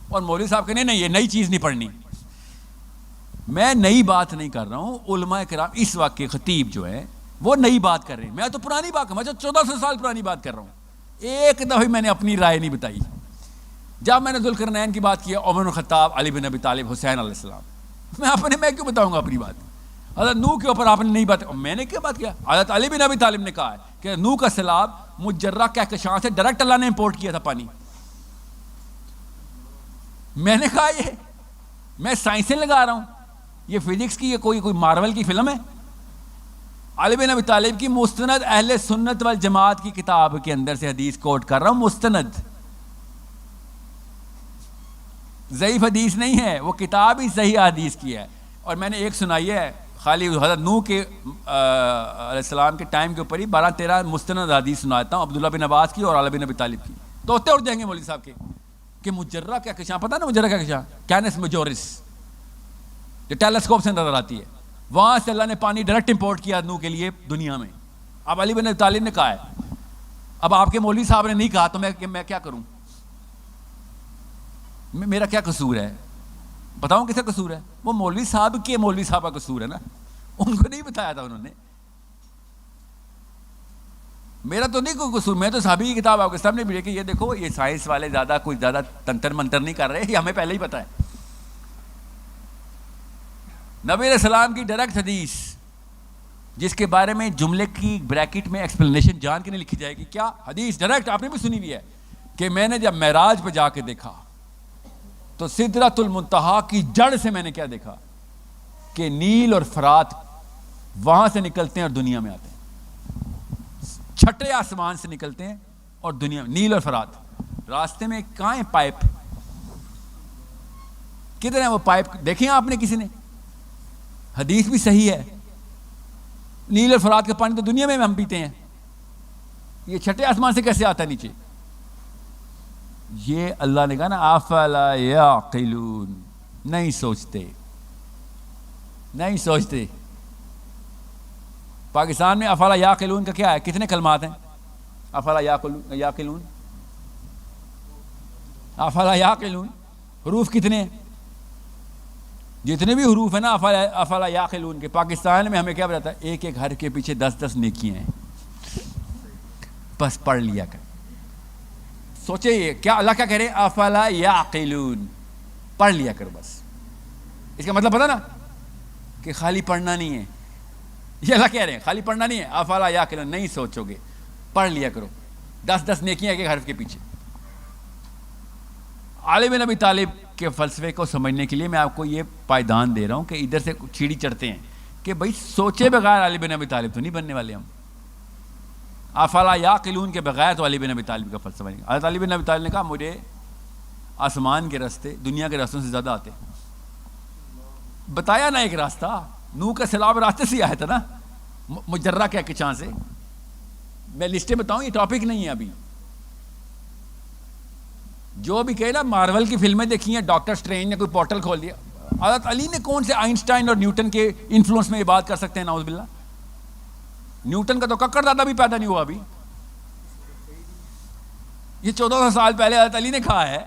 اور مولوی صاحب کہنے نہیں یہ نئی چیز نہیں پڑھنی. میں نئی بات نہیں کر رہا ہوں. علماء کرام اس وقت کے خطیب جو ہیں وہ نئی بات کر رہے ہیں، میں تو پرانی بات، میں تو 1400 سال پرانی بات کر رہا ہوں. ایک دفعہ میں نے اپنی رائے نہیں بتائی. جب میں نے ذوالقرنین کی بات کی، عمر خطاب، علی بن ابی طالب، حسین علیہ السلام، میں کیوں بتاؤں گا اپنی بات؟ حضرت نوح کے اوپر آپ نے نہیں بات، میں نے کیا بات کیا؟ حضرت علی بن ابی طالب نے کہا ہے کہ نوح کا سیلاب مجرہ کہکشاں سے ڈائریکٹ اللہ نے امپورٹ کیا تھا پانی. میں نے کہا یہ میں سائنسیں لگا رہا ہوں، یہ فزکس کی، یہ کوئی مارول کی فلم ہے؟ علی بن ابی طالب کی مستند اہل سنت والجماعت کی کتاب کے اندر سے حدیث کوٹ کر رہا ہوں، مستند، ضعیف حدیث نہیں ہے، وہ کتاب ہی صحیح حدیث کی ہے. اور میں نے ایک سنائی ہے خالی حضرت نوح کے علیہ السلام کے ٹائم کے اوپر ہی 12-13 مستند حدیث سناتا ہوں، عبداللہ بن عباس کی اور علی بن ابی طالب کی. توتے اڑ جائیں گے مولوی صاحب کے کہ مجرہ کہکشاں، پتہ نا مجرہ کہکشاں، کینس میجورس، جو ٹیلیسکوپ سے نظر آتی ہے، وہاں سے اللہ نے پانی ڈائریکٹ امپورٹ کیا نوح کے لیے دنیا میں. اب علی بن ابی طالب نے کہا ہے، اب آپ کے مولوی صاحب نے نہیں کہا تو میں کیا کروں؟ میرا کیا قصور ہے؟ بتاؤں کس کا قصور ہے؟ وہ مولوی صاحب کے مولوی صاحب کا قصور ہے نا، ان کو نہیں بتایا تھا انہوں نے. میرا تو نہیں کوئی قصور، میں تو صحابی کی کتاب آپ کے سامنے بھی کہ یہ دیکھو یہ سائنس والے کوئی زیادہ تنتر منتر نہیں کر رہے، یہ ہمیں پہلے ہی پتا ہے. نبی علیہ السلام کی ڈائریکٹ حدیث جس کے بارے میں جملے کی بریکٹ میں ایکسپلینیشن جان کے نہیں لکھی جائے گی. کیا حدیث ڈائریکٹ آپ نے بھی سنی ہوئی ہے کہ میں نے جب معراج پہ جا کے دیکھا تو سدرۃ المنتہا کی جڑ سے میں نے کیا دیکھا کہ نیل اور فرات وہاں سے نکلتے ہیں اور دنیا میں آتے ہیں، چھٹے آسمان سے نکلتے ہیں اور دنیا میں. نیل اور فرات راستے میں کہاں ہیں پائپ؟ کدھر ہیں وہ پائپ؟ دیکھیں آپ نے کسی نے؟ حدیث بھی صحیح ہے، نیل اور فرات کا پانی تو دنیا میں ہم پیتے ہیں، یہ چھٹے آسمان سے کیسے آتا ہے نیچے؟ یہ اللہ نے کہا نا افلا یعقلون، نہیں سوچتے. پاکستان میں افلا یعقلون کا کیا ہے؟ کتنے کلمات ہیں؟ افلا یعقلون، افلا یعقلون حروف کتنے ہیں؟ جتنے بھی حروف ہیں نا افلا یعقلون کے، پاکستان میں ہمیں کیا بتاتا ہے؟ ایک ایک حرف کے پیچھے 10 نیکیاں ہیں، بس پڑھ لیا کر. سوچے یہ کیا اللہ کیا کہہ رہے ہیں؟ افلا یعقلون، پڑھ لیا کرو بس. اس کا مطلب پتہ نا کہ خالی پڑھنا نہیں ہے، یہ اللہ کہہ رہے ہیں خالی پڑھنا نہیں ہے. افلا یعقلون، نہیں سوچو گے، پڑھ لیا کرو، 10 نیکیاں ایک ایک حرف کے پیچھے. علی بن ابی طالب کے فلسفے کو سمجھنے کے لیے میں آپ کو یہ پائدان دے رہا ہوں کہ ادھر سے چیڑی چڑھتے ہیں کہ بھائی سوچے بغیر علی بن ابی طالب تو نہیں بننے والے ہم. افلا یعقلون کے بغیر تو علی بن ابی طالب کا فلسفہ نہیں. حضرت علی بن ابی طالب نے کہا مجھے آسمان کے راستے دنیا کے راستوں سے زیادہ آتے. بتایا نا ایک راستہ، نوح کا سیلاب راستے سے آیا تھا نا، مجرہ کہکشاں سے. میں لسٹیں بتاؤں، یہ ٹاپک نہیں ہے ابھی. جو بھی کہے نا مارول کی فلمیں دیکھی ہیں، ڈاکٹر سٹرینج نے کوئی پورٹل کھول دیا. حضرت علی نے کون سے آئنسٹائن اور نیوٹن کے انفلوئنس میں یہ بات کر سکتے ہیں؟ نعوذ باللہ. نیوٹن کا تو ککڑ دادا بھی پیدا نہیں ہوا ابھی. یہ 1400 سال پہلے حضرت علی نے کہا ہے.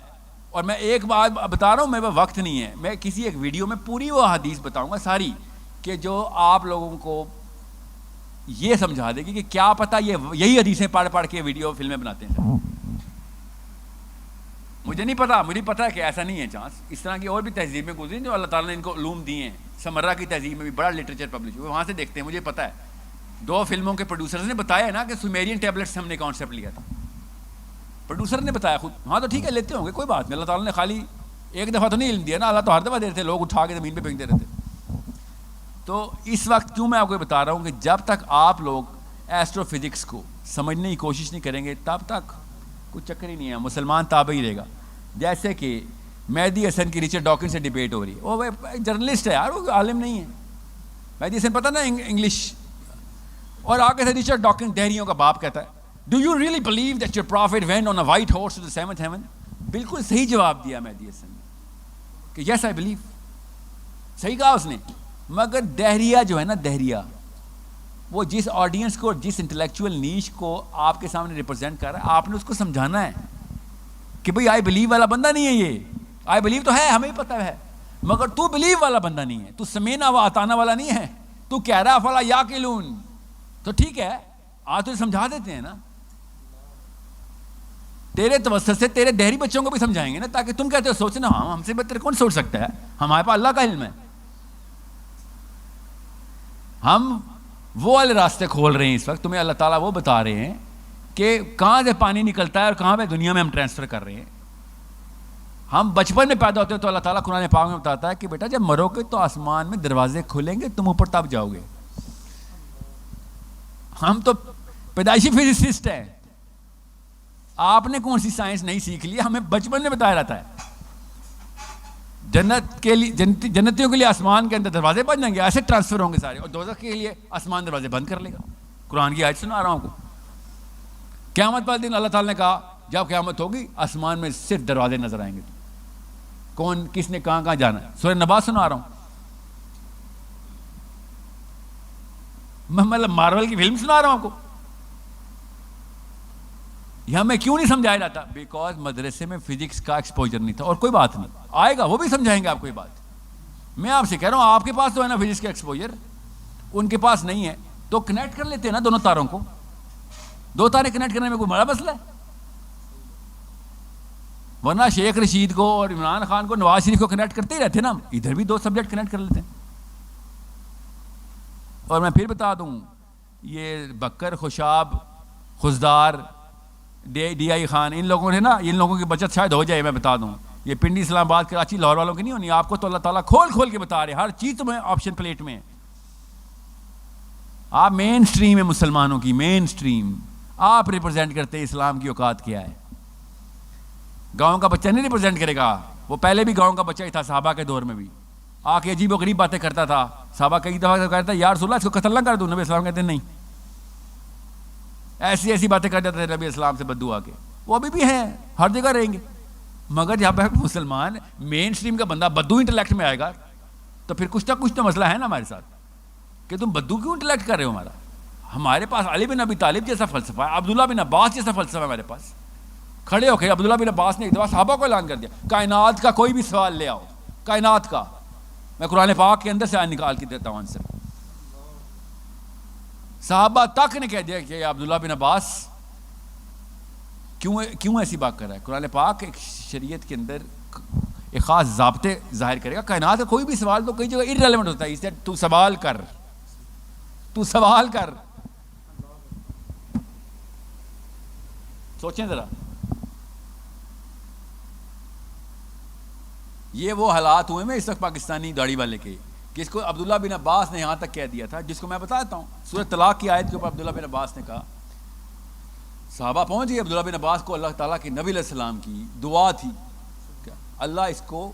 اور میں ایک بات بتا رہا ہوں، میرے پاس وقت نہیں ہے، میں کسی ایک ویڈیو میں پوری وہ حدیث بتاؤں گا ساری، کہ جو آپ لوگوں کو یہ سمجھا دے گی کہ کیا پتہ یہی حدیثیں پڑھ کے ویڈیو فلمیں بناتے ہیں. مجھے مجھے نہیں پتا، مجھے پتا ہے کہ ایسا نہیں ہے چانس. اس طرح کی اور بھی تہذیب میں گزری جو اللہ تعالیٰ نے ان کو علوم دیے ہیں. سمرہ کی تہذیب میں بھی بڑا لٹریچر پبلش ہوا، وہاں سے دیکھتے ہیں. مجھے پتا ہے 2 فلموں کے پروڈیوسرز نے بتایا ہے نا کہ سومیرین ٹیبلٹ سے ہم نے کانسیپٹ لیا تھا. پروڈیوسر نے بتایا خود. ہاں تو ٹھیک ہے لیتے ہوں گے، کوئی بات نہیں. اللہ تعالیٰ نے خالی ایک دفعہ تو نہیں علم دیا نا، اللہ تو ہر دفعہ دیتے، لوگ اٹھا کے زمین پہ پھینکتے رہتے. تو اس وقت کیوں میں آپ کو بتا رہا ہوں کہ جب تک آپ لوگ ایسٹرو فزکس کو سمجھنے کی کوشش نہیں کریں گے تب تک کوئی چکر ہی نہیں ہے. مسلمان تابع ہی رہے گا. جیسے کہ مہدی حسن کی رچرڈ ڈاکنز سے ڈیبیٹ ہو رہی ہے. وہ جرنلسٹ ہے یار، وہ عالم نہیں ہے. مہدی حسن پتہ نا انگلش، اور آگے سے رچرڈ ڈاکنز دہریوں کا باپ کہتا ہے do you really believe that your prophet went on a white horse to the seventh heaven. بالکل صحیح جواب دیا مہدی حسن نے کہ یس آئی بلیو. صحیح کہا اس نے. مگر دہریہ جو ہے نا، دہریہ وہ جس آڈینس کو، جس انٹلیکچوئل نیش کو آپ کے سامنے ریپرزینٹ کر رہا ہے، آپ نے اس کو سمجھانا ہے کہ بھئی آئی بلیو والا بندہ نہیں ہے یہ. آئی بلیو تو ہے، ہمیں پتہ ہے، مگر تو بلیو والا بندہ نہیں ہے. تو سمینا و عطانا والا نہیں ہے. تو کہہ رہا فلا یاقلون، تو ٹھیک ہے آج تو سمجھا دیتے ہیں نا. تیرے توسط سے تیرے دہری بچوں کو بھی سمجھائیں گے نا، تاکہ تم کہتے ہو سوچنا ہاں ہم سے بہتر کون سوچ سکتا ہے، ہمارے پاس اللہ کا علم ہے. ہم وہ والے راستے کھول رہے ہیں اس وقت. تمہیں اللہ تعالیٰ وہ بتا رہے ہیں کہ کہاں سے پانی نکلتا ہے اور کہاں پہ دنیا میں ہم ٹرانسفر کر رہے ہیں. ہم بچپن میں پیدا ہوتے ہیں تو اللہ تعالیٰ قرآن پاک میں بتاتا ہے کہ بیٹا جب مرو گے تو آسمان میں دروازے کھلیں گے، تم اوپر تب جاؤ گے. ہم تو پیدائشی فزسسٹ ہیں. آپ نے کون سی سائنس نہیں سیکھ لی، ہمیں بچپن میں بتایا جاتا ہے. جنت کے لیے جنتیوں کے لیے آسمان کے اندر دروازے بن جائیں گے، ایسے ٹرانسفر ہوں گے سارے، اور دوزخ کے لیے آسمان دروازے بند کر لے گا. قرآن کی آیت سنا رہا ہوں آپ کو. قیامت والے دن اللہ تعالیٰ نے کہا جب قیامت ہوگی آسمان میں صرف دروازے نظر آئیں گے. کون کس نے کہاں کہاں جانا ہے. سورہ نبا سنا رہا ہوں. مطلب مارول کی فلم سنا رہا ہوں آپ کو. یہ ہمیں کیوں نہیں سمجھایا جاتا؟ بیکاز مدرسے میں فزکس کا ایکسپوجر نہیں تھا. اور کوئی بات نہیں، آئے گا وہ بھی سمجھائیں گے آپ کو. یہ بات میں آپ سے کہہ رہا ہوں، آپ کے پاس تو ہے نا فزکس کا ایکسپوجر، ان کے پاس نہیں ہے. تو کنیکٹ کر لیتے ہیں نا دونوں تاروں کو. 2 تارے کنیکٹ کرنے میں کوئی بڑا مسئلہ ہے؟ ورنہ شیخ رشید کو اور عمران خان کو، نواز شریف کو کنیکٹ کرتے ہی رہتے نا. ادھر بھی 2 سبجیکٹ کنیکٹ کر لیتے ہیں. اور میں پھر بتا دوں، یہ بکر، خوشاب، خزدار، ڈی آئی خان، ان لوگوں نے نا، ان لوگوں کی بچت شاید ہو جائے. میں بتا دوں یہ پنڈی، اسلام آباد، کراچی، لاہور والوں کی نہیں ہونی. آپ کو تو اللہ تعالیٰ کھول کھول کے بتا رہے، ہر چیز تمہیں آپشن پلیٹ میں ہے. آپ مین سٹریم ہے مسلمانوں کی، مین سٹریم. آپ ریپرزینٹ کرتے ہیں اسلام کی اوقات کیا ہے. گاؤں کا بچہ نہیں ریپرزینٹ کرے گا. وہ پہلے بھی گاؤں کا بچہ ہی تھا، صحابہ کے دور میں بھی آ کے عجیب و غریب باتیں کرتا تھا. صحابہ کئی دفعہ کہتا ہے یا رسول اللہ اس کو قتل نہ کر دوں. نبی اسلام کہتے ہیں نہیں، ایسی ایسی باتیں کر دیتے تھے نبی اسلام سے بدو آ کے. وہ ابھی بھی ہیں، ہر جگہ رہیں گے. مگر جب ایک مسلمان مین سٹریم کا بندہ بدو انٹلیکٹ میں آئے گا تو پھر کچھ نہ کچھ تو مسئلہ ہے نا ہمارے ساتھ کہ تم بدو کیوں انٹلیکٹ کر رہے ہو. ہمارے پاس علی بن ابی طالب جیسا فلسفہ ہے، عبداللہ بن عباس جیسا فلسفہ ہے ہمارے پاس. کھڑے ہو کے عبداللہ بن عباس نے ایک دفعہ صحابہ کو اعلان کر دیا کائنات کا کوئی بھی سوال لے آؤ، کائنات کا. میں قرآن پاک کے اندر سے نکال کے دیتا ہوں آنسر. صحابہ تک نے کہہ دیا کہ عبداللہ بن عباس کیوں ایسی بات کر رہا ہے. قرآن پاک ایک شریعت کے اندر ایک خاص ضابطے ظاہر کرے گا. کائنات کا کوئی بھی سوال تو کئی جگہ ارریلیونٹ ہوتا ہے. اس لیے تو سوال کر. سوچیں ذرا، یہ وہ حالات ہوئے میں اس وقت پاکستانی داڑھی والے کے کہ اس کو عبداللہ بن عباس نے یہاں تک کہہ دیا تھا، جس کو میں بتاتا ہوں. سورہ طلاق کی آیت کے اوپر عبداللہ بن عباس نے کہا، صحابہ پہنچ گئے عبداللہ بن عباس کو. اللہ تعالیٰ کے نبی علیہ السلام کی دعا تھی کہ اللہ اس کو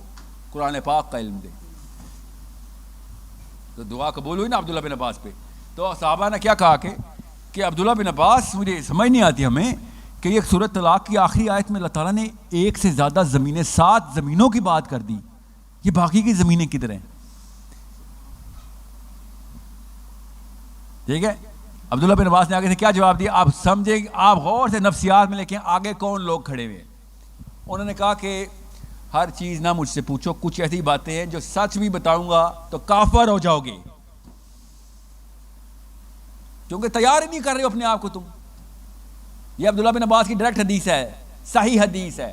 قرآن پاک کا علم دے. تو دعا قبول ہوئی نا عبداللہ بن عباس پہ. تو صحابہ نے کیا کہا کہ عبداللہ بن عباس، مجھے سمجھ نہیں آتی ہمیں کہ یہ سورۃ طلاق کی آخری آیت میں اللہ تعالیٰ نے 1 سے زیادہ زمینیں، 7 زمینوں کی بات کر دی. یہ باقی کی زمینیں کدھر ہیں؟ ٹھیک ہے. عبداللہ بن عباس نے آگے سے کیا جواب دیا آپ سمجھیں، آپ غور سے نفسیات میں لکھیں آگے کون لوگ کھڑے ہوئے. انہوں نے کہا کہ ہر چیز نہ مجھ سے پوچھو، کچھ ایسی باتیں ہیں جو سچ بھی بتاؤں گا تو کافر ہو جاؤ گے، کیونکہ تیار ہی نہیں کر رہے ہو اپنے آپ کو تم. یہ عبداللہ بن عباس کی ڈائریکٹ حدیث ہے، صحیح حدیث ہے.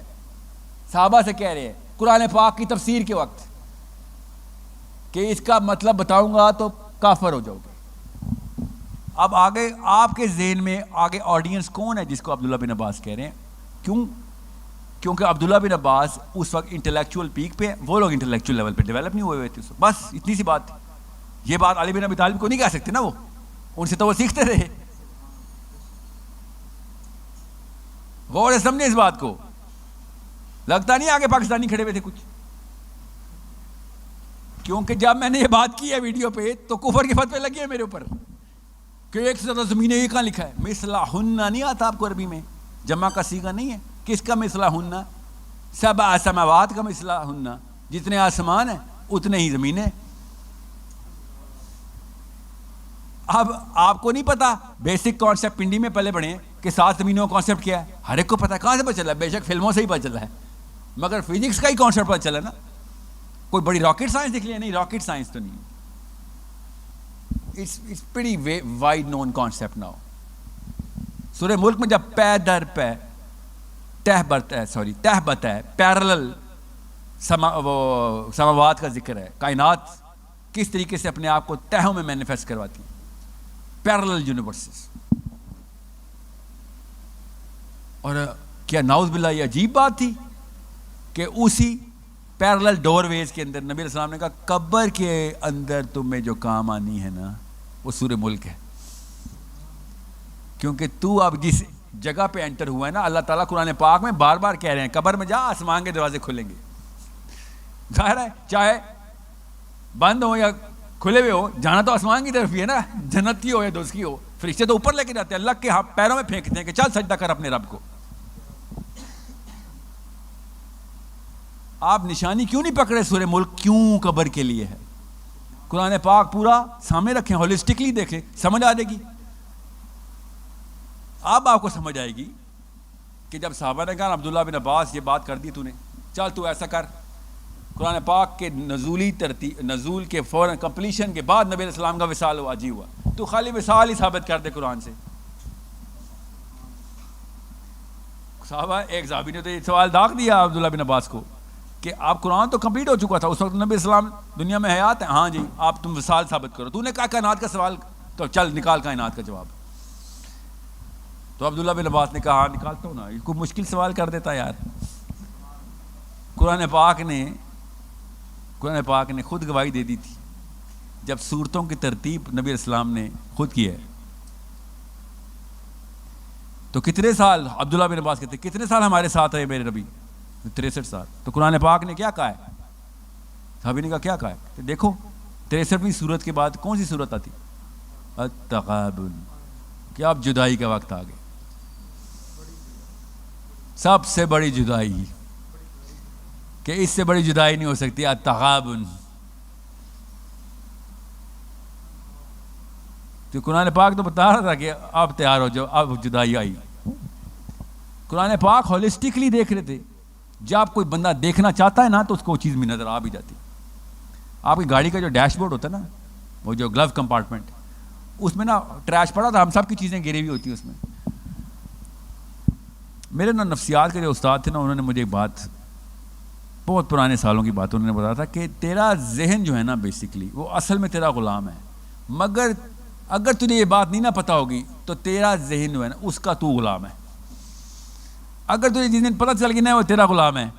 صحابہ سے کہہ رہے ہیں قرآن پاک کی تفسیر کے وقت کہ اس کا مطلب بتاؤں گا تو کافر ہو جاؤ گے. اب آگے آپ کے ذہن میں آگے آڈینس کون ہے جس کو عبداللہ بن عباس کہہ رہے ہیں؟ کیوں؟ کیونکہ عبداللہ بن عباس اس وقت انٹلیکچوئل پیک پہ ہیں، وہ لوگ انٹلیکچوئل لیول پہ ڈیولپ نہیں ہوئے تھے. بس اتنی سی بات. یہ بات علی بن ابی طالب کو نہیں کہہ سکتے نا، وہ ان سے تو وہ سیکھتے رہے. غور سے سمجھے اس بات کو. لگتا نہیں آگے پاکستانی کھڑے ہوئے تھے کچھ. کیونکہ جب میں نے یہ بات کی ہے ویڈیو پہ تو کفر کے فتوے لگے ہیں میرے اوپر کہ ایک سے زیادہ زمینیں. یہ کہاں لکھا ہے؟ مثلہن نہیں آتا آپ کو عربی میں؟ جمع کا صیغہ نہیں ہے. کس کا مثلہن؟ سبع سماوات کا مثلہن. جتنے آسمان ہیں اتنے ہی زمینیں. اب آپ کو نہیں پتا بیسک کانسیپٹ پنڈی میں پہلے پڑھے کہ 7 زمینوں کا کانسیپٹ کیا ہے. ہر ایک کو پتا ہے. کہاں سے پتہ چلا ہے؟ بے شک فلموں سے ہی پتہ چلا ہے، مگر فزکس کا ہی کانسیپٹ پتہ چلا نا. کوئی بڑی راکٹ سائنس دکھ لیا؟ نہیں، راکٹ سائنس تو نہیں. It's pretty wide known concept now. سورہ ملک میں جب پے در پے تہبت ہے پیرلل سماوات کا ذکر ہے. کائنات کس طریقے سے اپنے آپ کو تہوں میں مینیفیسٹ کرواتی ہے، پیرلل یونیورسز. اور کیا نعوذ باللہ یہ عجیب بات تھی کہ اسی پیرلل ڈور ویز کے اندر نبی علیہ السلام نے کہا قبر کے اندر تمہیں جو کام آنی ہے نا وہ سورہ ملک ہے. کیونکہ تو اب جس جگہ پہ انٹر ہوا ہے نا، اللہ تعالیٰ قرآن پاک میں بار بار کہہ رہے ہیں قبر میں جا، آسمان کے دروازے کھلیں گے. ظاہر ہے چاہے بند ہو یا کھلے ہوئے ہو، جانا تو آسمان کی طرف ہی ہے نا. جنت کی ہو یا دوست کی ہو، فرشتے تو اوپر لے کے جاتے ہیں، اللہ کے پیروں میں پھینکتے ہیں کہ چل سجدہ کر اپنے رب کو. آپ نشانی کیوں نہیں پکڑے سورہ ملک کیوں قبر کے لیے ہے؟ قرآن پاک پورا سامنے رکھیں، ہولسٹکلی دیکھیں، سمجھ آ جائے گی. اب آپ کو سمجھ آئے گی کہ جب صحابہ نے کہا عبداللہ بن عباس یہ بات کر دی تو نے، چل تو ایسا کر. قرآن پاک کے نزول کے فوراً کمپلیشن کے بعد نبی علیہ السلام کا وصال واجی ہوا، تو خالی وصال ہی ثابت کر دے قرآن سے. صحابہ ایک صحابی نے تو یہ سوال داغ دیا عبداللہ بن عباس کو کہ آپ قرآن تو کمپلیٹ ہو چکا تھا اس وقت، نبی اسلام دنیا میں حیات ہیں. ہاں جی، آپ تم وصال ثابت کرو. تو نے کہا کائنات کا سوال، تو چل نکال کائنات کا جواب. تو عبداللہ بن عباس نے کہا ہاں نکالتا ہوں نا. یہ کوئی مشکل سوال کر دیتا یار. قرآن پاک نے خود گواہی دے دی تھی جب صورتوں کی ترتیب نبی علیہ السلام نے خود کی ہے. تو کتنے سال عبداللہ بن عباس کہتے کتنے سال ہمارے ساتھ رہے میرے نبی؟ 63 سال. تو قرآن پاک نے کیا کہا ہے؟ صحابی نے کہا کیا کہا ہے؟ کہ دیکھو 63ویں سورت کے بعد کون سی سورت آتی؟ التغابن. کہ اب جدائی کا وقت آ گیا، سب سے بڑی جدائی، کہ اس سے بڑی جدائی نہیں ہو سکتی. التغابن. تو قرآن پاک تو بتا رہا تھا کہ اب تیار ہو جاؤ، اب جدائی آئی. قرآن پاک ہولسٹکلی دیکھ رہے تھے. جب کوئی بندہ دیکھنا چاہتا ہے نا تو اس کو وہ چیز بھی نظر آ بھی جاتی. آپ کی گاڑی کا جو ڈیش بورڈ ہوتا ہے نا، وہ جو گلو کمپارٹمنٹ، اس میں نا ٹریش پڑا تھا، ہم سب کی چیزیں گری ہوئی ہوتی ہیں اس میں. میرے نا نفسیات کے جو استاد تھے نا، انہوں نے مجھے ایک بات، بہت پرانے سالوں کی بات انہوں نے بتایا تھا کہ تیرا ذہن جو ہے نا بیسکلی وہ اصل میں تیرا غلام ہے، مگر اگر تجھے یہ بات نہیں نہ پتہ ہوگی تو تیرا ذہن جو ہے نا اس کا تو غلام ہے. اگر تجھے جس دن پتہ چل گیا نا وہ تیرا غلام ہے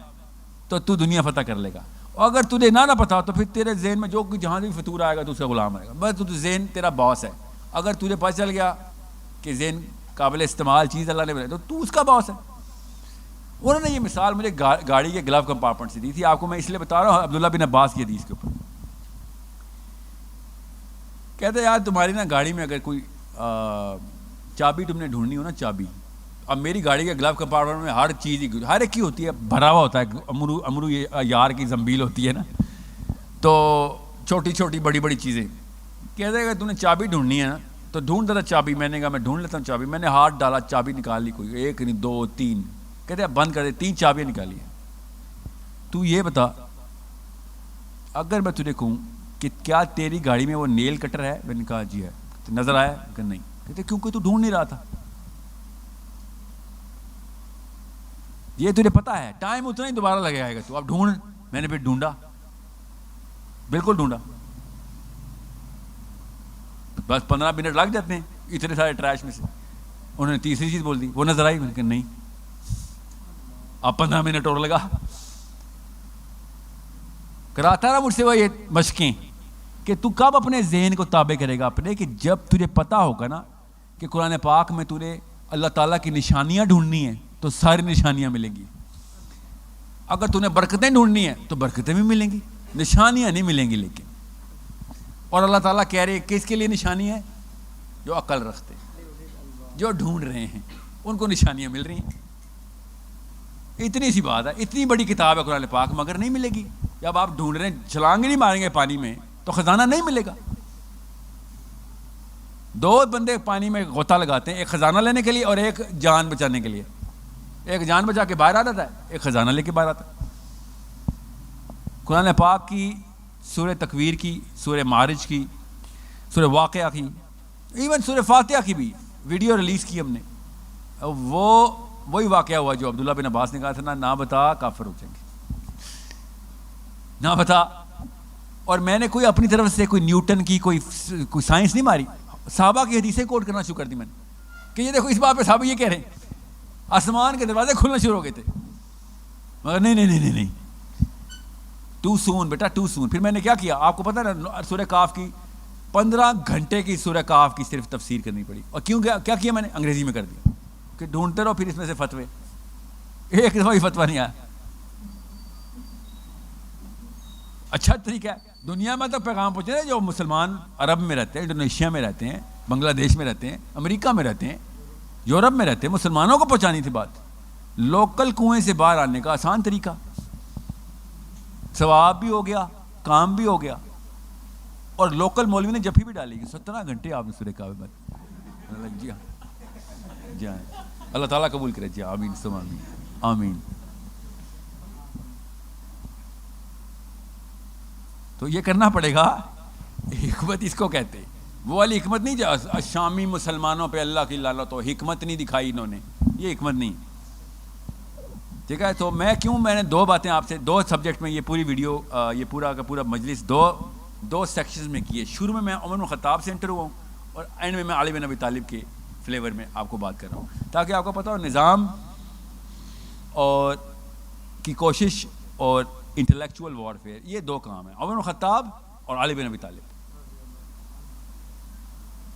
تو تو دنیا فتح کر لے گا. اور اگر تجھے نہ پتہ ہو تو پھر تیرے ذہن میں جو جہاں بھی فطور آئے گا تو اس کا غلام آئے گا. بس تو ذہن تیرا باس ہے. اگر تجھے پتہ چل گیا کہ ذہن قابل استعمال چیز اللہ نے بنائی تو اس کا باس ہے. انہوں نے یہ مثال مجھے گاڑی کے گلو کمپارٹمنٹ سے دی تھی. آپ کو میں اس لیے بتا رہا ہوں عبداللہ بن عباس کی حدیث کے اوپر. کہتے یار تمہاری نا گاڑی میں اگر کوئی چابی تم نے ڈھونڈنی ہو نا، چابی، اب میری گاڑی کے گلو کمپارٹمنٹ میں ہر چیز ہر ایک کی ہوتی ہے، بھرا ہوا ہوتا ہے، امرو یار کی زنبیل ہوتی ہے نا، تو چھوٹی چھوٹی بڑی بڑی چیزیں. کہتے ہیں اگر تم نے چابی ڈھونڈنی ہے نا تو ڈھونڈ دیتا چابی. میں نے کہا میں ڈھونڈ لیتا ہوں چابی. میں نے ہاتھ ڈالا، چابی نکال لی، کوئی 1 نہیں 2 3. کہتے ہیں بند کر دے، 3 چابیاں نکالی ہیں. تو یہ بتا اگر میں تجھے کہوں کہ کیا تیری گاڑی میں وہ نیل کٹر ہے؟ میں نے کہا جی ہے. تو نظر آیا کہ نہیں؟ کہتے کیونکہ تو ڈھونڈ نہیں رہا تھا. یہ تجھے پتا ہے ٹائم اتنا ہی دوبارہ لگے آئے گا. تو اب ڈھونڈ. میں نے پھر ڈھونڈا, بالکل ڈھونڈا, بس 15 منٹ لگ جاتے ہیں اتنے سارے ٹریش میں سے. انہوں نے تیسری چیز بول دی, وہ نظر آئی. میں نے کہا نہیں, اب 15 منٹ اور لگا. کراتا نا مجھ سے وہ یہ مشقیں کہ تو کب اپنے ذہن کو تابع کرے گا اپنے, کہ جب تجھے پتا ہوگا نا کہ قرآن پاک میں تجھے اللہ تعالیٰ کی نشانیاں ڈھونڈنی ہیں تو ساری نشانیاں ملیں گی. اگر تُو نے برکتیں ڈھونڈنی ہیں تو برکتیں بھی ملیں گی, نشانیاں نہیں ملیں گی. لیکن اور اللہ تعالیٰ کہہ رہے کس کے لیے نشانی ہے؟ جو عقل رکھتے ہیں, جو ڈھونڈ رہے ہیں ان کو نشانیاں مل رہی ہیں. اتنی سی بات ہے, اتنی بڑی کتاب ہے قرآن پاک, مگر نہیں ملے گی. جب آپ ڈھونڈ رہے ہیں, چھلانگ نہیں ماریں گے پانی میں تو خزانہ نہیں ملے گا. 2 بندے پانی میں غوطہ لگاتے ہیں, ایک خزانہ لینے کے لیے اور ایک جان بچانے کے لیے. ایک جان بچا کے باہر آ جاتا ہے, ایک خزانہ لے کے باہر آتا ہے. قرآن پاک کی سورہ تکویر کی, سورہ معارج کی, سورہ واقعہ کی, ایون سورہ فاتحہ کی بھی ویڈیو ریلیز کی ہم نے. وہی واقعہ ہوا جو عبداللہ بن عباس نے کہا تھا نہ بتا کافر ہو جائیں گے, نہ بتا. اور میں نے کوئی اپنی طرف سے کوئی نیوٹن کی کوئی سائنس نہیں ماری, صحابہ کی حدیثیں کوٹ کرنا شروع کر دی میں نے کہ یہ دیکھو اس بات پہ صحابہ یہ کہہ رہے ہیں. آسمان کے دروازے کھلنا شروع ہو گئے تھے, مگر نہیں ٹو سون بیٹا, ٹو سون. پھر میں نے کیا کیا آپ کو پتہ نا, سورہ کاف کی 15 گھنٹے کی سورہ کاف کی صرف تفسیر کرنی پڑی. اور کیوں کیا کیا میں نے انگریزی میں کر دیا کہ ڈھونڈتے رہو, پھر اس میں سے فتوے. ایک دفعہ بھی فتویٰ نہیں آیا. اچھا طریقہ ہے دنیا میں تو پیغام پہنچے نا, جو مسلمان عرب میں رہتے ہیں, انڈونیشیا میں رہتے ہیں, بنگلہ دیش میں رہتے ہیں, امریکہ میں رہتے ہیں, یورپ میں رہتے ہیں, مسلمانوں کو پہنچانی تھی بات. لوکل کنویں سے باہر آنے کا آسان طریقہ, ثواب بھی ہو گیا, کام بھی ہو گیا. اور لوکل مولوی نے جفی بھی ڈالی کہ 17 گھنٹے آپ نے سورہ کعبہ میں. جی ہاں, جی ہاں, اللہ تعالیٰ قبول کرے. جی آمین سم آمین آمین. تو یہ کرنا پڑے گا. حکمت اس کو کہتے ہیں, وہ والی حکمت نہیں جو شامی مسلمانوں پہ اللہ کی لعنت ہو, حکمت نہیں دکھائی انہوں نے, یہ حکمت نہیں. ٹھیک ہے, تو میں نے 2 باتیں آپ سے 2 سبجیکٹ میں یہ پوری ویڈیو, یہ پورا کا پورا مجلس 2 سیکشنز میں کیے. شروع میں عمر بن خطاب سے انٹر ہوا ہوں, اور اینڈ میں علی بن ابی طالب کے فلیور میں آپ کو بات کر رہا ہوں, تاکہ آپ کو پتہ ہو نظام اور کی کوشش اور انٹلیکچوئل وارفیئر, یہ 2 کام ہیں, عمر بن خطاب اور علی بن ابی طالب.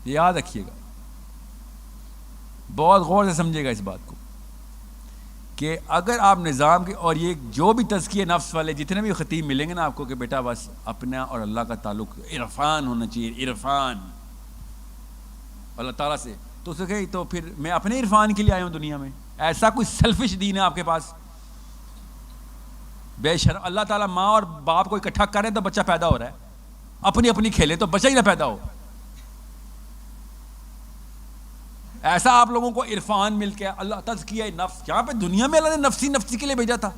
یاد رکھیے گا, بہت غور سے سمجھے گا اس بات کو, کہ اگر آپ نظام کے, اور یہ جو بھی تزکیہ نفس والے جتنے بھی خطیب ملیں گے نا آپ کو, کہ بیٹا بس اپنا اور اللہ کا تعلق عرفان ہونا چاہیے, عرفان اللہ تعالیٰ سے, تو اسے کہے تو پھر میں اپنے عرفان کے لیے آیا ہوں دنیا میں. ایسا کوئی سیلفش دین ہے آپ کے پاس؟ بے شرم. اللہ تعالیٰ ماں اور باپ کو اکٹھا کرے تو بچہ پیدا ہو رہا ہے, اپنی اپنی کھیلے تو بچہ ہی نہ پیدا ہو. ایسا آپ لوگوں کو عرفان مل کے اللہ تزکیہ نفس, یہاں پہ دنیا میں اللہ نے نفسی کے لیے بھیجا تھا,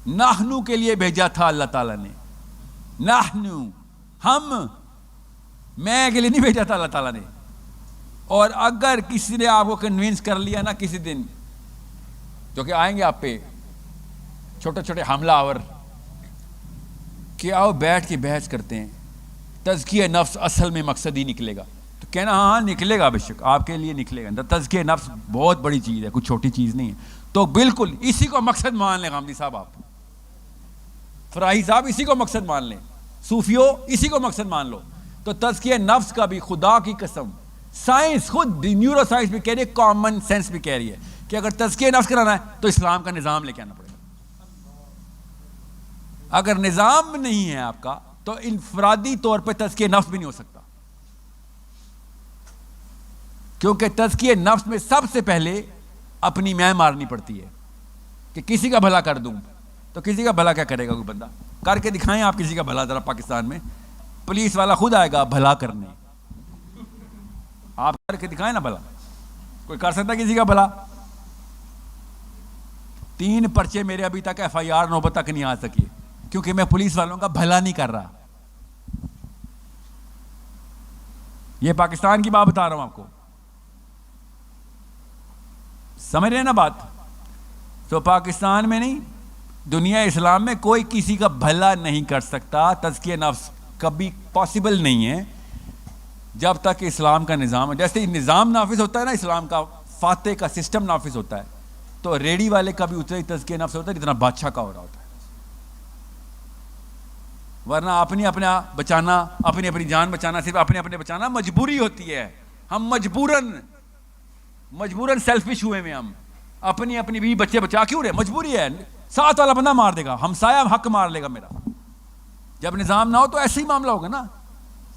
نحنو کے لیے بھیجا تھا اللہ تعالیٰ نے. نحنو, ہم, میں کے لیے نہیں بھیجا تھا اللہ تعالیٰ نے. اور اگر کسی نے آپ کو کنوینس کر لیا نا کسی دن, جو کہ آئیں گے آپ پہ چھوٹے چھوٹے حملہ آور, کہ آؤ بیٹھ کے بحث کرتے ہیں, تزکیہ نفس اصل میں مقصد ہی نکلے گا, تو کہنا ہاں نکلے گا, بے شک آپ کے لیے نکلے گا. تزکیہ نفس بہت بڑی چیز ہے, کوئی چھوٹی چیز نہیں ہے. تو بالکل اسی کو مقصد مان لیں غامدی صاحب, آپ فراہی صاحب اسی کو مقصد مان لیں, صوفیوں اسی کو مقصد مان لو. تو تزکیہ نفس کا بھی خدا کی قسم سائنس, خود نیورو سائنس بھی کہہ رہی ہے, کامن سینس بھی کہہ رہی ہے, کہ اگر تزکیہ نفس کرانا ہے تو اسلام کا نظام لے کے آنا پڑے گا. اگر نظام نہیں ہے آپ کا تو انفرادی طور پہ تزکیہ نفس بھی نہیں ہو سکتا, کیونکہ تزکیہ نفس میں سب سے پہلے اپنی میں مارنی پڑتی ہے, کہ کسی کا بھلا کر دوں. تو کسی کا بھلا کیا کرے گا کوئی بندہ؟ کر کے دکھائیں آپ کسی کا بھلا ذرا. پاکستان میں پولیس والا خود آئے گا بھلا کرنے, آپ کر کے دکھائیں نا بھلا. کوئی کر سکتا کسی کا بھلا؟ 3 پرچے میرے ابھی تک FIR نوبت تک نہیں آ سکی, کیونکہ میں پولیس والوں کا بھلا نہیں کر رہا. یہ پاکستان کی بات بتا رہا ہوں آپ کو. سمجھ رہے ہیں نا بات؟ تو پاکستان میں نہیں، دنیا اسلام میں کوئی کسی کا بھلا نہیں کر سکتا. تزکیہ نفس کبھی پاسبل نہیں ہے جب تک اسلام کا نظام. جیسے نظام نافذ ہوتا ہے نا اسلام کا، فاتح کا سسٹم نافذ ہوتا ہے، تو ریڈی والے کا بھی اتنا ہی تزکیہ نفس ہوتا ہے جتنا بادشاہ کا ہو رہا ہوتا ہے. ورنہ اپنی اپنا بچانا، اپنی اپنی جان بچانا، صرف اپنے اپنے بچانا مجبوری ہوتی ہے. ہم مجبوراً سیلفش ہوئے میں، ہم اپنی اپنی بھی بچے بچا کیوں رہے؟ مجبوری ہے. ساتھ والا بندہ مار دے گا، ہمسایہ حق مار لے گا میرا. جب نظام نہ ہو تو ایسے ہی معاملہ ہوگا نا.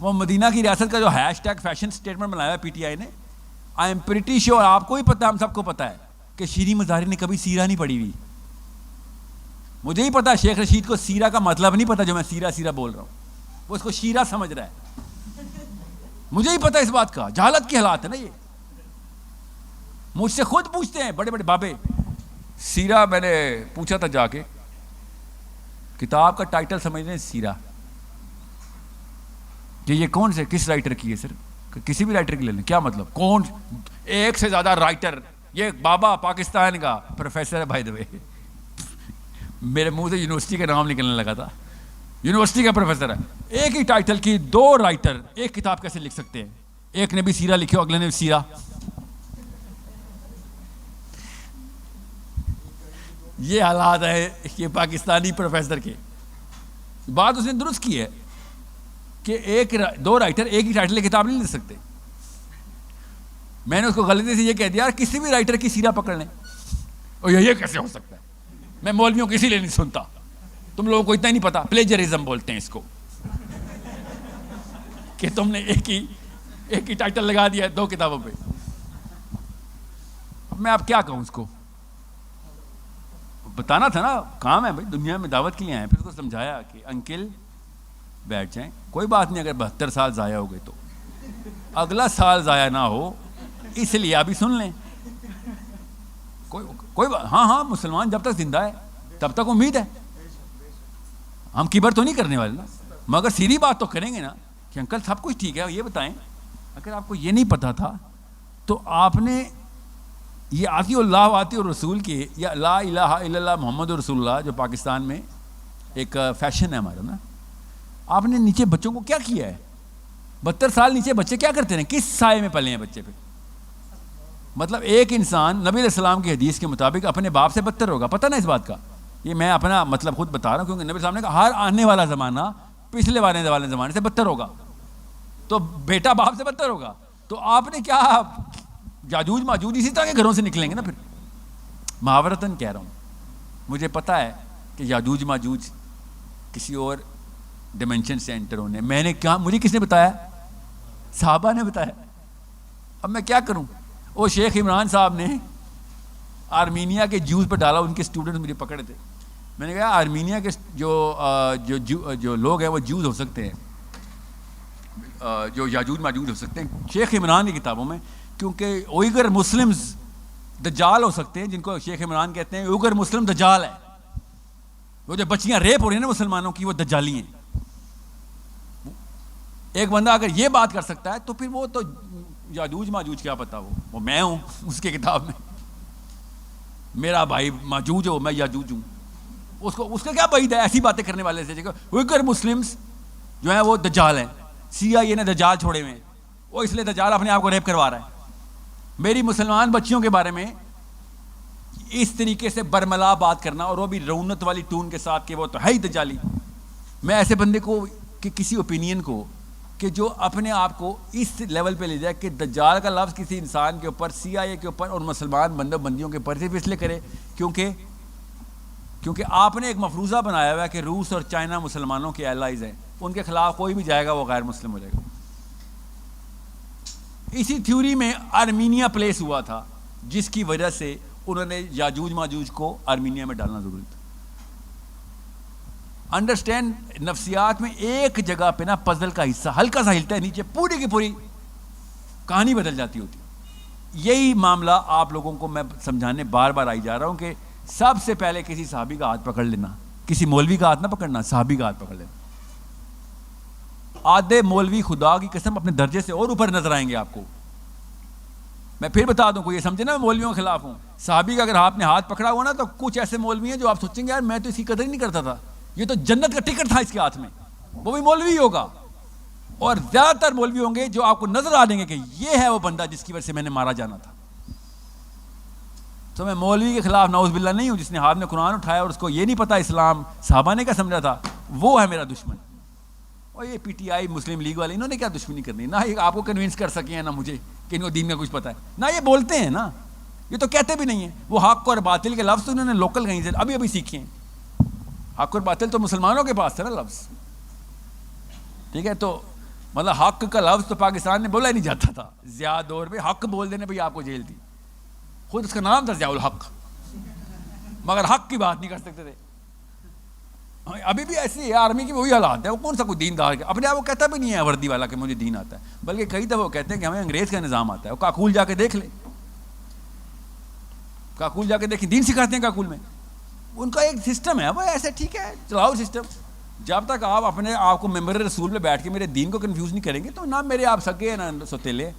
وہ مدینہ کی ریاست کا جو #، فیشن سٹیٹمنٹ بنایا ہے پی ٹی آئی نے، آئی ایم پریٹی شیور، آپ کو ہی پتہ ہے، ہم سب کو پتہ ہے کہ شیریں مظاہری نے کبھی سیرہ نہیں پڑھی ہوئی. مجھے ہی پتا ہے شیخ رشید کو سیرہ کا مطلب نہیں پتا جو میں سیرہ بول رہا ہوں، وہ اس کو شیرہ سمجھ رہا ہے. مجھے ہی پتا ہے اس بات کا. جہالت کی حالات ہے نا یہ. مجھ سے خود پوچھتے ہیں بڑے بڑے بابے سیرہ. میں نے پوچھا تھا جا کے، کتاب کا ٹائٹل سمجھ رہے ہیں سیرہ، کہ یہ کون سے کس رائٹر کی ہے؟ سر کسی بھی رائٹر کی لے لیں، کیا مطلب؟ کون ایک سے زیادہ رائٹر؟ یہ بابا پاکستان کا پروفیسر ہے بائی دا وے. میرے منہ سے یونیورسٹی کا نام نکلنے لگا تھا. یونیورسٹی کا پروفیسر ہے. ایک ہی ٹائٹل کی 2 رائٹر ایک کتاب کیسے لکھ سکتے ہیں؟ ایک نے بھی سیرہ لکھی ہو، اگلے نے بھی سیرہ. یہ حالات ہے یہ پاکستانی پروفیسر کے. بات اس نے درست کی ہے کہ 2 رائٹر ایک ہی ٹائٹل کی کتاب نہیں لکھ سکتے. میں نے اس کو غلطی سے یہ کہہ دیا کسی بھی رائٹر کی سیرہ پکڑ لیں. اور یہ کیسے ہو سکتا ہے؟ میں مولویوں کو اسی لیے نہیں سنتا، تم لوگوں کو اتنا ہی نہیں پتا. پلیجرزم بولتے ہیں اس کو، کہ تم نے ایک ہی ٹائٹل لگا دیا 2 کتابوں پہ. میں اب کیا کہوں اس کو؟ بتانا تھا نا، کام ہے بھائی، دنیا میں دعوت کے لیے آئے. پھر اس کو سمجھایا کہ انکل بیٹھ جائیں، کوئی بات نہیں، اگر 72 سال ضائع ہو گئے تو اگلا سال ضائع نہ ہو، اس لیے ابھی سن لیں. کوئی ہاں مسلمان جب تک زندہ ہے تب تک امید ہے. ہم کبر تو نہیں کرنے والے نا، مگر سیدھی بات تو کریں گے نا کہ انکل سب کچھ ٹھیک ہے. یہ بتائیں، اگر آپ کو یہ نہیں پتا تھا تو آپ نے یہ آتی اللہ آتی اور رسول کے، یا لا الہ الا اللہ محمد رسول اللہ جو پاکستان میں ایک فیشن ہے ہمارا نا، آپ نے نیچے بچوں کو کیا کیا ہے؟ 72 سال نیچے بچے کیا کرتے ہیں؟ کس سائے میں پلے ہیں بچے پہ؟ مطلب ایک انسان نبی علیہ السلام کی حدیث کے مطابق اپنے باپ سے بدتر ہوگا. پتہ نا اس بات کا؟ یہ میں اپنا مطلب خود بتا رہا ہوں، کیونکہ نبی علیہ السلام نے کہا ہر آنے والا زمانہ پچھلے والے زمانے سے بدتر ہوگا. تو بیٹا باپ سے بدتر ہوگا. تو آپ نے کیا، یاجوج ماجوج اسی طرح کے گھروں سے نکلیں گے نا. پھر محاورتاً کہہ رہا ہوں، مجھے پتہ ہے کہ یاجوج ماجوج کسی اور ڈیمنشن سے انٹر ہونے. میں نے کیا، مجھے کس نے بتایا؟ صحابہ نے بتایا. اب میں کیا کروں؟ وہ شیخ عمران صاحب نے آرمینیا کے جوز پہ ڈالا. ان کے اسٹوڈنٹ مجھے پکڑے تھے. میں نے کہا آرمینیا کے جو لوگ ہیں وہ جوز ہو سکتے ہیں، جو یاجوج ماجوج ہو سکتے ہیں شیخ عمران کی کتابوں میں، کیونکہ اوئگر مسلمز دجال ہو سکتے ہیں، جن کو شیخ عمران کہتے ہیں. اوئگر مسلم دجال ہے. وہ جو بچیاں ریپ ہو رہی ہیں نا مسلمانوں کی، وہ دجالی ہیں. ایک بندہ اگر یہ بات کر سکتا ہے تو پھر وہ تو یاجوج ماجوج کیا پتا، وہ میں ہوں اس کی کتاب میں. میرا بھائی ماجوج ہو، میں یاجوج ہوں. اس کا کیا بعید ہے ایسی باتیں کرنے والے سے؟ اوئگر مسلمز جو ہیں وہ دجال ہیں. CIA نے دجال چھوڑے ہوئے ہیں، وہ اس لیے دجال اپنے آپ کو ریپ کروا رہا ہے. میری مسلمان بچیوں کے بارے میں اس طریقے سے برملا بات کرنا، اور وہ بھی رونت والی ٹون کے ساتھ کہ وہ تو ہے ہی دجالی. میں ایسے بندے کو کہ کسی اوپینین کو کہ جو اپنے آپ کو اس لیول پہ لے جائے کہ دجال کا لفظ کسی انسان کے اوپر، CIA کے اوپر اور مسلمان بندیوں کے اوپر صرف اس لیے کرے کیونکہ آپ نے ایک مفروضہ بنایا ہوا ہے کہ روس اور چائنا مسلمانوں کے الائز ہیں، ان کے خلاف کوئی بھی جائے گا وہ غیر مسلم ہو جائے گا. اسی تھیوری میں آرمینیا پلیس ہوا تھا، جس کی وجہ سے انہوں نے یاجوج ماجوج کو آرمینیا میں ڈالنا ضروری تھا. انڈرسٹینڈ، نفسیات میں ایک جگہ پہ نا پزل کا حصہ ہلکا سا ہلتا ہے، نیچے پوری کی پوری کہانی بدل جاتی ہوتی. یہی معاملہ آپ لوگوں کو میں سمجھانے بار بار آئی جا رہا ہوں کہ سب سے پہلے کسی صحابی کا ہاتھ پکڑ لینا، کسی مولوی کا ہاتھ نہ پکڑنا، صحابی کا ہاتھ پکڑ لینا. آدھے مولوی خدا کی قسم اپنے درجے سے اور اوپر نظر آئیں گے آپ کو. میں پھر بتا دوں، کوئی یہ سمجھے نا میں مولویوں کے خلاف ہوں. صحابی کا اگر آپ نے ہاتھ پکڑا ہوا نا تو کچھ ایسے مولوی ہیں جو آپ سوچیں گے یار میں تو اس کی قدر ہی نہیں کرتا تھا، یہ تو جنت کا ٹکٹ تھا اس کے ہاتھ میں، وہ بھی مولوی ہوگا. اور زیادہ تر مولوی ہوں گے جو آپ کو نظر آ دیں گے کہ یہ ہے وہ بندہ جس کی وجہ سے میں نے مارا جانا تھا. تو میں مولوی کے خلاف نعوذ باللہ نہیں ہوں جس نے ہاتھ میں قرآن اٹھایا اور اس کو یہ نہیں پتا اسلام صحابہ نے کیا سمجھا تھا، وہ ہے میرا دشمن. اور یہ P T I Muslim league والے انہوں نے کیا دشمنی کرنی، نہ یہ آپ کو کنوینس کر سکے ہیں نہ مجھے کہ ان کو دین کا کچھ پتہ ہے، نہ یہ بولتے ہیں نا، یہ تو کہتے بھی نہیں ہیں. وہ حق اور باطل کے لفظ انہوں نے لوکل کہیں سے ابھی سیکھے ہیں. حق اور باطل تو مسلمانوں کے پاس تھا نا لفظ، ٹھیک ہے. تو مطلب حق کا لفظ تو پاکستان میں بولا ہی نہیں جاتا تھا. ضیاء دور میں حق بول دینے پہ آپ کو جیل تھی، خود اس کا نام تھا ضیاء الحق، مگر حق کی بات نہیں کر سکتے تھے. ابھی بھی ایسی ہے آرمی کی وہی حالات ہے. وہ کون سا کوئی دیندار ہے اپنے آپ کو کہتا بھی نہیں ہے وردی والا کہ مجھے دین آتا ہے، بلکہ کئی دفعہ وہ کہتے ہیں کہ ہمیں انگریز کا نظام آتا ہے. وہ کاکول جا کے دیکھ لیں، کاکول جا کے دیکھیں، دین سکھاتے ہیں کاکول میں. ان کا ایک سسٹم ہے، وہ ایسے ٹھیک ہے چلاؤ سسٹم. جب تک آپ اپنے آپ کو ممبر رسول پہ بیٹھ کے میرے دین کو کنفیوز نہیں کریں گے تو نہ میرے آپ سگے ہیں نہ سوتیلے،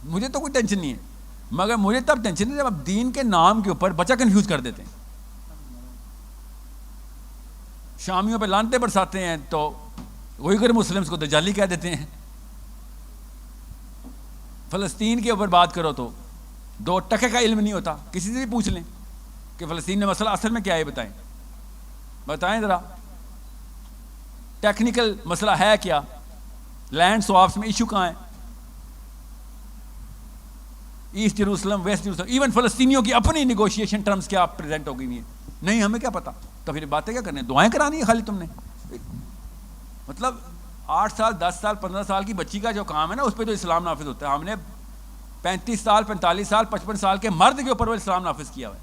مجھے تو کوئی ٹینشن نہیں ہے. مگر مجھے تب ٹینشن ہے جب آپ دین کے نام کے اوپر بچہ کنفیوز کر دیتے ہیں. شامیوں پہ لانتے برساتے ہیں تو وہی مسلمس کو دجالی کہہ دیتے ہیں. فلسطین کے اوپر بات کرو تو 2 ٹکے کا علم نہیں ہوتا. کسی سے بھی پوچھ لیں کہ فلسطین میں مسئلہ اصل میں کیا ہے، بتائیں ذرا. ٹیکنیکل مسئلہ ہے کیا، لینڈ سواپس میں ایشو کہاں ہے، east Jerusalem west Jerusalem, even فلسطینیوں کی اپنی نیگوشیشن ٹرمز کیا پریزنٹ ہو گئی ہیں. نہیں ہمیں کیا پتا، تو پھر باتیں کیا کرنے، دعائیں کرانی ہے خالی تم نے. مطلب 8 سال 10 سال 15 سال کی بچی کا جو کام ہے نا اس پہ تو اسلام نافذ ہوتا ہے. ہم نے 35 سال 45 سال 55 سال کے مرد کے اوپر وہ اسلام نافذ کیا ہوا ہے.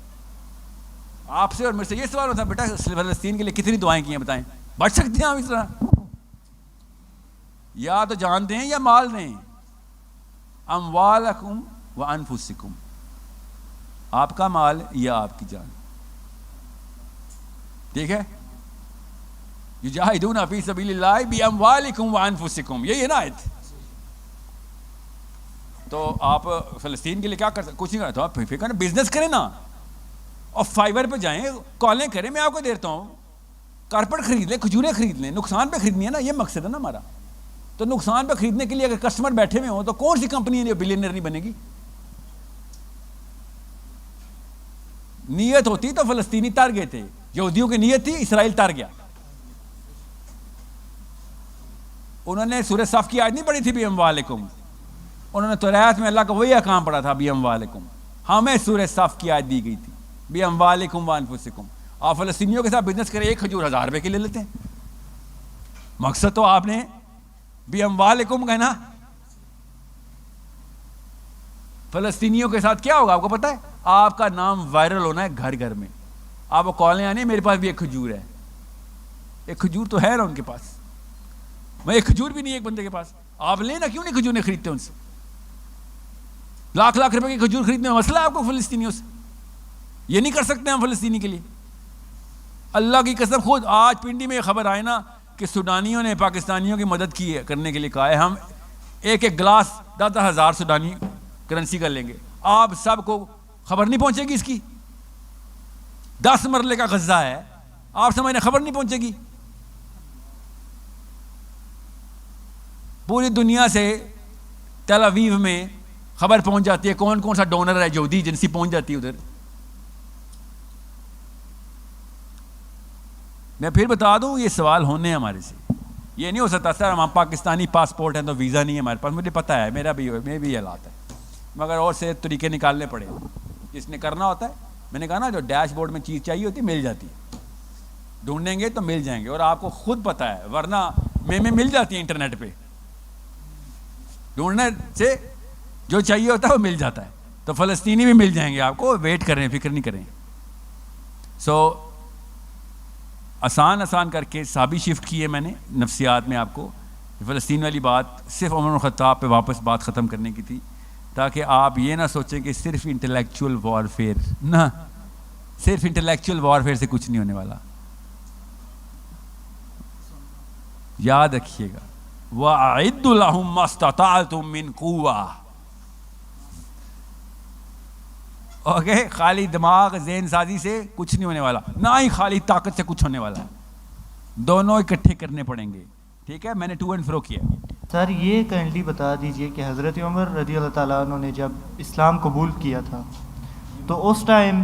آپ سے اور میرے سے یہ سوال ہوتا ہے بیٹا فلسطین کے لیے کتنی دعائیں کی ہیں بتائیں، بچ سکتے ہیں ہم اس طرح؟ یا تو جان دیں یا مال دیں. اموالکم وانفسکم، آپ کا مال یا آپ کی جان، ٹھیک ہے. یجاہدون فی سبیل اللہ باموالکم وانفسکم، یہی ہے نا آیت. تو آپ فلسطین کے لیے کیا کر سکتے، کچھ نہیں کرتے. آپ فکر نا بزنس کریں نا، اور فائبر پہ جائیں کالیں کریں، میں آپ کو دیتا ہوں. کارپیٹ خرید لیں، کھجوریں خرید لیں، نقصان پہ خریدنی ہے نا، یہ مقصد ہے نا ہمارا. تو نقصان پہ خریدنے کے لیے اگر کسٹمر بیٹھے ہوئے ہوں تو کون سی کمپنی ہے جو بلینئر نہیں بنے گی؟ نیت ہوتی تو فلسطینی تر گئے تھے، یہودیوں کی نیت تھی اسرائیل تر گیا. انہوں نے سورہ صف کی آیت نہیں پڑھی تھی بی اموالکم، انہوں نے توریت میں اللہ کا وہی احکام پڑھا تھا بی اموالکم. ہمیں سورہ صف کی آیت دی گئی تھی بی اموالکم وانفسکم. آپ فلسطینیوں کے ساتھ بزنس کریں، ایک کھجور 1000 روپے کی لے لیتے ہیں. مقصد تو آپ نے بی اموالکم کہنا. فلسطینیوں کے ساتھ کیا ہوگا آپ کو پتا ہے؟ آپ کا نام وائرل ہونا ہے گھر گھر میں. آپ کو کالیں آنی میرے پاس بھی ایک کھجور ہے. ایک کھجور تو ہے نا ان کے پاس، میں ایک کھجور بھی نہیں ایک بندے کے پاس. آپ لیں نا، کیوں نہیں کھجور خریدتے ان سے؟ لاکھ لاکھ روپے کی کھجور خریدنے میں مسئلہ ہے آپ کو فلسطینیوں سے؟ یہ نہیں کر سکتے ہم فلسطینی کے لیے. اللہ کی قسم خود آج پنڈی میں یہ خبر آئے نا کہ سوڈانیوں نے پاکستانیوں کی مدد کی ہے، کرنے کے لیے کہا ہے ہم ایک گلاس 10,000 سوڈانی کرنسی کر لیں گے. آپ سب کو خبر نہیں پہنچے گی اس کی. 10 مرلے کا غزہ ہے، آپ سمجھنے خبر نہیں پہنچے گی؟ پوری دنیا سے تل اویو میں خبر پہنچ جاتی ہے کون کون سا ڈونر ہے، یہودی ایجنسی پہنچ جاتی ہے ادھر. میں پھر بتا دوں یہ سوال ہونے ہیں ہمارے سے. یہ نہیں ہو سکتا سر ہم پاکستانی پاسپورٹ ہیں تو ویزا نہیں ہے ہمارے پاس. مجھے پتہ ہے، میں بھی یہ حالات ہے، مگر اور سے طریقے نکالنے پڑے. جس نے کرنا ہوتا ہے، میں نے کہا نا جو ڈیش بورڈ میں چیز چاہیے ہوتی مل جاتی ہے، ڈھونڈیں گے تو مل جائیں گے. اور آپ کو خود پتہ ہے ورنہ میں مل جاتی ہے انٹرنیٹ پہ، ڈھونڈنے سے جو چاہیے ہوتا ہے وہ مل جاتا ہے. تو فلسطینی بھی مل جائیں گے آپ کو، ویٹ کریں، فکر نہیں کریں. آسان کر کے صحابی شفٹ کیے میں نے نفسیات میں. آپ کو فلسطین والی بات صرف عمر بن الخطاب پہ واپس بات ختم کرنے کی تھی، تاکہ آپ یہ نہ سوچیں کہ صرف انٹلیکچوئل وارفیئر، نہ، صرف انٹلیکچوئل وارفیئر سے کچھ نہیں ہونے والا. یاد رکھیے گا وَأَعِدُّ لَهُم مَّا اسْتَطَعْتُم مِّن قُوَّةٍ. اوکے, خالی دماغ ذہن سازی سے کچھ نہیں ہونے والا, نہ ہی خالی طاقت سے کچھ ہونے والا ہے, دونوں اکٹھے کرنے پڑیں گے. ٹھیک ہے, میں نے ٹو اینڈ فرو کیا. سر یہ کائنڈلی بتا دیجئے کہ حضرت عمر رضی اللہ تعالیٰ عنہ نے جب اسلام قبول کیا تھا تو اس ٹائم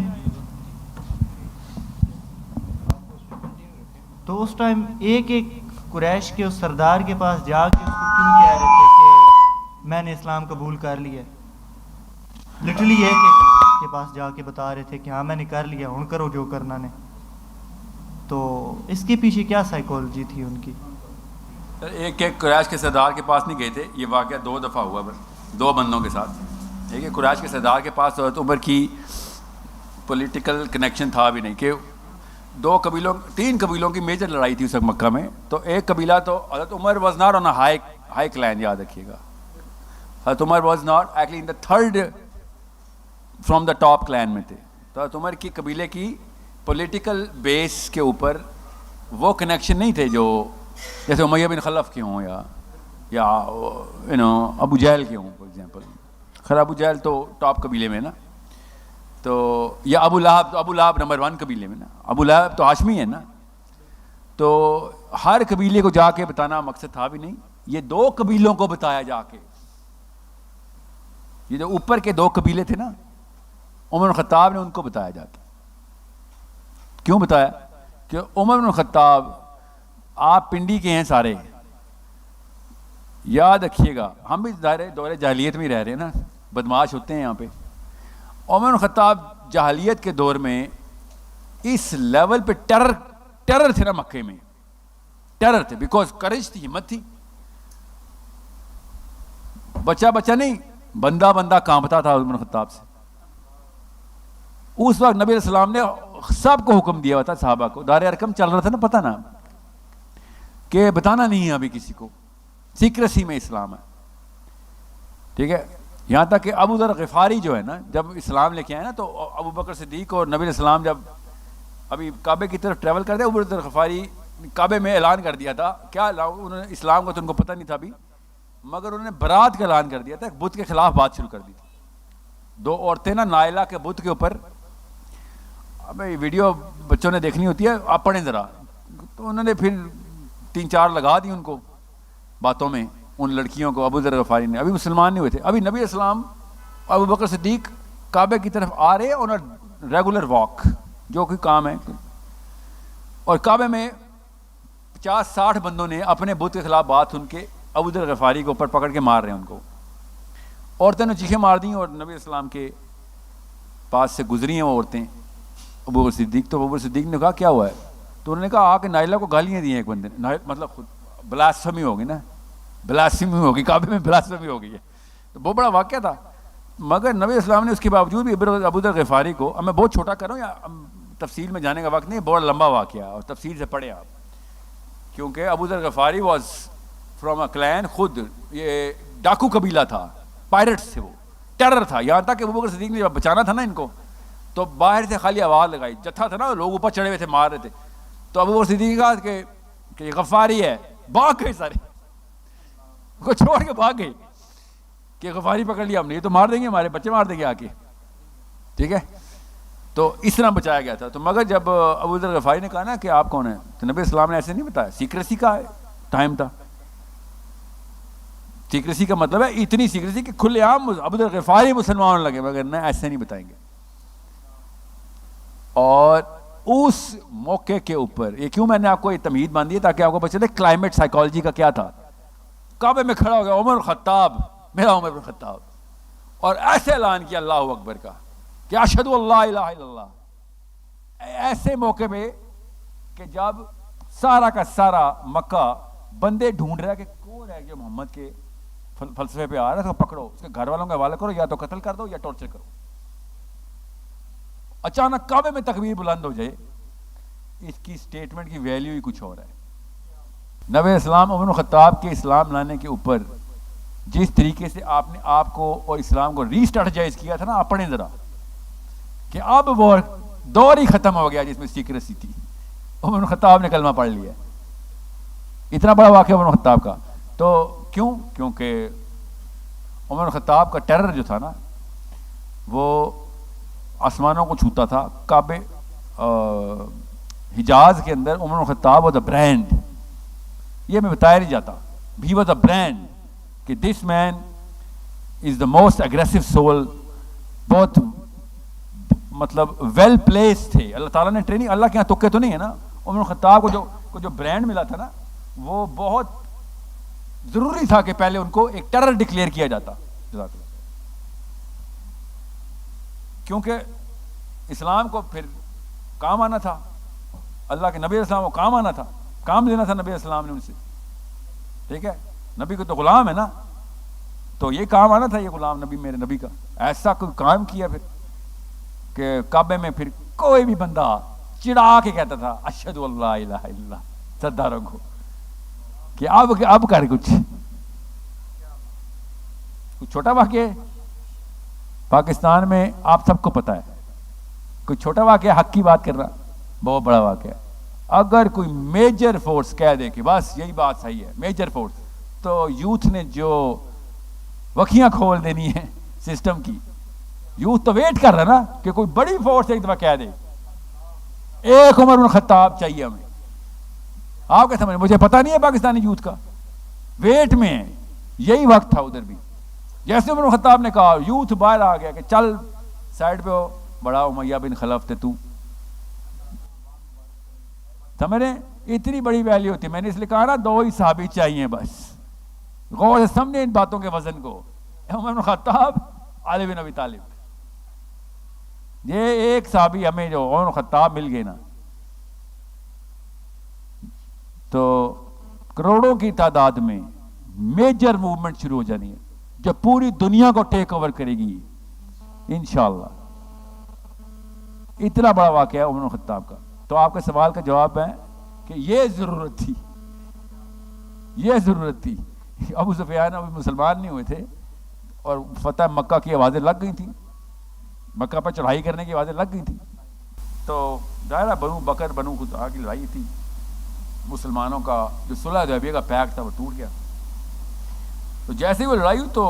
ایک ایک قریش کے اس سردار کے پاس جا کے اس کو کیوں کہہ رہے تھے کہ میں نے اسلام قبول کر لیا؟ لٹرلی ایک ایک کے پاس جا کے بتا رہے تھے کہ ہاں میں نے کر لیا, ہن کرو جو کرنا نے. تو اس کے پیچھے کیا سائیکالوجی تھی ان کی؟ ایک ایک قریش کے سردار کے پاس نہیں گئے تھے, یہ واقعہ 2 دفعہ ہوا بس, 2 بندوں کے ساتھ. ایک ایک قریش کے سردار کے پاس حضرت عمر کی پولیٹیکل کنیکشن تھا بھی نہیں, کہ 3 قبیلوں کی میجر لڑائی تھی اس وقت مکہ میں. تو ایک قبیلہ تو حضرت عمر was not on a high clan, یاد رکھیے گا, حضرت عمر was not actually in the 3rd from the top clan میں تھے. تو حضرت عمر کی قبیلے کی پولیٹیکل بیس کے اوپر وہ کنیکشن نہیں تھے جو جیسے امیہ بن خلف کے ہوں یا ابو جہل کے ہوں فار ایگزامپل. خیر ابو جہل تو ٹاپ قبیلے میں نا, تو یا ابو لہب نمبر 1 قبیلے میں نا, ابو لہب تو ہاشمی ہے نا. تو ہر قبیلے کو جا کے بتانا مقصد تھا بھی نہیں, یہ 2 قبیلوں کو بتایا جا کے. یہ جو اوپر کے 2 قبیلے تھے نا, عمر بن الخطاب نے ان کو بتایا جا کے. کیوں بتایا؟ کہ عمر بن الخطاب, آپ پنڈی کے ہیں سارے, یاد رکھیے گا, ہم بھی دور جاہلیت میں ہی رہ رہے ہیں نا, بدماش ہوتے ہیں یہاں پہ. عمر بن الخطاب جاہلیت کے دور میں اس لیول پہ ٹیرر تھے نا مکے میں, ٹیرر تھے, بیکاز کرج تھی, ہمت تھی. بچہ نہیں, بندہ کانپتا تھا عمر بن الخطاب سے. اس وقت نبی علیہ السلام نے سب کو حکم دیا ہوا تھا, صحابہ کو, دار ارقم چل رہا تھا نا, پتہ نا, کہ بتانا نہیں ہے ابھی کسی کو, سیکریسی میں اسلام ہے. ٹھیک ہے, یہاں تک کہ ابو ذر غفاری جو ہے نا, جب اسلام لے کے آئے نا, تو ابو بکر صدیق اور نبی علیہ السلام جب ابھی کعبے کی طرف ٹریول کرتے, ابو ذر غفاری کعبے میں اعلان کر دیا تھا. کیا انہوں نے اسلام کو تو ان کو پتہ نہیں تھا ابھی, مگر انہوں نے برات کا اعلان کر دیا تھا, بت کے خلاف بات شروع کر دی تھی. 2 عورتیں نا نائلہ کے بت کے اوپر, اب ویڈیو بچوں نے دیکھنی ہوتی ہے, آپ پڑھیں ذرا. تو انہوں نے پھر 3-4 لگا دی ان کو باتوں میں, ان لڑکیوں کو. ابو ذر غفاری نے, ابھی مسلمان نہیں ہوئے تھے, ابھی نبی اسلام ابو بکر صدیق کعبے کی طرف آ رہے آن ریگولر واک, جو کوئی کام ہے, اور کعبے میں 50-60 بندوں نے اپنے بت کے خلاف بات سن کے ابو ذر غفاری کو اوپر پکڑ کے مار رہے ہیں ان کو. عورتوں نے چیخیں مار دیں, اور نبی اسلام کے پاس سے گزری ہیں وہ عورتیں, ابو بکر صدیق. تو ابو بکر صدیق نے کہا کیا ہوا ہے؟ تو انہوں نے کہا آ کے نائلہ کو گالیاں دی ہیں ایک بندے نے, مطلب خود بلاسفمی ہوگی نا, بلاسفمی ہوگی, کعبے میں بلاسفمی ہو گئی ہے. تو بہت بڑا واقعہ تھا. مگر نبی اسلام نے اس کے باوجود بھی ابو ذر غفاری کو, اب میں بہت چھوٹا کروں یا تفصیل میں جانے کا وقت نہیں, بہت لمبا واقعہ, اور تفصیل سے پڑھیں آپ, کیونکہ ابو ذر غفاری واز فرام اے کلین, خود یہ ڈاکو قبیلہ تھا, پائرٹس تھے, وہ ٹیرر تھا. یہاں تک کہ ابو بکر صدیق نے جب بچانا تھا نا ان کو, تو باہر سے خالی آواز لگائی, جتھا تھا نا, لوگ اوپر چڑھے ہوئے تھے, مار رہے تھے. تو ابو بکر صدیق نے کہا کہ یہ غفاری ہے, بھاگ گئے سارے, کو چھوڑ کے بھاگ گئے کہ غفاری پکڑ لیا ہم نے, یہ تو مار دیں گے, ہمارے بچے مار دیں گے آ کے. ٹھیک ہے, تو اس طرح بچایا گیا تھا. تو مگر جب ابو ذر غفاری نے کہا نا کہ آپ کون ہیں, تو نبی اسلام نے ایسے نہیں بتایا, سیکریسی کا ٹائم تھا. سیکریسی کا مطلب ہے اتنی سیکریسی کہ کھلے عام ابو ذر غفاری مسلمان ہونے لگے, مگر نہ ایسے نہیں بتائیں گے. اور اس موقع کے اوپر, یہ کیوں میں نے آپ کو یہ تمہید باندھی ہے تاکہ آپ کو پتہ چلے کلائمیٹ سائیکالوجی کا کیا تھا. کعبے میں کھڑا ہو گیا عمر الخطاب, میرا عمر بن خطاب, اور ایسے اعلان کیا اللہ اکبر کا کہ اشہد اللہ الہ الا اللہ. ایسے موقع پہ کہ جب سارا کا سارا مکہ بندے ڈھونڈ رہا ہے کہ کون ہے جو محمد کے فلسفے پہ آ رہا ہے, اس کو پکڑو, اس کے گھر والوں کا حوالہ کرو, یا تو قتل کر دو یا ٹارچر کرو. اچانک کعبے میں تکبیر بلند ہو جائے, اس کی سٹیٹمنٹ کی ویلیو ہی کچھ اور ہے. نبی اسلام عمر الخطاب کے اسلام لانے کے اوپر جس طریقے سے آپ نے آپ کو اور اسلام کو ری اسٹریٹجائز کیا تھا نا, آپ پڑھیں ذرا کہ اب وہ دور ہی ختم ہو گیا جس میں سیکریسی تھی. عمر الخطاب نے کلمہ پڑھ لیا, اتنا بڑا واقعہ عمر الخطاب کا. تو کیوں؟ کیونکہ عمر الخطاب کا ٹیرر جو تھا نا, وہ آسمانوں کو چھوتا تھا. کعبے حجاز کے اندر عمر الخطاب واز اے برانڈ. یہ میں بتایا نہیں جاتا. ہی واز اے برانڈ کہ دس مین از دا موسٹ اگریسو سول. بہت مطلب ویل پلیس تھے. اللہ تعالیٰ نے ٹریننگ, اللہ کے یہاں تکے تو نہیں ہے نا. عمر الخطاب کو جو برانڈ ملا تھا نا, وہ بہت ضروری تھا کہ پہلے ان کو ایک ٹیرر ڈکلیئر کیا جاتا. جزاک اللہ. کیونکہ اسلام کو پھر کام آنا تھا, اللہ کے نبی علیہ السلام کو کام آنا تھا, کام لینا تھا نبی علیہ السلام نے ان سے. ٹھیک ہے, نبی کو تو غلام ہے نا, تو یہ کام آنا تھا, یہ غلام نبی میرے نبی کا. ایسا کوئی کام کیا پھر کہ کعبے میں پھر کوئی بھی بندہ چڑھا کے کہتا تھا اشہد اللہ الہ الا اللہ, سرداروں کو, کہ اب کر کچھ چھوٹا واقعہ پاکستان میں آپ سب کو پتا ہے. کوئی چھوٹا واقعہ حق کی بات کرنا بہت بڑا واقعہ ہے. اگر کوئی میجر فورس کہہ دے کہ بس یہی بات صحیح ہے, میجر فورس, تو یوتھ نے جو وکیاں کھول دینی ہے سسٹم کی. یوتھ تو ویٹ کر رہا نا کہ کوئی بڑی فورس ایک دفعہ کہہ دے ایک عمر بن خطاب چاہیے ہمیں. آپ کیا سمجھ, مجھے پتا نہیں ہے پاکستانی یوتھ کا, ویٹ میں ہے. یہی وقت تھا ادھر بھی. جیسے عمر بن خطاب نے کہا, یوتھ باہر آ گیا کہ چل سائڈ پہ ہو, بڑا امیہ بن خلف تھے تو. سمجھ رہے, اتنی بڑی ویلیو ہوتی. میں نے اس لیے کہا نا 2 ہی صحابی چاہیے بس. غور سے سمجھے ان باتوں کے وزن کو. عمر بن خطاب, علی بن ابی طالب. یہ ایک صحابی ہمیں جو عمر بن خطاب مل گئے نا, تو کروڑوں کی تعداد میں میجر موومنٹ شروع ہو جانی ہے جو پوری دنیا کو ٹیک اوور کرے گی انشاءاللہ. اتنا بڑا واقعہ ہے عمر بن خطاب کا. تو آپ کے سوال کا جواب ہے کہ یہ ضرورت تھی, یہ ضرورت تھی. ابو سفیان ابھی مسلمان نہیں ہوئے تھے اور فتح مکہ کی آوازیں لگ گئی تھیں, مکہ پر چڑھائی کرنے کی آوازیں لگ گئی تھیں. تو دائرہ بنو بکر بنو خزاعہ کی لڑائی تھی. مسلمانوں کا جو صلح حدیبیہ کا پیک تھا وہ ٹوٹ گیا. تو جیسے ہی وہ لڑائی ہوئی تو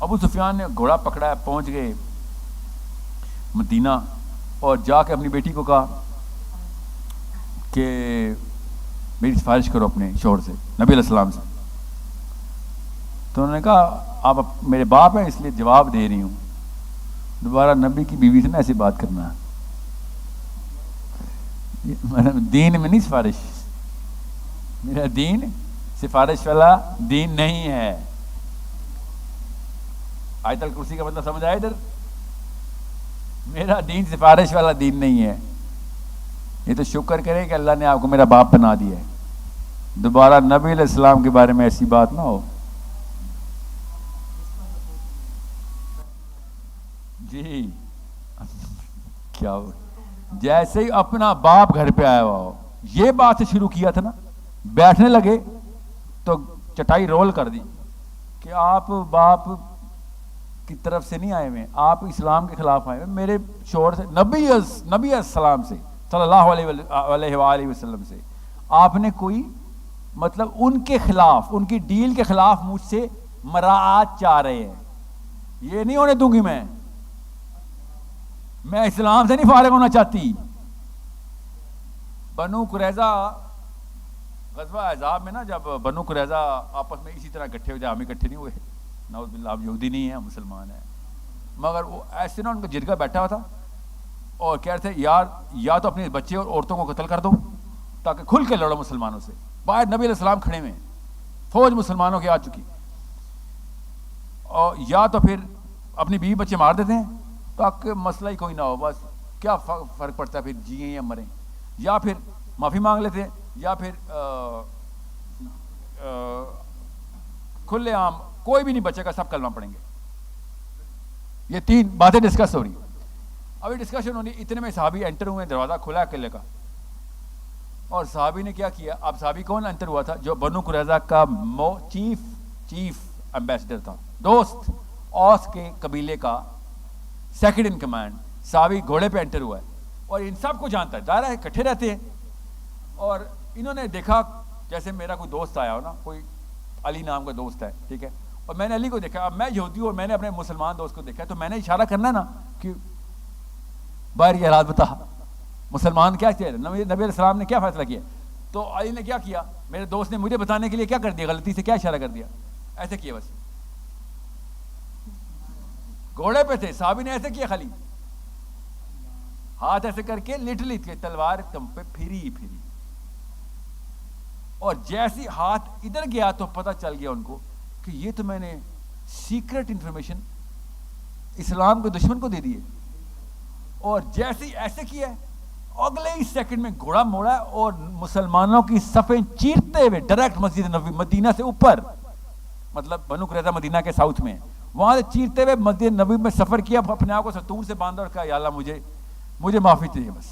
ابو سفیان نے گھوڑا پکڑا, پہنچ گئے مدینہ, اور جا کے اپنی بیٹی کو کہا کہ میری سفارش کرو اپنے شوہر سے, نبی علیہ السلام سے. تو انہوں نے کہا آپ میرے باپ ہیں اس لیے جواب دے رہی ہوں, دوبارہ نبی کی بیوی سے نا ایسی بات کرنا. دین میں نہیں سفارش, میرا دین سفارش والا دین نہیں ہے. آیت الکرسی کا مطلب سمجھ آئے ادھر, میرا دین سفارش والا دین نہیں ہے. یہ تو شکر کرے کہ اللہ نے آپ کو میرا باپ بنا دیا ہے. دوبارہ نبی علیہ السلام کے بارے میں ایسی بات نہ ہو. جی کیا ہو, جیسے ہی اپنا باپ گھر پہ آیا ہوا ہو, یہ بات سے شروع کیا تھا نا, بیٹھنے لگے تو چٹائی رول کر دی کہ آپ باپ کی طرف سے نہیں آئے ہوئے, آپ اسلام کے خلاف آئے ہوئے. میرے شوہر سے, نبی السلام سے صلی اللہ علیہ وآلہ وسلم سے آپ نے کوئی مطلب ان کے خلاف, ان کی ڈیل کے خلاف مجھ سے مراعات چاہ رہے ہیں. یہ نہیں ہونے دوں گی میں اسلام سے نہیں فارغ ہونا چاہتی. بنو قریظہ غزوہ احزاب میں نا, جب بنو قریظہ آپس میں اسی طرح اکٹھے ہو جائے, ہم اکٹھے نہیں ہوئے, نعوذ باللہ, آپ یہودی نہیں ہیں مسلمان ہیں, مگر وہ ایسے نا ان کا جرگہ بیٹھا ہوا تھا اور کہہ رہے تھے یار یا تو اپنے بچے اور عورتوں کو قتل کر دو تاکہ کھل کے لڑو مسلمانوں سے. باہر نبی علیہ السلام کھڑے ہوئے, فوج مسلمانوں کی آ چکی, اور یا تو پھر اپنی بیوی بچے مار دیتے ہیں تاکہ مسئلہ ہی کوئی نہ ہو, بس کیا فرق پڑتا ہے پھر جئیں یا مریں, یا پھر معافی مانگ لیتے ہیں, یا پھر کھلے عام کوئی بھی نہیں بچے گا, سب کلمہ پڑھیں گے. یہ 3 باتیں ڈسکس ہو رہی. ابھی ڈسکشن ہو رہی, اتنے میں صحابی انٹر ہوئے, دروازہ کھلا قلعے کا, اور صحابی نے کیا کیا. اب صحابی کون انٹر ہوا تھا؟ جو بنو قریظہ کا چیف ایمبیسڈر تھا, دوست, اوس کے قبیلے کا سیکنڈ ان کمانڈ. صحابی گھوڑے پہ انٹر ہوا ہے اور ان سب کو جانتا ہے, ظاہر ہے اکٹھے رہتے ہیں. اور انہوں نے دیکھا جیسے میرا کوئی دوست آیا ہو نا, کوئی علی نام کا دوست ہے, ٹھیک ہے, اور میں نے علی کو دیکھا. اب میں یہودی ہوں اور میں نے اپنے مسلمان دوست کو دیکھا, تو میں نے اشارہ کرنا ہے نا کہ باہر یہ حالات بتا, مسلمان کیا چاہے, نبی علیہ السلام نے کیا فیصلہ کیا؟ تو علی نے کیا کیا, میرے دوست نے مجھے بتانے کے لیے کیا کر دیا, غلطی سے کیا اشارہ کر دیا, ایسے کیا بس, گھوڑے پہ تھے, صحابی نے ایسے کیا, خالی ہاتھ ایسے کر کے لٹرلی تلوار کم پہ پھری, اور جیسی ہاتھ ادھر گیا تو پتہ چل گیا ان کو کہ یہ تو میں نے سیکرٹ انفارمیشن اسلام کے دشمن کو دے دی ہے. اور جیسے ایسے کیا ہے, اگلے ہی سیکنڈ میں گھوڑا موڑا اور مسلمانوں کی صفیں چیرتے ہوئے ڈائریکٹ مسجد نبوی, مدینہ سے اوپر, مطلب بنو قریظہ مدینہ کے ساؤتھ میں, وہاں سے چیرتے ہوئے مسجد نبوی میں سفر کیا, اپنے آپ کو ستون سے باندھا اور کہا یا اللہ مجھے معافی چاہیے بس.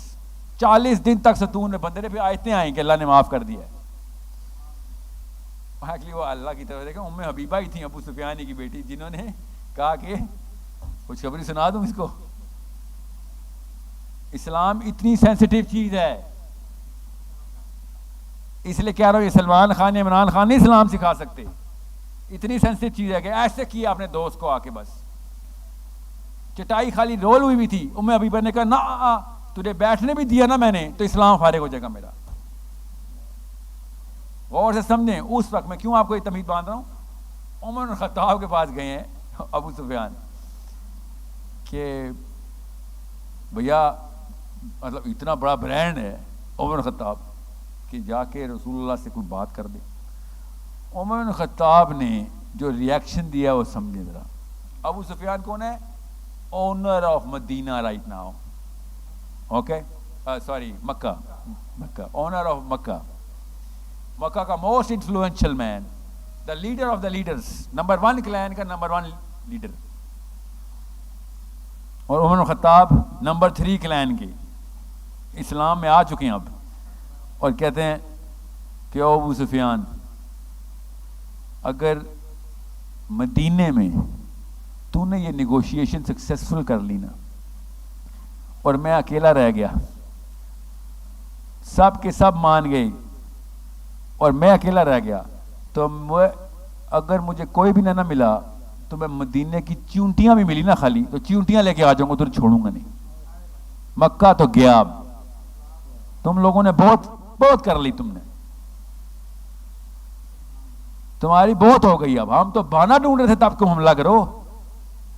40 دن تک ستون میں بندے, پھر آیتیں آئیں کہ اللہ نے معاف کر دیا ہے. ایکچولی وہ اللہ کی طرف دیکھیں, ام حبیبہ ہی تھیں ابو سفیان کی بیٹی, جنہوں نے کہا کہ کچھ خبری سنا دوں اس کو, اسلام اتنی سینسٹیو چیز ہے, اس لیے کہہ رہا ہوں یہ سلمان خان یا عمران خان نہیں اسلام سکھا سکتے, اتنی سینسٹیو چیز ہے کہ ایسے کیا اپنے دوست کو آ کے, بس چٹائی خالی رول ہوئی بھی تھی, ام حبیبہ نے کہا نہ تجھے بیٹھنے بھی دیا نا میں نے تو اسلام فارغ ہو جائے گا میرا. غور سے سمجھیں, اس وقت میں کیوں آپ کو یہ تمہید باندھ رہا ہوں, عمر بن خطاب کے پاس گئے ہیں ابو سفیان کہ بھیا مطلب اتنا بڑا برانڈ ہے عمر بن خطاب کہ جا کے رسول اللہ سے کوئی بات کر دے. عمر بن خطاب نے جو ریئیکشن دیا وہ سمجھیں ذرا. ابو سفیان کون ہے؟ اونر آف مدینہ رائٹ ناؤ, اوکے سوری مکہ, اونر آف مکہ کا most influential man, the leader of the leaders, number 1 clan کا نمبر 1 لیڈر, اور عمر بن خطاب نمبر 3 کلین کے, اسلام میں آ چکے ہیں اب, اور کہتے ہیں کہ ابو سفیان اگر مدینے میں تو نے یہ نیگوشیشن سکسیسفل کر لی نا اور میں اکیلا رہ گیا, سب کے سب مان گئے اور میں اکیلا رہ گیا, تو اگر مجھے کوئی بھی نہ ملا تو میں مدینے کی چونٹیاں بھی ملی نا خالی, تو چونٹیاں لے کے آ جاؤں گا, تو چھوڑوں گا نہیں. مکہ تو گیا, اب تم لوگوں نے بہت کر لی, تم نے تمہاری بہت ہو گئی, اب ہم تو بہانہ ڈھونڈ رہے تھے تب تم حملہ کرو,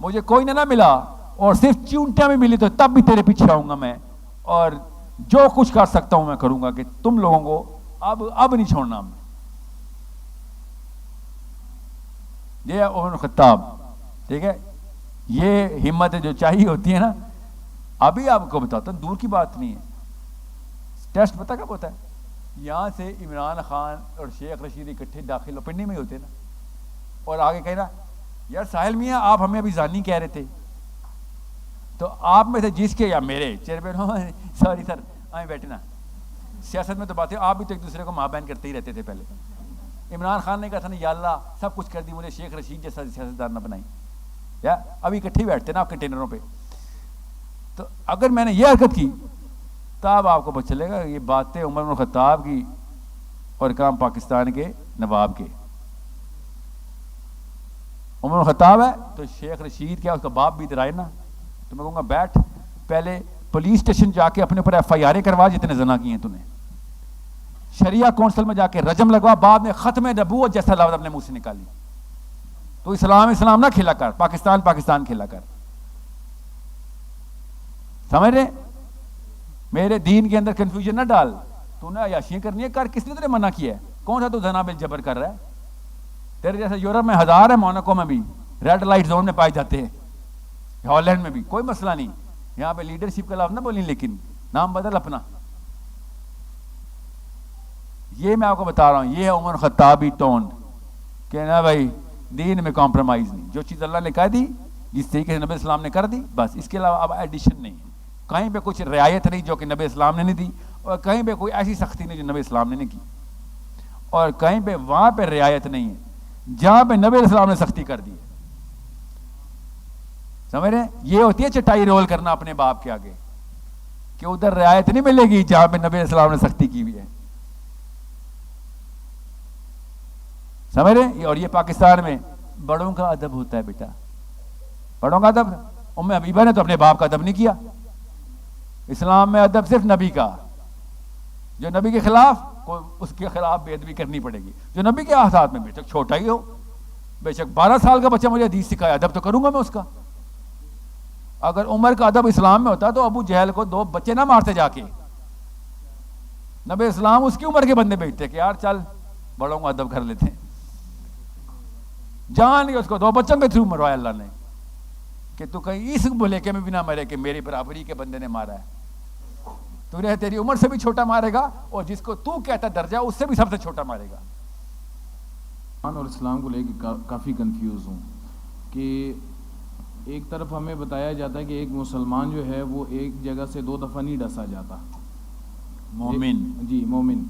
مجھے کوئی نہ ملا اور صرف چونٹیاں بھی ملی تو تب بھی تیرے پیچھے آؤں گا میں, اور جو کچھ کر سکتا ہوں میں کروں گا کہ تم لوگوں کو اب نہیں چھوڑنا ہم نے. یہ عمر خطاب, ٹھیک ہے, یہ ہمت جو چاہیے ہوتی ہے نا, ابھی آپ کو بتاتا ہوں, دور کی بات نہیں ہے. ٹیسٹ پتہ کب ہوتا ہے؟ یہاں سے عمران خان اور شیخ رشید اکٹھے داخل ہو, پنڈی میں ہی ہوتے نا, اور آگے کہنا یار ساحل میاں آپ ہمیں ابھی زانی کہہ رہے تھے, تو آپ میں سے جس کے یا میرے چیئرمین سوری سر آئیں بیٹھے نا, سیاست میں تو بات ہے, آپ بھی تو ایک دوسرے کو ماں بہن کرتے ہی رہتے تھے پہلے. عمران خان نے کہا تھا نا یا اللہ سب کچھ کر دی, مجھے شیخ رشید جیسا سیاستدار نہ بنائی, یا ابھی اکٹھے بیٹھتے نا آپ کنٹینروں پہ. تو اگر میں نے یہ حرکت کی تب آپ کو پتہ چلے گا یہ باتیں عمر بن خطاب کی اور کام پاکستان کے نواب کے. عمر بن خطاب ہے تو شیخ رشید کیا اس کا باپ بھی ادھر آئے نا, تو میں کہوں گا بیٹھ, پہلے پولیس اسٹیشن جا کے اپنے اوپر FIR کروا جتنے زنا کیے ہیں تو نے, شریعہ کونسل میں جا کے رجم لگوا, بعد میں ختم نبوت جیسا لفظ اپنے منہ سے نکالی. تو اسلام نہ کھیلا کر, پاکستان کھیلا کر, سمجھ رہے؟ میرے دین کے اندر کنفیوژن نہ ڈال. تو نے عیاشیاں کرنی ہے کر, کس نے تجھے منع کیا ہے؟ کون سا تو زنا بالجبر کر رہا ہے؟ تیرے جیسے یورپ میں 1000 ہے, موناکو میں بھی ریڈ لائٹ زون میں پائے جاتے ہیں, ہالینڈ میں بھی کوئی مسئلہ نہیں. یہاں پہ لیڈرشپ کا لفظ نہ بولیں, لیکن نام بدل اپنا. یہ میں آپ کو بتا رہا ہوں, یہ ہے عمر خطابی ٹون کہ نا بھائی دین میں کمپرومائز نہیں, جو چیز اللہ نے کہہ دی جس طریقے سے نبی اسلام نے کر دی بس, اس کے علاوہ اب ایڈیشن نہیں ہے. کہیں پہ کچھ رعایت نہیں جو کہ نبی اسلام نے نہیں دی, اور کہیں پہ کوئی ایسی سختی نہیں جو نبی اسلام نے نہیں کی, اور کہیں پہ وہاں پہ رعایت نہیں ہے جہاں پہ نبی اسلام نے سختی کر دی ہے. سمجھ رہے ہیں؟ یہ ہوتی ہے چٹائی رول کرنا اپنے باپ کے آگے, کہ ادھر رعایت نہیں ملے گی جہاں پہ نبی اسلام نے سختی کی ہوئی ہے. سمجھ رہے ہیں؟ اور یہ پاکستان میں بڑوں کا ادب ہوتا ہے بیٹا, بڑوں کا ادب. ام حبیبہ نے تو اپنے باپ کا ادب نہیں کیا, اسلام میں ادب صرف نبی کا، جو نبی کے خلاف کوئی اس کے خلاف بے ادبی کرنی پڑے گی، جو نبی کے ہاتھ میں بے شک چھوٹا ہی ہو، بے شک 12 سال کا بچہ مجھے حدیث سکھائے، ادب تو کروں گا میں اس کا۔ اگر عمر کا ادب اسلام میں ہوتا تو ابو جہل کو 2 بچے نہ مارتے جا کے، نبی اسلام اس کی عمر کے بندے بھیجتے کہ یار چل بڑوں کو ادب کر لیتے ہیں، جان کے اس کو 2 بچوں کے تھرو مروایا اللہ نے کہ تو کہیں اس بھلیکے میں بھی نہ مرے کہ میری برابری کے بندے نے مارا ہے، تو رہے تیری عمر سے بھی چھوٹا مارے گا اور جس کو تو کہتا درجہ اس سے بھی سب سے چھوٹا مارے گا۔ اور اسلام کو لے کے کافی کنفیوز ہوں کہ ایک طرف ہمیں بتایا جاتا ہے کہ ایک مسلمان جو ہے وہ ایک جگہ سے 2 دفعہ نہیں ڈسا جاتا، مومن، جی مومن،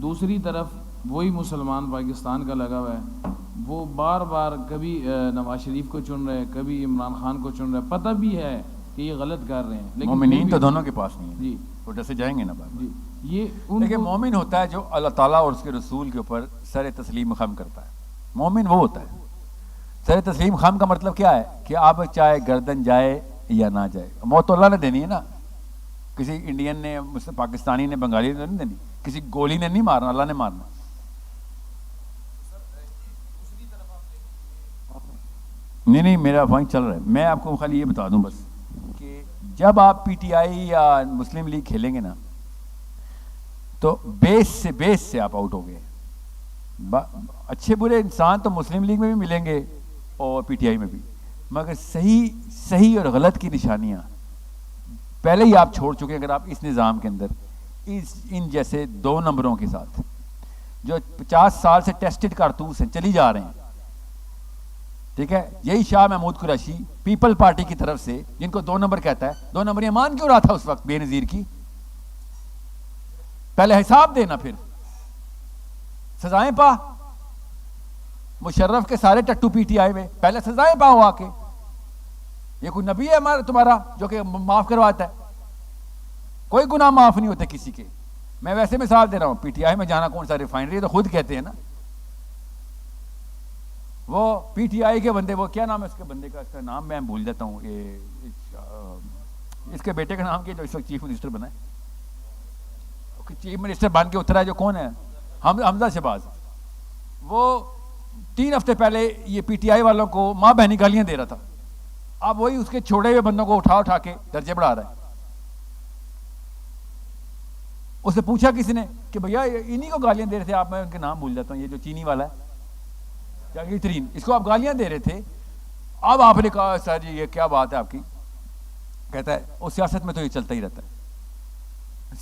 دوسری طرف وہی مسلمان پاکستان کا لگا ہوا ہے، وہ بار بار کبھی نواز شریف کو چن رہے ہیں، کبھی عمران خان کو چن رہے ہیں، پتہ بھی ہے کہ یہ غلط کر رہے ہیں، لیکن مومنین تو دونوں کے پاس نہیں ہے، جی وہ ڈسے جائیں گے نا بعد۔ جی یہ دیکھیں مومن ہوتا ہے جو اللہ تعالیٰ اور اس کے رسول کے اوپر سر تسلیم خم کرتا ہے، مومن وہ ہوتا ہے۔ سر تسلیم خم کا مطلب کیا ہے کہ آپ چاہے گردن جائے یا نہ جائے، موت تو اللہ نے دینی ہے نا، کسی انڈین نے، پاکستانی نے، بنگالی نے نہیں دینی، کسی گولی نے نہیں مارنا، اللہ نے مارنا۔ نہیں میرا پوائنٹ چل رہا ہے، میں آپ کو خالی یہ بتا دوں بس کہ جب آپ پی ٹی آئی یا مسلم لیگ کھیلیں گے نا تو بیس سے آپ آؤٹ ہو گئے۔ اچھے برے انسان تو مسلم لیگ میں بھی ملیں گے اور پی ٹی آئی میں بھی، مگر صحیح اور غلط کی نشانیاں پہلے ہی آپ چھوڑ چکے ہیں۔ اگر آپ اس نظام کے اندر ان جیسے 2 نمبروں کے ساتھ جو 50 سال سے ٹیسٹڈ کارتوس ہیں چلی جا رہے ہیں، ٹھیک ہے، یہی شاہ محمود قریشی پیپل پارٹی کی طرف سے جن کو 2 نمبر کہتا ہے، 2 نمبر یہ مان کیوں رہا تھا اس وقت بے نظیر کی؟ پہلے حساب دینا، پھر سزائیں پا۔ مشرف کے سارے ٹٹو پی ٹی آئی میں پہلے سزائیں پاؤ آ کے، یہ کوئی نبی ہے ہمارا تمہارا جو کہ معاف کرواتا ہے؟ کوئی گناہ معاف نہیں ہوتے کسی کے۔ میں ویسے مثال دے رہا ہوں، پی ٹی آئی میں جانا کون سا ریفائنری ہے تو خود کہتے ہیں نا، وہ پی ٹی آئی کے بندے، وہ کیا نام ہے اس کے بندے کا، اس کا نام میں بھول جاتا ہوں، اس کے بیٹے کا نام کیا جو اس وقت چیف منسٹر بنا ہے، چیف منسٹر بن کے اترا ہے جو کون ہے، حمزہ شہباز، وہ 3 ہفتے پہلے یہ پی ٹی آئی والوں کو ماں بہنی گالیاں دے رہا تھا، اب وہی اس کے چھوڑے ہوئے بندوں کو اٹھا کے درجے بڑھا رہا ہے۔ اس سے پوچھا کسی نے کہ بھیا انہی کو گالیاں دے رہے تھے آپ، میں ان کے نام بھول جاتا ہوں، یہ جو چینی والا ہے جہانگیر ترین، اس کو آپ گالیاں دے رہے تھے، اب آپ نے کہا سر جی یہ کیا بات ہے آپ کی؟ کہتا ہے اور سیاست میں تو یہ چلتا ہی رہتا ہے۔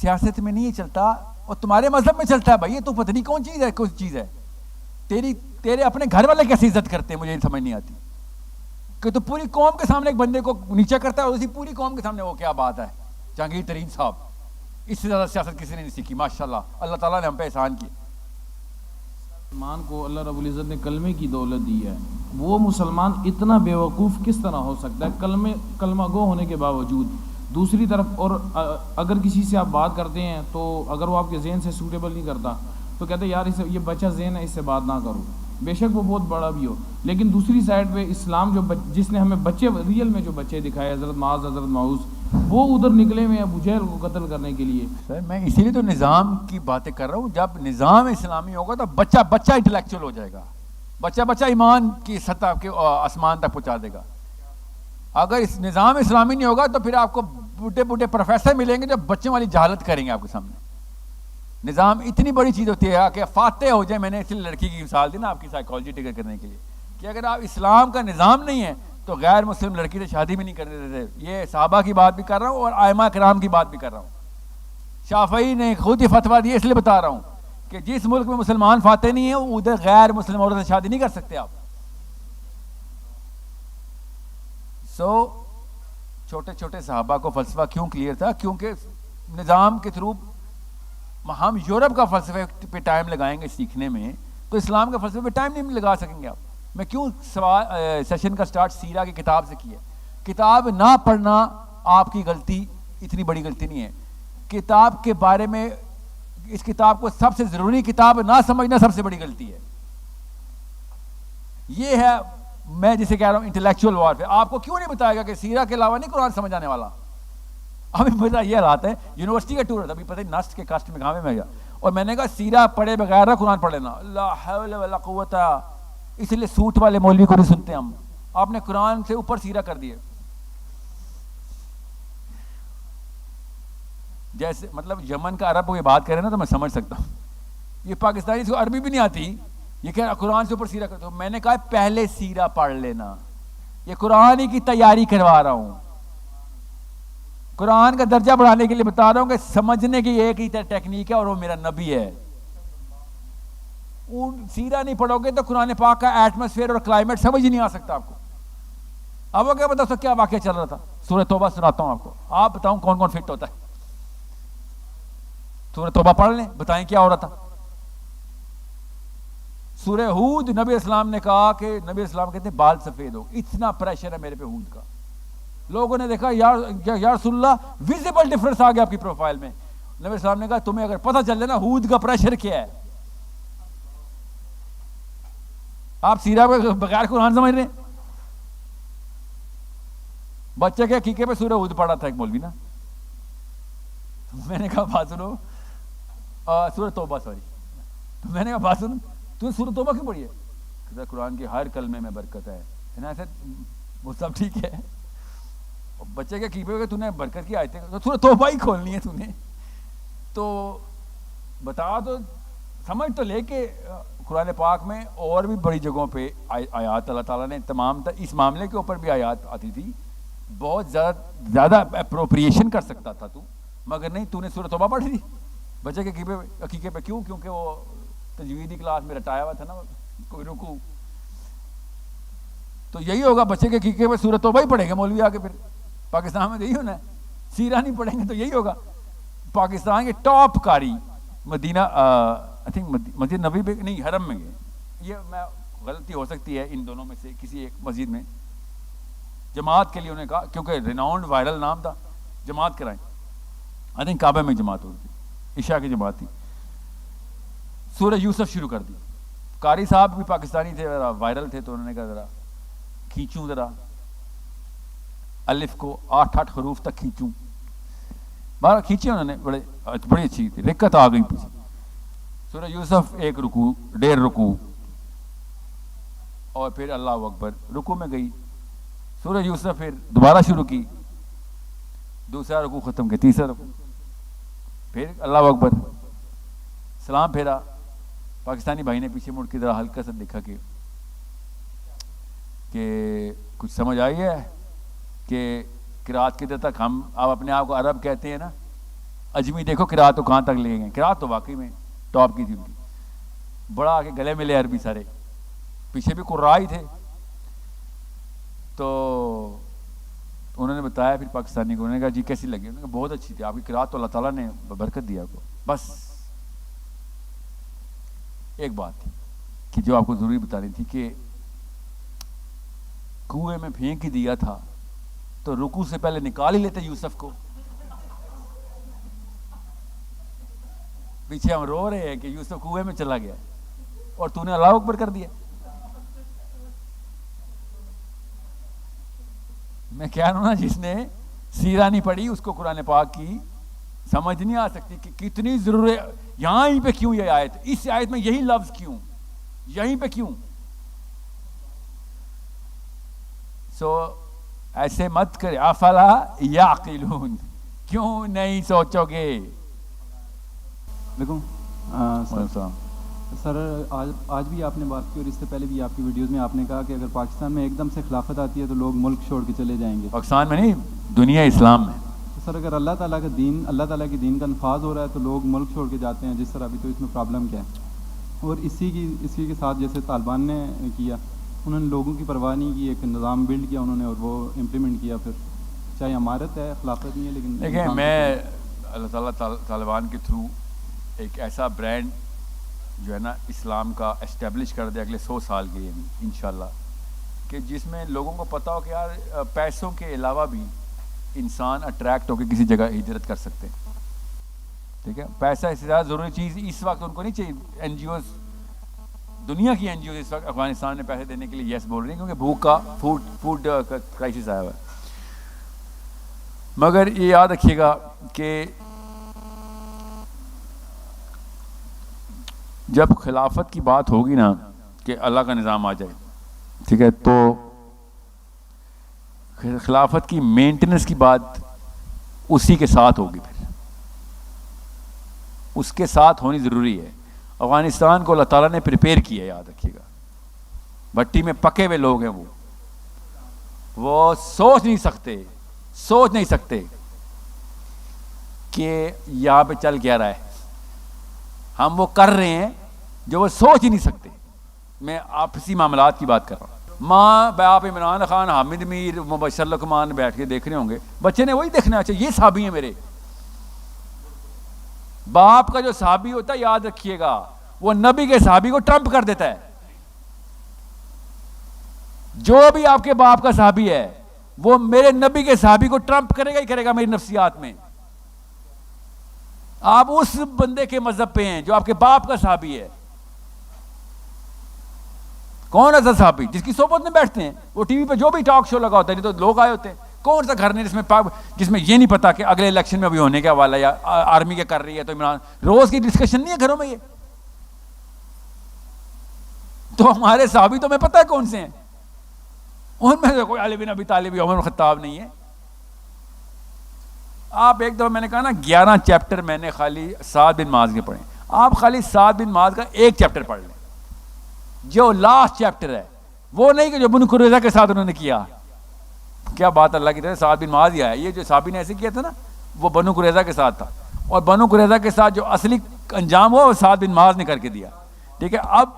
سیاست میں نہیں یہ چلتا، اور تمہارے مذہب میں چلتا ہے بھائی، یہ تو پتہ نہیں کون چیز ہے، کون چیز ہے، تیرے اپنے گھر والے کیسی عزت کرتے ہیں مجھے سمجھ نہیں آتی کہ تو پوری قوم کے سامنے ایک بندے کو نیچا کرتا ہے، اور اسی پوری قوم کے سامنے وہ کیا بات ہے جہانگیر ترین صاحب، اس سے زیادہ سیاست کسی نے نہیں سیکھی ماشاءاللہ، اللہ تعالیٰ نے ہم پہ احسان کیا۔ مسلمان کو اللہ رب العزت نے کلمے کی دولت دی ہے، وہ مسلمان اتنا بیوقوف کس طرح ہو سکتا ہے کلمہ گو ہونے کے باوجود؟ دوسری طرف اور اگر کسی سے آپ بات کرتے ہیں تو اگر وہ آپ کے ذہن سے سوٹیبل نہیں کرتا تو کہتے ہیں یار یہ بچہ ذہن ہے، اس سے بات نہ کرو، بے شک وہ بہت بڑا بھی ہو، لیکن دوسری سائڈ پہ اسلام جس نے ہمیں بچے ریئل میں جو بچے دکھائے، حضرت معاذ، حضرت معوذ، وہ ادھر نکلے ہوئے ابو جہل کو قتل کرنے کے لیے۔ سر میں اسی لیے تو نظام کی باتیں کر رہا ہوں، جب نظام اسلامی ہوگا تو بچہ انٹلیکچوئل ہو جائے گا، بچہ ایمان کی سطح کے آسمان تک پہنچا دے گا۔ اگر اس نظام اسلامی نہیں ہوگا تو پھر آپ کو بوڑھے پروفیسر ملیں گے جو بچوں والی جہالت کریں گے آپ کے سامنے۔ نظام اتنی بڑی چیز ہوتی ہے کہ فاتح ہو جائے، میں نے اس لیے لڑکی کی مثال دی نا آپ کی سائیکالوجی ٹکر کرنے کے لیے، کہ اگر آپ اسلام کا نظام نہیں ہے تو غیر مسلم لڑکی سے شادی بھی نہیں کرنے دیتے۔ یہ صحابہ کی بات بھی کر رہا ہوں اور ائمہ کرام کی بات بھی کر رہا ہوں۔ شافعی نے خود ہی فتویٰ دیا، اس لیے بتا رہا ہوں کہ جس ملک میں مسلمان فاتح نہیں ہیں ادھر غیر مسلم عورت سے شادی نہیں کر سکتے آپ۔ چھوٹے چھوٹے صحابہ کو فلسفہ کیوں کلیئر تھا؟ کیونکہ نظام کے تھرو ہم یورپ کا فلسفے پہ ٹائم لگائیں گے سیکھنے میں تو اسلام کا فلسفے پہ ٹائم نہیں لگا سکیں گے آپ۔ میں کیوں سیشن کا سٹارٹ سیرہ کی کتاب سے کیا؟ کتاب نہ پڑھنا آپ کی غلطی اتنی بڑی غلطی نہیں ہے، کتاب کے بارے میں اس کتاب کو سب سے ضروری کتاب نہ سمجھنا سب سے بڑی غلطی ہے۔ یہ ہے میں جسے کہہ رہا ہوں انٹلیکچوئل وارفیئر۔ آپ کو کیوں نہیں بتائے گا کہ سیرہ کے علاوہ نہیں قرآن سمجھ آنے والا؟ ابھی پتہ یہ حالات ہے، یونیورسٹی کا ٹور تھا، ابھی پتہ نہیں نسٹ کے کاسٹ میں کہاں میں گیا، اور میں نے کہا سیرہ پڑھے بغیر نہ قرآن پڑھ لینا، لا حول ولا قوت، اس لیے سوٹ والے مولوی کو نہیں سنتے ہم، آپ نے قرآن سے اوپر سیرہ کر دیا. جیسے مطلب یمن کا عرب وہ یہ بات کرے نا تو میں سمجھ سکتا ہوں، یہ پاکستانی اس کو عربی بھی نہیں آتی، یہ کہہ رہا قرآن سے اوپر سیرہ کرتا ہوں. میں نے کہا پہلے سیرہ پڑھ لینا، یہ قرآن ہی کی تیاری کروا رہا ہوں، قرآن کا درجہ بڑھانے کے لیے بتا رہا ہوں کہ سمجھنے کی ایک ہی ٹیکنیک ہے اور وہ میرا نبی ہے. سیرہ نہیں پڑھو گے تو قرآن پاک کا ایٹماسفیئر اور کلائمیٹ سمجھ ہی نہیں آ سکتا آپ کو. اب وہ کیا بتا سو کیا واقعہ چل رہا تھا، سورہ توبہ سناتا ہوں آپ کو، آپ بتاؤں کون کون فٹ ہوتا ہے. سورہ توبہ پڑھ لیں، بتائیں کیا ہو رہا تھا. سورہ ہود، نبی اسلام نے کہا کہ نبی اسلام کہتے ہیں بال سفید ہو، اتنا پریشر ہے میرے پہ ہود کا. لوگوں نے دیکھا یا رسول اللہ ویزیبل ڈفرنس آ گیا آپ کی پروفائل میں. نبی اسلام نے کہا تمہیں اگر پتہ چل جائے نا ہود کا پریشر کیا ہے. آپ سیرہ بغیر قرآن سمجھ رہے ہیں. بچے کے عقیقے پہ سورہ ہود پڑھا تھا ایک مولوی نا، میں نے کہا بات سنو، سورہ توبہ سوری، میں نے کہا بات سنو تو سورہ توبہ کیوں پڑھی ہے؟ کہتا قرآن کے ہر کلمے میں برکت ہے. وہ سب ٹھیک ہے، بچے کے عقیقے پہ تو نے برکت کی آیتیں، سورہ توبہ ہی کھولنی ہے تو نے، تو بتا تو سمجھ تو لے کہ قرآن پاک میں اور بھی بڑی جگہوں پہ آیات اللہ تعالیٰ نے تمام اس معاملے کے اوپر بھی آیات آتی تھی. بہت زیادہ اپروپریشن کر سکتا تھا تو، مگر نہیں، تو نے سورہ توبہ پڑھ لی بچے کے عقیقے پہ. کیوں؟ کیونکہ وہ تجویدی کلاس میں رٹایا ہوا تھا نا کوئی رکوع. تو یہی ہوگا، بچے کے عقیقے پہ سورہ توبہ ہی پڑھیں گے مولوی آ کے. پھر پاکستان میں یہی ہونا ہے، سیرہ نہیں پڑھیں گے تو یہی ہوگا. پاکستان کے ٹاپ قاری مدینہ آئی تھنک مسجد نبوی پہ نہیں حرم میں گئے، یہ میں غلطی ہو سکتی ہے ان دونوں میں سے کسی ایک مسجد میں، جماعت کے لیے انہوں نے کہا کیونکہ ریناؤنڈ وائرل نام تھا، جماعت کرائیں. آئی تھنک کعبہ میں جماعت ہوئی تھی، عشاء کی جماعت تھی. سورہ یوسف شروع کر دی. قاری صاحب بھی پاکستانی تھے، ذرا وائرل تھے، تو انہوں نے کہا ذرا کھینچوں، ذرا الف کو 8 حروف تک کھینچوں. بارہ کھینچے انہوں نے، بڑی اچھی تھی، رکت آ گئی پیچھے. سورہ یوسف 1 رکوع 1.5 رکوع اور پھر اللہ اکبر، رکوع میں گئی. سورہ یوسف پھر دوبارہ شروع کی، دوسرا رکوع ختم کیا، تیسرا رکوع، پھر اللہ اکبر، سلام پھیرا. پاکستانی بھائی نے پیچھے مڑ کے ذرا ہلکا سا دیکھا کہ کچھ سمجھ آئی ہے کہ قرات کدھر تک. ہم آپ اپنے آپ کو عرب کہتے ہیں نا، اجمی دیکھو قرات تو کہاں تک لے گئے. قرات تو واقعی میں ٹاپ کی تھی ان کی، بڑا آگے گلے ملے عربی سارے، پیچھے بھی قراء ہی تھے. تو انہوں نے بتایا پھر پاکستانی کو، انہوں نے کہا جی کیسی لگی؟ انہوں نے کہا بہت اچھی تھی، آپ کی قرات تو اللہ تعالیٰ نے برکت دیا آپ کو. بس ایک بات تھی کہ جو آپ کو ضروری بتانی تھی کہ کنویں میں پھینک ہی دیا تھا تو رکوع سے پہلے نکال ہی لیتے یوسف کو. پیچھے ہم رو رہے ہیں کہ یوسف کنویں میں چلا گیا اور تو نے اللہ اکبر کر دیا. میں کہہ رہا ہوں نا، جس نے سیرہ نہیں پڑھی اس کو قرآن پاک کی سمجھ نہیں آ سکتی کہ کتنی ضرورت. یہاں پہ کیوں یہ آیت، اس آیت میں یہی لفظ کیوں، یہیں پہ کیوں؟ ایسے مت کرے، افلا یعقلون، کیوں نہیں سوچو گے؟ سر آج بھی آپ نے بات کی اور اس سے پہلے بھی آپ کی ویڈیوز میں آپ نے کہا کہ اگر پاکستان میں ایک دم سے خلافت آتی ہے تو لوگ ملک چھوڑ کے چلے جائیں گے. پاکستان میں نہیں، دنیا اسلام میں. تو سر اگر اللہ تعالیٰ کا دین، اللہ تعالیٰ کی دین کا نفاذ ہو رہا ہے تو لوگ ملک چھوڑ کے جاتے ہیں جس طرح ابھی، تو اس میں پرابلم کیا ہے؟ اور اسی کے ساتھ جیسے طالبان نے کیا، انہوں نے لوگوں کی پرواہ نہیں کی، ایک نظام بلڈ کیا انہوں نے اور وہ امپلیمنٹ کیا. پھر چاہے عمارت ہے، خلافت نہیں ہے، لیکن دیکھیں میں اللہ تعالیٰ طالبان کے تھرو ایک ایسا برانڈ جو ہے نا اسلام کا اسٹیبلش کر دے اگلے 100 سال کے لیے انشاءاللہ، کہ جس میں لوگوں کو پتہ ہو کہ یار پیسوں کے علاوہ بھی انسان اٹریکٹ ہو کے کسی جگہ ہجرت کر سکتے ہیں. ٹھیک ہے، پیسہ اس سے زیادہ ضروری چیز اس وقت ان کو نہیں چاہیے. این جی اوز، دنیا کی این جی اوز اس وقت افغانستان میں پیسے دینے کے لیے یس بول رہی ہیں کیونکہ بھوک کا فوڈ کرائسس آیا ہوا ہے. مگر یہ یاد رکھیے گا کہ جب خلافت کی بات ہوگی نا کہ اللہ کا نظام آ جائے، ٹھیک ہے، تو خلافت کی مینٹیننس کی بات اسی کے ساتھ ہوگی، پھر اس کے ساتھ ہونی ضروری ہے۔ افغانستان کو اللہ تعالیٰ نے پریپیئر کیا ہے، یاد رکھیے گا، بھٹی میں پکے ہوئے لوگ ہیں، وہ سوچ نہیں سکتے کہ یہاں پہ چل کیا رہا ہے، ہم وہ کر رہے ہیں جو وہ سوچ ہی نہیں سکتے۔ میں آپسی معاملات کی بات کر رہا ہوں۔ ماں باپ عمران خان، حامد میر، مبشر لقمان بیٹھ کے دیکھ رہے ہوں گے، بچے نے وہی دیکھنا، اچھا یہ صحابی ہیں میرے۔ باپ کا جو صحابی ہوتا ہے، یاد رکھیے گا، وہ نبی کے صحابی کو ٹرمپ کر دیتا ہے۔ جو بھی آپ کے باپ کا صحابی ہے وہ میرے نبی کے صحابی کو ٹرمپ کرے گا ہی کرے گا میری نفسیات میں۔ آپ اس بندے کے مذہب پہ ہیں جو آپ کے باپ کا صحابی ہے۔ کون ایسا صحابی جس کی صحبت میں بیٹھتے ہیں؟ وہ ٹی وی پہ جو بھی ٹاک شو لگا ہوتا ہے، نہیں تو لوگ آئے ہوتے ہیں۔ کون سا گھر نہیں جس میں یہ نہیں پتا کہ اگلے الیکشن میں ابھی ہونے کا والا، یا آرمی کے کر رہی ہے تو عمران، روز کی ڈسکشن نہیں ہے گھروں میں یہ؟ تو ہمارے صحابی تو ہمیں پتہ ہے کون سے ہیں، ان میں سے کوئی علی بن ابی طالب یا عمر بن خطاب نہیں ہے۔ آپ ایک دفعہ میں نے کہا نا 11 چیپٹر میں نے خالی سعد بن معاذ کے پڑھے، آپ خالی سعد بن معاذ کا ایک چیپٹر پڑھ لیں، جو لاسٹ چیپٹر ہے، وہ نہیں کہ جو بنو قریظہ کے ساتھ انہوں نے کیا۔ کیا بات اللہ کی طرف، سعد بن معاذ ہی آیا، یہ جو صحابی نے ایسے کیا تھا نا وہ بنو قریظہ کے ساتھ تھا، اور بنو قریظہ کے ساتھ جو اصلی انجام ہوا وہ سعد بن معاذ نے کر کے دیا، ٹھیک ہے۔ اب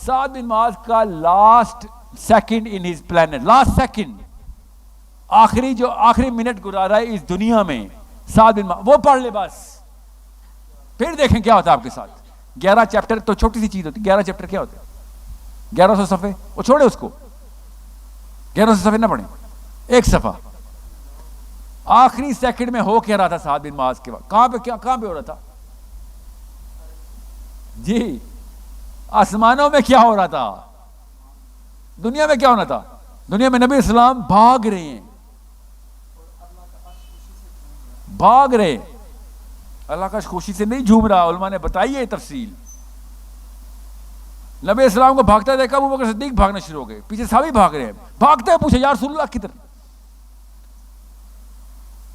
سعد بن معاذ کا last second in his planet, last second, آخری منٹ گزارا ہے اس دنیا میں سعد بن معاذ، وہ پڑھ لے بس، پھر دیکھیں کیا ہوتا ہے آپ کے ساتھ۔ 11 چیپٹر تو چھوٹی سی چیز ہوتی، 11 چیپٹر کیا ہوتے ہیں؟ 1100 صفحے، وہ چھوڑے اس کو، 1100 صفحے نہ پڑھیں، ایک صفحہ۔ آخری سیکنڈ میں ہو کیا رہا تھا سعد بن معاذ کے بعد؟ کہاں پہ ہو رہا تھا جی؟ آسمانوں میں کیا ہو رہا تھا؟ دنیا میں کیا ہونا تھا؟ دنیا میں نبی اسلام بھاگ رہے ہیں، اللہ کا خوشی سے نہیں جھوم رہا۔ علماء نے بتائی ہے تفصیل۔ نبی اسلام کو بھاگتا دیکھا، ابو بکر صدیق بھاگنا شروع ہو گئے، پیچھے صحابی بھاگ رہے ہیں، بھاگتے ہیں پوچھے یا رسول اللہ کدھر؟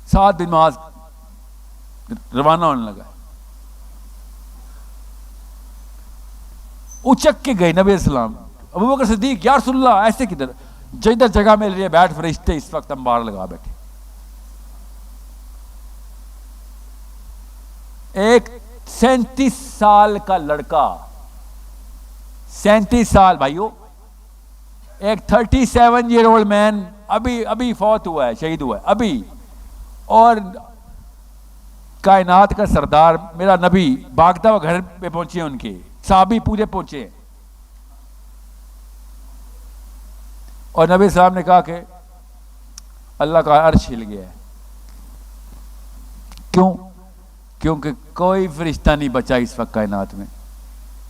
سعد بن معاذ روانہ ہونے لگا، اچک کے گئے نبی اسلام، ابو بکر صدیق یا رسول اللہ ایسے کدھر؟ جدھر جگہ مل رہی ہے بیٹھ، فرشتے اس وقت انبار لگا بیٹھے۔ ایک 37 سال کا لڑکا، 37 سال بھائیو، ایک 37 ایئر اولڈ مین ابھی فوت ہوا ہے، شہید ہوا ہے ابھی، اور کائنات کا سردار میرا نبی بھاگتا ہوا گھر پہ پہنچے، ان کے صحابی پورے پہنچے، اور نبی صاحب نے کہا کہ اللہ کا عرش ہل گیا ہے۔ کیوں؟ کیونکہ کوئی فرشتہ نہیں بچا اس وقت کائنات میں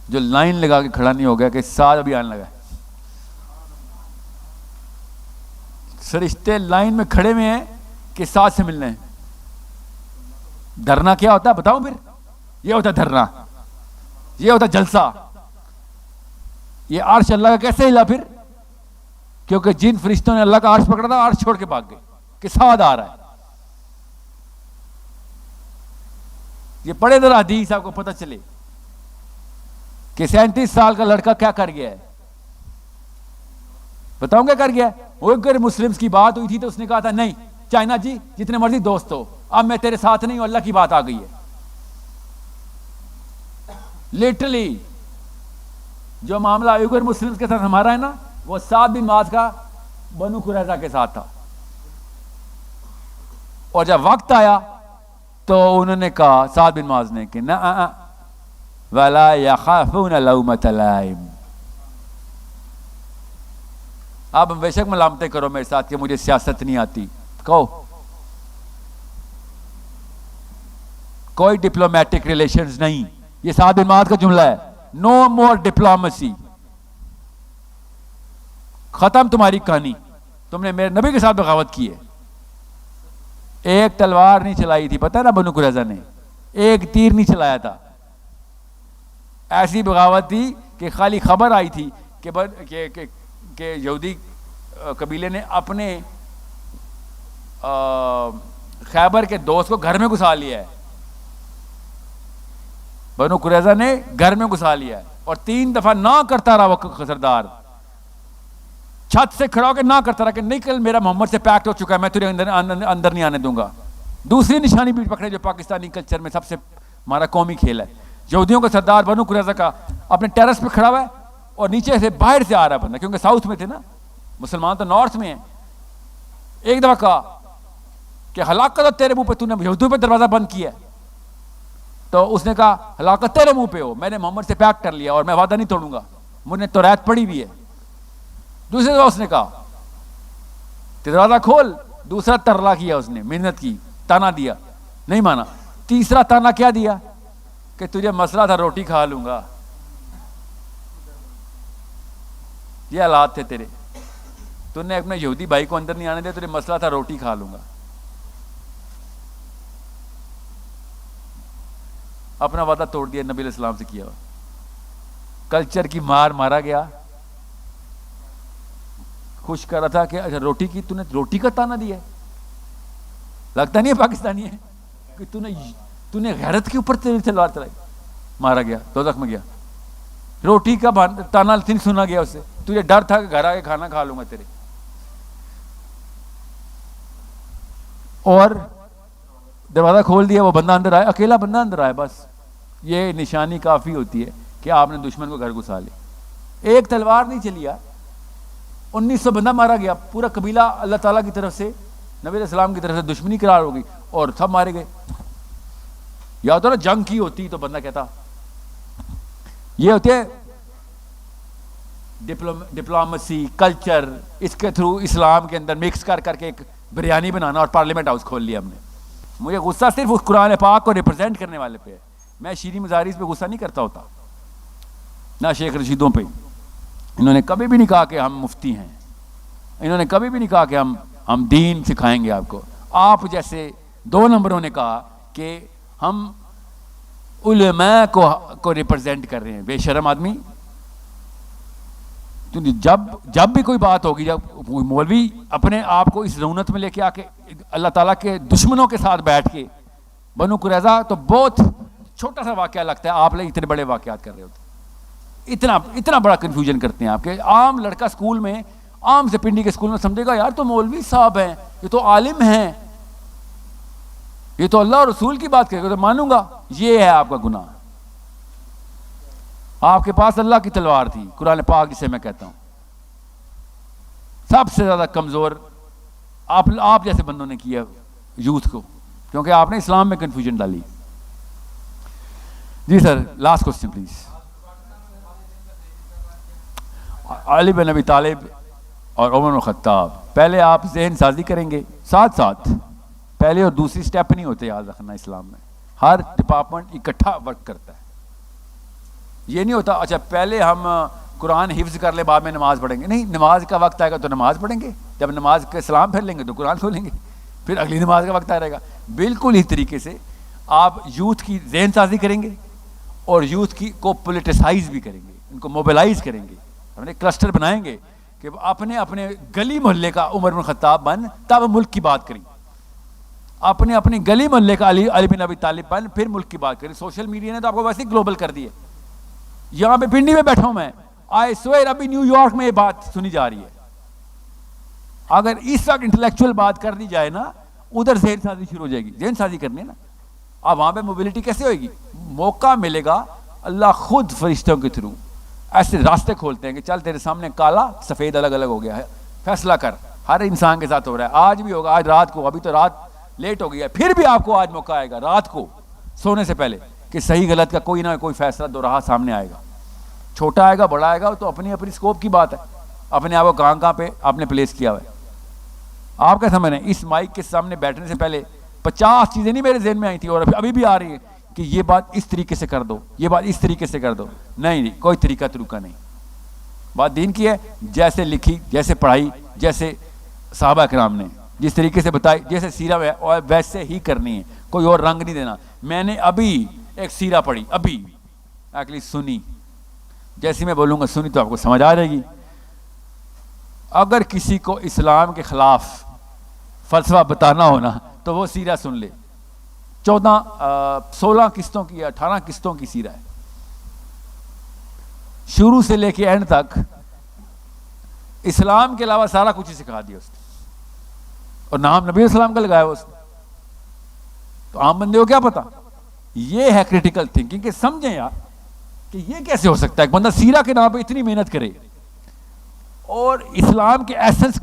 جو لائن لگا کے کھڑا نہیں ہو گیا کہ ساتھ ابھی آنے لگا ہے۔ فرشتے لائن میں کھڑے ہوئے ہیں کہ ساتھ سے ملنے ہیں۔ دھرنا کیا ہوتا ہے بتاؤں پھر؟ یہ ہوتا ہے دھرنا، یہ ہوتا ہے جلسہ۔ یہ عرش اللہ کا کیسے ہلا پھر؟ کیونکہ جن فرشتوں نے اللہ کا عرش پکڑا تھا، عرش چھوڑ کے بھاگ گئے کہ ساتھ آ رہا ہے۔ یہ پڑھے ذرا حدیث، آپ کو پتہ چلے کہ 37 سال کا لڑکا کیا کر گیا ہے۔ بتاؤں کیا کر گیا ہے؟ وہ اگر مسلمز کی بات ہوئی تھی تو اس نے کہا تھا نہیں چائنا جی جتنے مرضی دوست ہو، اب میں تیرے ساتھ نہیں ہوں، اللہ کی بات آ گئی ہے۔ لٹرلی جو معاملہ ایگر مسلمز کے ساتھ ہمارا ہے نا، وہ سعد بن معاذ کا بنو قریظہ کے ساتھ تھا، اور جب وقت آیا تو انہوں نے کہا، سعد بن معاذ نے، کہ نہ وَلَا يَخَافُونَ لَوْمَةَ لَائِمٍ، آپ بے شک ملامتیں کرو میرے ساتھ کہ مجھے سیاست نہیں آتی، کہو کوئی ڈپلومیٹک ریلیشنز نہیں، یہ سعد بن معاذ کا جملہ ہے، نو مور ڈپلومیسی، ختم تمہاری کہانی، تم نے میرے نبی کے ساتھ بغاوت کی ہے۔ ایک تلوار نہیں چلائی تھی، پتہ نا بنو قریظہ نے ایک تیر نہیں چلایا تھا. ایسی بغاوت تھی کہ خالی خبر آئی تھی کہ یہودی قبیلے نے اپنے خیبر کے دوست کو گھر میں گھسا لیا ہے. بنو قریظہ نے گھر میں گھسا لیا ہے اور 3 دفعہ نہ کرتا رہا وہ سردار، چھت سے کھڑا ہو کے نہ کرتا رہا کہ نکل، میرا محمد سے پیکٹ ہو چکا ہے، میں تجھے اندر نہیں آنے دوں گا. دوسری نشانی بھی پکڑے جو پاکستانی کلچر میں سب سے ہمارا قومی کھیل ہے. یہودیوں کا سردار بنو قریظہ کا اپنے ٹیرس پہ کھڑا ہوا ہے اور نیچے سے باہر سے آ رہا بندہ، کیونکہ ساؤتھ میں تھے نا، مسلمان تو نارتھ میں ہیں. ایک دفعہ کہا کہ ہلاکت ہو تیرے منہ پہ، تو نے یہودیوں پہ دروازہ بند کیا ہے. تو اس نے کہا ہلاکت تیرے منہ پہ ہو، میں نے محمد سے پیکٹ کر لیا اور میں وعدہ نہیں توڑوں گا، مجھ نے توریت پڑھی ہوئی ہے. دوسری دفعہ اس نے کہا دروازہ کھول، دوسرا ترلا کیا، اس نے محنت کی، تانا دیا، نہیں مانا. تیسرا تانا کیا دیا کہ تجھے مسئلہ تھا روٹی کھا لوں گا. یہ حالات تھے تیرے، تو نے اپنے یہودی بھائی کو اندر نہیں آنے دیا، تجھے مسئلہ تھا روٹی کھا لوں گا. اپنا وعدہ توڑ دیا نبی علیہ السلام سے کیا ہوا. کلچر کی مار مارا گیا. خوش کر رہا تھا کہ اچھا روٹی کی، تو نے روٹی کا تانا دیا ہے، لگتا نہیں ہے پاکستانی ہے کہ تو نے غیرت کے اوپر تلوار چلائی. مارا گیا، دوزخ میں گیا. روٹی کا تانا نہیں سنا گیا اس سے، تجھے ڈر تھا کہ گھر آ کے کھانا کھا لوں گا تیرے. اور دروازہ کھول دیا، وہ بندہ اندر آیا، اکیلا بندہ اندر آیا. بس یہ نشانی کافی ہوتی ہے کہ آپ نے دشمن کو گھر گھسا لیا. ایک تلوار نہیں چلی، 1900 بندہ مارا گیا. پورا قبیلہ اللہ تعالیٰ کی طرف سے، نبی علیہ السلام کی طرف سے دشمنی قرار ہو گئی اور سب مارے گئے. یا ہوتا نا جنگ کی ہوتی تو بندہ کہتا، یہ ہوتے ہیں ڈپلومیسی کلچر، اس کے تھرو اسلام کے اندر مکس کر کے ایک بریانی بنانا اور پارلیمنٹ ہاؤس کھول لیا ہم نے. مجھے غصہ صرف اس قرآن پاک کو ریپرزینٹ کرنے والے پہ ہے. میں شیریں مزاریز پہ غصہ نہیں کرتا ہوتا، نہ شیخ رشیدوں پہ. انہوں نے کبھی بھی نہیں کہا کہ ہم مفتی ہیں، انہوں نے کبھی بھی نہیں کہا کہ ہم دین سکھائیں گے آپ کو. آپ جیسے 2 نمبروں نے کہا کہ ہم علماء کو ریپرزینٹ کر رہے ہیں. بے شرم آدمی. جب بھی کوئی بات ہوگی، جب مولوی اپنے آپ کو اس رونت میں لے کے آ کے اللہ تعالیٰ کے دشمنوں کے ساتھ بیٹھ کے بنو قریظہ تو بہت چھوٹا سا واقعہ لگتا ہے، آپ لوگ اتنے بڑے واقعات کر رہے ہوتے. اتنا بڑا کنفیوژن کرتے ہیں آپ کے. عام لڑکا اسکول میں، عام سے پنڈی کے اسکول میں سمجھے گا یار تو مولوی صاحب ہیں، یہ تو عالم ہیں، یہ تو اللہ اور رسول کی بات کرے گا تو مانوں گا. یہ ہے آپ کا گناہ. آپ کے پاس اللہ کی تلوار تھی، قرآن پاک جسے میں کہتا ہوں. سب سے زیادہ کمزور آپ جیسے بندوں نے کیا یوتھ کو، کیونکہ آپ نے اسلام میں کنفیوژن ڈالی. جی سر، لاسٹ کوسچن پلیز. علی بن ابی طالب اور عمر بن خطاب. پہلے آپ ذہن سازی کریں گے، ساتھ پہلے اور دوسری سٹیپ نہیں ہوتے، یاد رکھنا. اسلام میں ہر ڈپارٹمنٹ اکٹھا ورک کرتا ہے. یہ نہیں ہوتا اچھا پہلے ہم قرآن حفظ کر لیں بعد میں نماز پڑھیں گے. نہیں، نماز کا وقت آئے گا تو نماز پڑھیں گے، جب نماز کے سلام پھیر لیں گے تو قرآن کھولیں گے، پھر اگلی نماز کا وقت آئے گا. بالکل اس طریقے سے آپ یوتھ کی ذہن سازی کریں گے اور یوتھ کی کو پولیٹیسائز بھی کریں گے، ان کو موبلائز کریں گے. ہم نے کلسٹر بنائیں گے کہ اپنے گلی محلے کا عمر بن خطاب بن، تب ملک کی بات کریں. اپنے گلی محلے کا علی بن ابی طالب بن، پھر ملک کی بات کریں. سوشل میڈیا نے تو آپ کو ویسے ہی گلوبل کر دی ہے. یہاں پہ پنڈی میں بیٹھا ہوں میں، آئی سویر ابھی نیو یارک میں یہ بات سنی جا رہی ہے. اگر اس وقت انٹلیکچوئل بات کر دی جائے نا، ادھر ذہن سازی شروع ہو جائے گی. ذہن سازی کرنی ہے نا. اب وہاں پہ موبلٹی کیسے ہوئے گی؟ موقع ملے گا، اللہ خود فرشتوں کے تھرو ایسے راستے کھولتے ہیں کہ چل تیرے سامنے کالا سفید الگ الگ ہو گیا ہے، فیصلہ کر. ہر انسان کے ساتھ ہو رہا ہے، آج بھی ہوگا. آج رات کو، ابھی تو رات لیٹ ہو گئی ہے، پھر بھی آپ کو آج موقع آئے گا رات کو سونے سے پہلے کہ صحیح غلط کا کوئی نہ کوئی فیصلہ دو راہ سامنے آئے گا. چھوٹا آئے گا بڑا آئے گا، تو اپنی اسکوپ کی بات ہے. اپنے آپ کو کہاں پہ آپ نے پلیس کیا ہوا ہے. آپ کیا سمجھ رہے ہیں؟ اس مائک کے سامنے بیٹھنے سے پہلے 50 چیزیں نہیں میرے ذہن میں آئی تھی اور ابھی بھی آ رہی ہیں کہ یہ بات اس طریقے سے کر دو، یہ بات اس طریقے سے کر دو. نہیں، کوئی طریقہ نہیں. بات دین کی ہے، جیسے لکھی، جیسے پڑھائی، جیسے صحابہ کرام نے جس طریقے سے بتائی جیسے سیرہ ویسے ہی کرنی ہے, کوئی اور رنگ نہیں دینا. میں نے ابھی ایک سیرہ پڑھی, ابھی ایکچولی سنی, جیسی میں بولوں گا سنی تو آپ کو سمجھ آ جائے گی. اگر کسی کو اسلام کے خلاف فلسفہ بتانا ہونا تو وہ سیرہ سن لے. 16 قسطوں کی 18 قسطوں کی سیرہ ہے, شروع سے لے کے اینڈ تک اسلام کے علاوہ سارا کچھ ہی سکھا دیا اس نے, اور نام نبی السلام کا لگایا اس نے. تو عام بندے کو کیا پتا؟ یہ ہے کریٹیکل تھنکنگ کہ سمجھیں یار کہ یہ کیسے ہو سکتا ہے ایک بندہ سیرہ کے نام پہ اتنی محنت کرے اور اسلام کے ایسنس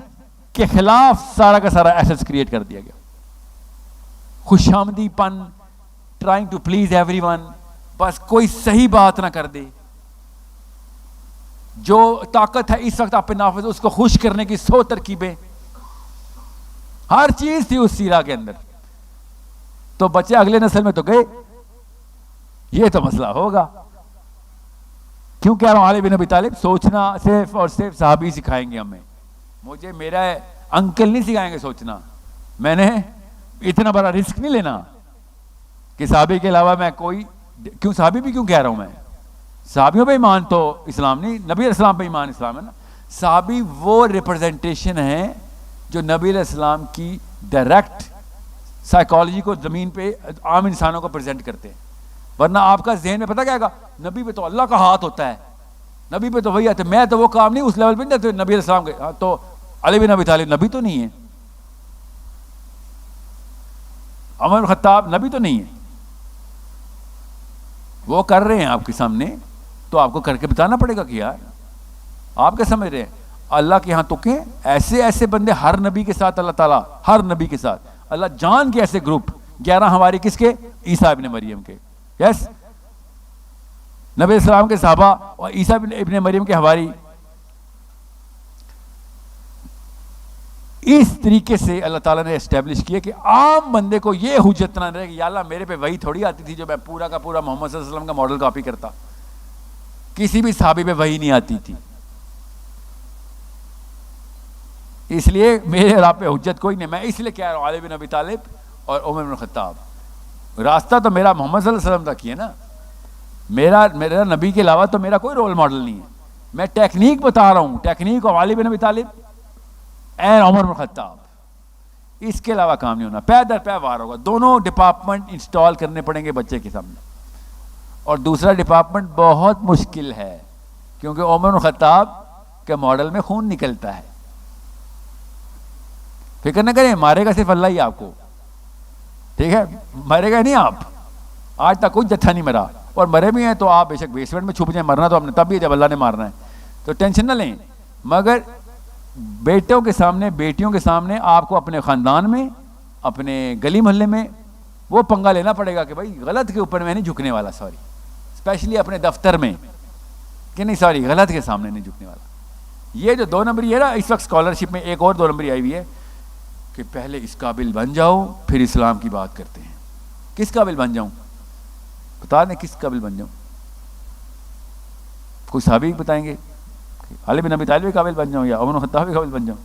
کے خلاف سارا کا سارا ایسنس کریٹ کر دیا گیا. خوش آمدی پن, trying to please everyone, بس کوئی صحیح بات نہ کر دے. جو طاقت ہے اس وقت آپ پہ نافذ, اس کو خوش کرنے کی 100 ترکیبیں, ہر چیز تھی اس سیرہ کے اندر. تو بچے اگلے نسل میں تو گئے, یہ تو مسئلہ ہوگا. کیوں کہہ رہا ہوں علی بن ابی طالب سوچنا صرف اور صرف صحابی سکھائیں گے ہمیں. مجھے میرا انکل نہیں سکھائیں گے سوچنا. میں نے اتنا بڑا رسک نہیں لینا کہ صحابی کے علاوہ میں کوئی, کیوں صحابی بھی کیوں کہہ رہا ہوں میں, صحابیوں پہ ایمان تو اسلام نہیں, نبی علیہ السلام پہ ایمان اسلام ہے نا. صحابی وہ ریپرزنٹیشن ہے جو نبی علیہ السلام کی ڈائریکٹ سائیکالوجی کو زمین پہ عام انسانوں کو پریزنٹ کرتے ہیں. ورنہ آپ کا ذہن میں پتہ کیا گا, نبی پہ تو اللہ کا ہاتھ ہوتا ہے, نبی پہ تو وہی آتے, میں تو وہ کام نہیں اس لیول پہ نہیں جاتے نبی علیہ السلام کے. تو علی بن ابی طالب نبی تو نہیں ہے, عمر بن خطاب نبی تو نہیں ہے, وہ کر رہے ہیں آپ کے سامنے تو آپ کو کر کے بتانا پڑے گا کہ یار آپ کیا سمجھ رہے ہیں. اللہ کے ہاں تو کہ ایسے ایسے بندے ہر نبی کے ساتھ, اللہ تعالیٰ ہر نبی کے ساتھ اللہ جان کے ایسے گروپ 11 ہماری کس کے, عیسیٰ ابن مریم کے, یس نبی علیہ السلام کے صحابہ اور عیسیٰ ابن مریم کے حواری. اس طریقے سے اللہ تعالیٰ نے اسٹیبلش کیا کہ عام بندے کو یہ حجت نہ رہے کہ یا اللہ میرے پہ وہی تھوڑی آتی تھی جو میں پورا کا پورا محمد صلی اللہ علیہ وسلم کا ماڈل کاپی کرتا. کسی بھی صحابی پہ وہی نہیں آتی تھی, اس لیے میرے اور آپ پہ حجت کوئی نہیں. میں اس لیے کہہ رہا ہوں علی بن ابی طالب اور عمر بن خطاب, راستہ تو میرا محمد صلی اللہ علیہ وسلم تک ہی ہے نا. میرا نبی کے علاوہ تو میرا کوئی رول ماڈل نہیں ہے. میں ٹیکنیک بتا رہا ہوں, ٹیکنیک آف علی بن ابی طالب اینڈ عمر بن خطاب, اس کے علاوہ کام نہیں ہونا. پے در پے وار ہوگا. دونوں ڈپارٹمنٹ انسٹال کرنے پڑیں گے بچے کے سامنے, اور دوسرا ڈپارٹمنٹ بہت مشکل ہے کیونکہ عمر بن خطاب کے ماڈل میں خون نکلتا ہے. فکر نہ کریں, مارے گا صرف اللہ ہی آپ کو, ٹھیک ہے, مرے گا نہیں آپ. آج تک کوئی جتھا نہیں مرا, اور مرے بھی ہیں تو آپ بے شک بیسمنٹ میں چھپ جائیں, مرنا تو ہم نے تب بھی جب اللہ نے مارنا ہے, تو ٹینشن نہ لیں. مگر بیٹوں کے سامنے, بیٹیوں کے سامنے آپ کو اپنے خاندان میں, اپنے گلی محلے میں وہ پنگا لینا پڑے گا کہ بھائی غلط کے اوپر میں نہیں جھکنے والا, سوری, اسپیشلی اپنے دفتر میں کہ نہیں سوری غلط کے سامنے نہیں جھکنے والا. یہ جو 2 نمبری ہے نا, اس وقت اسکالرشپ میں ایک اور 2 نمبری آئی ہوئی ہے کہ پہلے اس قابل بن جاؤ پھر اسلام کی بات کرتے ہیں. کس قابل بن جاؤں, بتا دیں کس قابل بن جاؤں. کوئی صحابی بتائیں گے, علی بن ابی طالب قابل بن جاؤں یا عمر بن خطاب قابل بن جاؤں.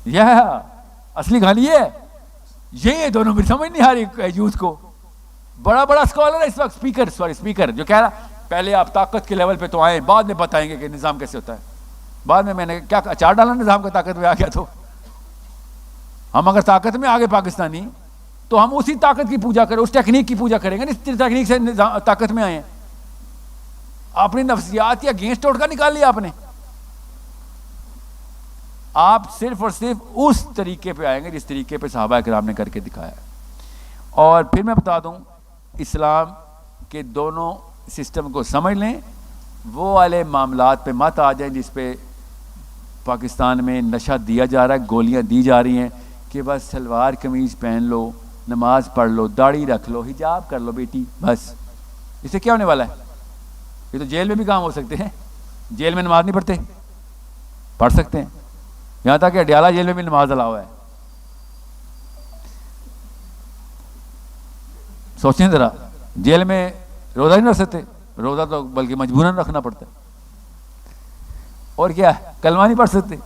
یہ اصلی کہانی یہ ہے. یہ 2 نمبر سمجھ نہیں آ رہی یوتھ کو. بڑا بڑا اسکالر ہے اس وقت, اسپیکر جو کہہ رہا پہلے آپ طاقت کے لیول پہ تو آئیں, بعد میں بتائیں گے کہ نظام کیسے ہوتا ہے. بعد میں نے کیا اچار ڈالا نظام کا طاقت میں آ گیا. تو ہم اگر طاقت میں آگے پاکستانی تو ہم اسی طاقت کی پوجا کریں, اس ٹیکنیک کی پوجا کریں گے. اس ٹیکنیک سے طاقت میں آئے ہیں. اپنی نفسیات یا اگینسٹ ٹوٹکا نکال لیا آپ نے. آپ صرف اور صرف اس طریقے پہ آئیں گے جس طریقے پہ صحابہ کرام نے کر کے دکھایا ہے. اور پھر میں بتا دوں, اسلام کے دونوں سسٹم کو سمجھ لیں. وہ والے معاملات پہ مت آ جائیں جس پہ پاکستان میں نشہ دیا جا رہا ہے, گولیاں دی جا رہی ہیں کہ بس سلوار قمیض پہن لو, نماز پڑھ لو, داڑھی رکھ لو, حجاب کر لو بیٹی, بس. اس سے کیا ہونے والا ہے؟ یہ تو جیل میں بھی کام ہو سکتے ہیں. جیل میں نماز نہیں پڑھتے, پڑھ سکتے ہیں. یہاں تک کہ اڈیالہ جیل میں بھی نماز الاؤ ہے. سوچیں ذرا, جیل میں روزہ نہیں رکھ سکتے, روزہ تو بلکہ مجبوراً رکھنا پڑتا ہے. اور کیا ہے, کلمہ نہیں پڑھ سکتے.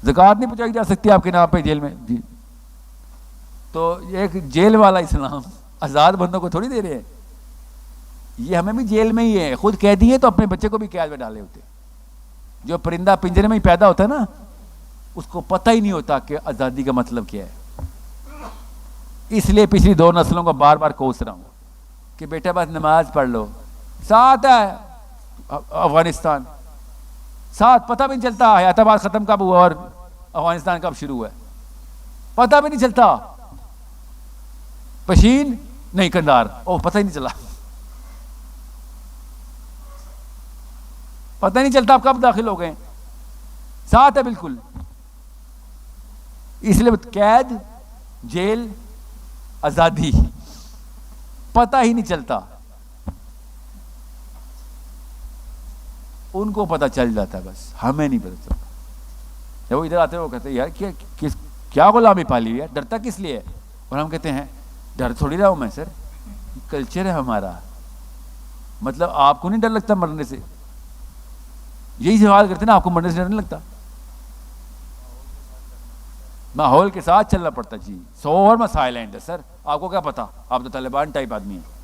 زکوٰۃ نہیں پہنچائی جا سکتی آپ کے نام پہ جیل میں جی. تو ایک جیل والا اسلام آزاد بندوں کو تھوڑی دے رہے ہیں. یہ ہمیں بھی جیل میں ہی ہے. خود قیدی ہیں تو اپنے بچے کو بھی قید میں ڈالے ہوتے. جو پرندہ پنجرے میں ہی پیدا ہوتا ہے نا, اس کو پتہ ہی نہیں ہوتا کہ آزادی کا مطلب کیا ہے. اس لیے پچھلی 2 نسلوں کو بار بار کوس رہا ہوں کہ بیٹا بس نماز پڑھ لو. ساتھ ہے افغانستان, ساتھ پتہ بھی نہیں چلتا حیات آباد ختم کب ہوا اور افغانستان کب شروع ہوا ہے, پتہ بھی نہیں چلتا. پشین نہیں کندار, او پتہ ہی نہیں چلا, پتہ نہیں چلتا آپ کب داخل ہو گئے. ساتھ ہے بالکل. اس لیے قید, جیل, آزادی, پتہ ہی نہیں چلتا. ان کو پتہ چل جاتا ہے, بس ہمیں نہیں پتہ چلتا. جب وہ ادھر آتے ہیں وہ کہتے ہیں یار کیا غلامی پالی ہوئی ہے, ڈرتا کس لیے ہے؟ اور ہم کہتے ہیں ڈر تھوڑی رہا ہوں میں سر, کلچر ہے ہمارا. مطلب آپ کو نہیں ڈر لگتا مرنے سے؟ یہی سوال کرتے ہیں نا, آپ کو مرنے سے ڈر نہیں لگتا؟ ماحول کے ساتھ چلنا پڑتا جی. 100 اور مسائل ہیں سر, آپ کو کیا پتا, آپ تو طالبان ٹائپ آدمی ہیں.